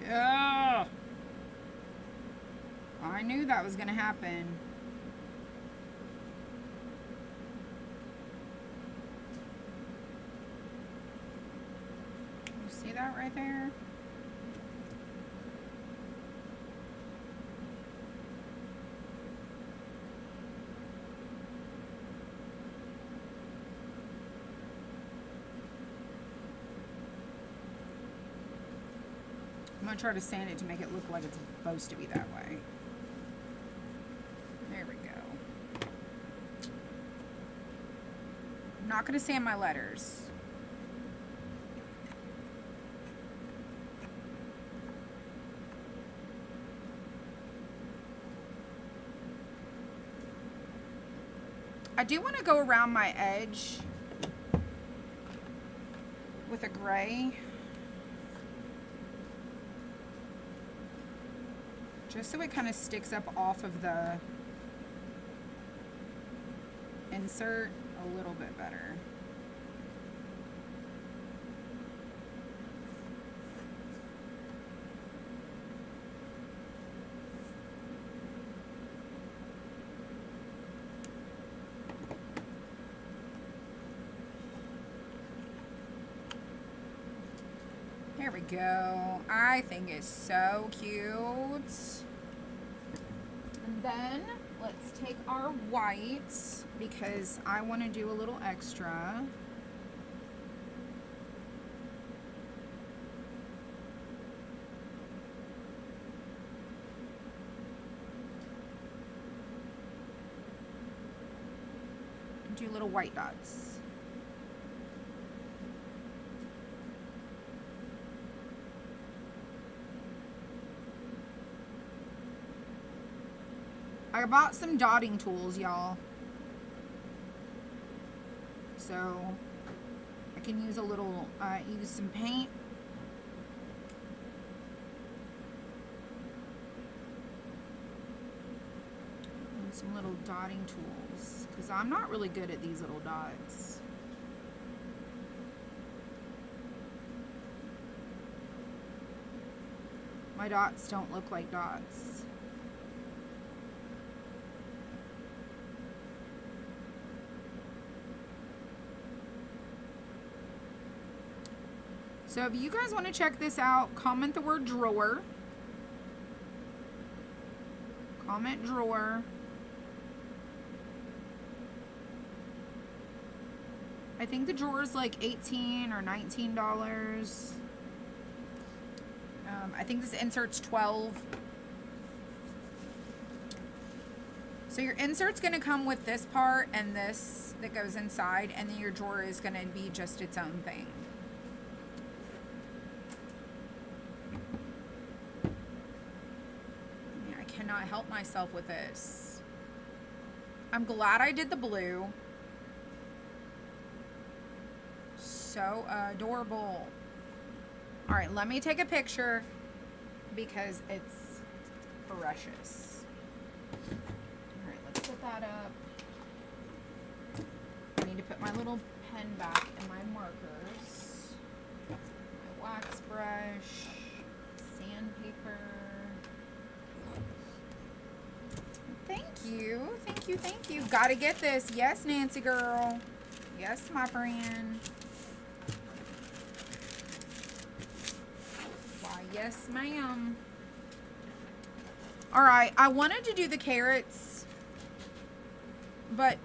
S1: Yeah. I knew that was going to happen. You see that right there? I'm going to try to sand it to make it look like it's supposed to be that way. There we go. I'm not going to sand my letters. I do want to go around my edge with a gray. Just so it kind of sticks up off of the insert a little bit better. There we go. I think it's so cute. And then let's take our whites because I want to do a little extra. Do little white dots. I bought some dotting tools, y'all. So I can use a little, use some paint. And some little dotting tools. Because I'm not really good at these little dots. My dots don't look like dots. So if you guys want to check this out, comment the word drawer. Comment drawer. I think the drawer is like $18 or $19. I think this insert's $12. So your insert's going to come with this part and this that goes inside, and then your drawer is going to be just its own thing. Cannot help myself with this. I'm glad I did the blue. So adorable. All right, let me take a picture because it's precious. All right, let's put that up. I need to put my little pen back in my markers. My wax brush, sandpaper. Thank you, thank you, thank you. Gotta get this. Yes, Nancy girl. Yes, my friend. Why, yes, ma'am. All right, I wanted to do the carrots, but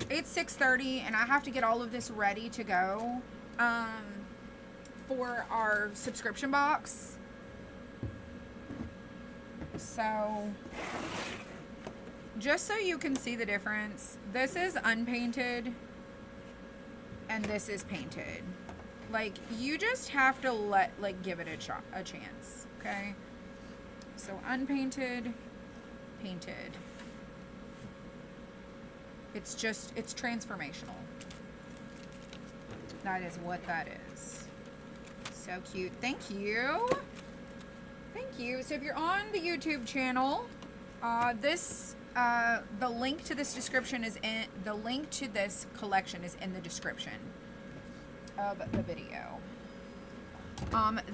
S1: it's 6:30 and I have to get all of this ready to go for our subscription box. So just so you can see the difference, this is unpainted and this is painted. Like, you just have to give it a chance, okay? So unpainted, painted. It's transformational. That is what that is. So cute. Thank you. Thank you. So if you're on the YouTube channel, the link to this description is in the link to this collection is in the description of the video.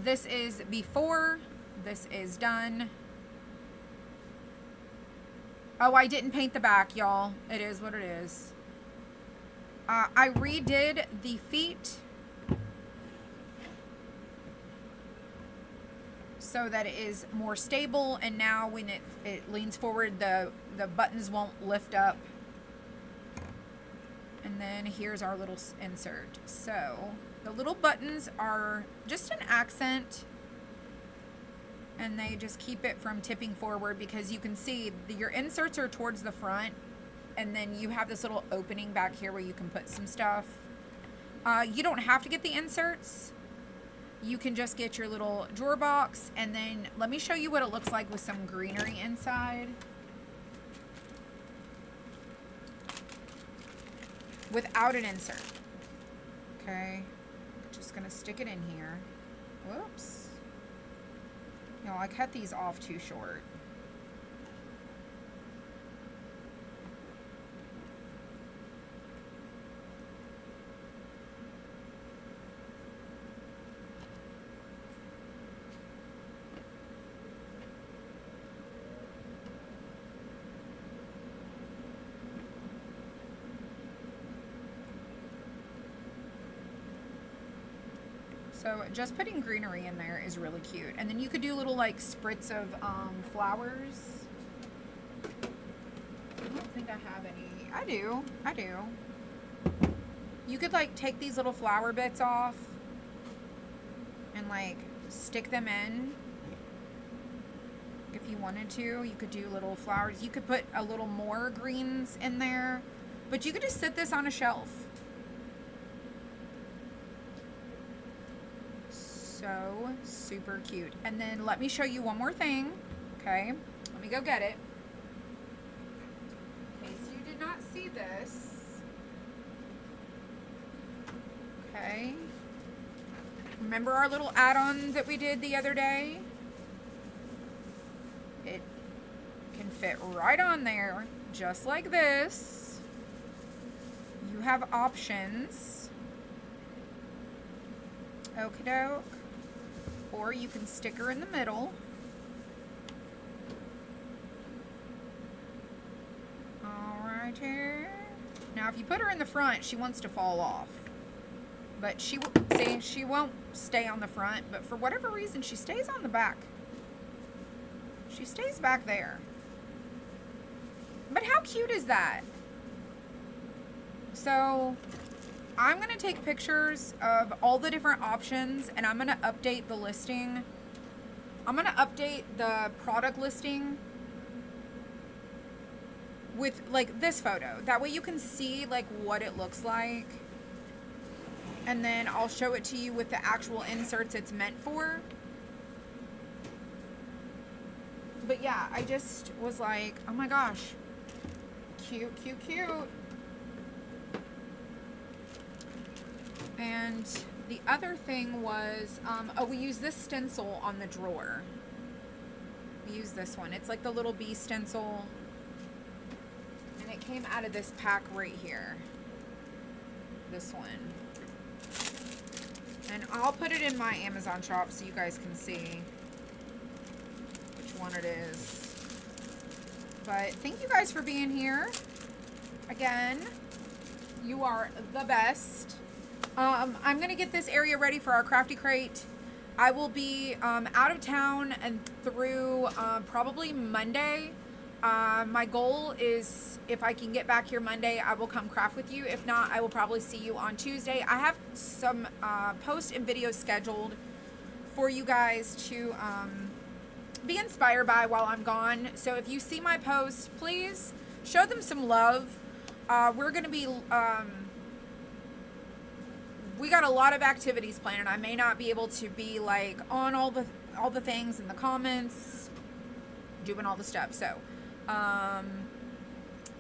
S1: This is before, this is done. Oh, I didn't paint the back, y'all. It is what it is. I redid the feet so that it is more stable, and now when it leans forward, the buttons won't lift up. And then here's our little insert. So the little buttons are just an accent, and they just keep it from tipping forward, because you can see your inserts are towards the front, and then you have this little opening back here where you can put some stuff. You don't have to get the inserts. You can just get your little drawer box, and then let me show you what it looks like with some greenery inside. Without an insert. Okay. Just gonna stick it in here. Whoops. No, I cut these off too short. So just putting greenery in there is really cute. And then you could do little like spritz of flowers. I don't think I have any. I do. You could like take these little flower bits off and like stick them in. If you wanted to, you could do little flowers. You could put a little more greens in there. But you could just sit this on a shelf. So super cute. And then let me show you one more thing. Okay, let me go get it. In case you did not see this. Okay. Remember our little add-on that we did the other day? It can fit right on there, just like this. You have options. Okie doke. Or you can stick her in the middle. Alright here. Now if you put her in the front, she wants to fall off. But she won't stay on the front, but for whatever reason, she stays on the back. She stays back there. But how cute is that? So I'm going to take pictures of all the different options, and I'm going to update the listing. I'm going to update the product listing with like this photo. That way you can see like what it looks like. And then I'll show it to you with the actual inserts it's meant for. But yeah, I just was like, oh my gosh. Cute, cute, cute. And the other thing was, we use this stencil on the drawer. We use this one. It's like the little bee stencil. And it came out of this pack right here. This one. And I'll put it in my Amazon shop so you guys can see which one it is. But thank you guys for being here. Again, you are the best. I'm going to get this area ready for our crafty crate. I will be out of town and through probably Monday. My goal is if I can get back here Monday, I will come craft with you. If not, I will probably see you on Tuesday. I have some posts and videos scheduled for you guys to be inspired by while I'm gone. So if you see my posts, please show them some love. We're going to be... we got a lot of activities planned, and I may not be able to be like on all the things in the comments, doing all the stuff. So,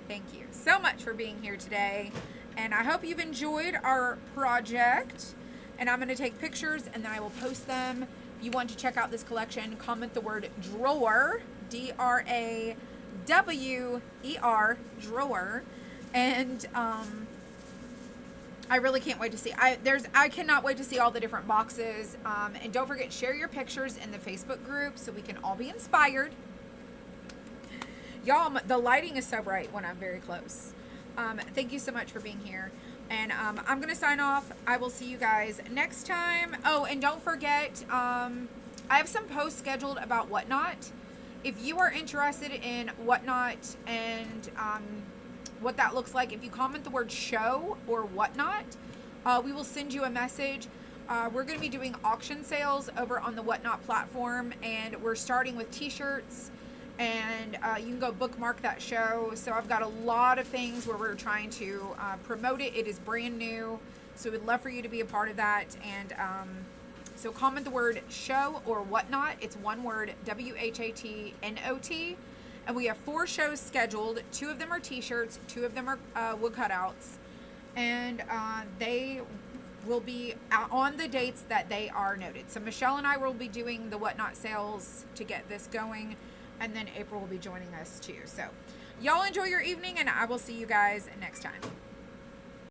S1: thank you so much for being here today, and I hope you've enjoyed our project. And I'm going to take pictures, and then I will post them. If you want to check out this collection, comment the word drawer, DRAWER, drawer, and I really can't wait to see. I cannot wait to see all the different boxes. And don't forget, share your pictures in the Facebook group so we can all be inspired. Y'all, the lighting is so bright when I'm very close. Thank you so much for being here. And I'm going to sign off. I will see you guys next time. Oh, and don't forget, I have some posts scheduled about Whatnot. If you are interested in Whatnot and what that looks like, if you comment the word show or Whatnot, we will send you a message. We're going to be doing auction sales over on the Whatnot platform, and we're starting with t-shirts, and you can go bookmark that show. So I've got a lot of things where we're trying to promote it. It is brand new, So we'd love for you to be a part of that. And so comment the word show or whatnot. It's one word, WHATNOT. And we have 4 shows scheduled. 2 of them are t-shirts, 2 of them are wood cutouts. And they will be on the dates that they are noted. So Michelle and I will be doing the whatnot sales to get this going. And then April will be joining us too. So y'all enjoy your evening, and I will see you guys next time.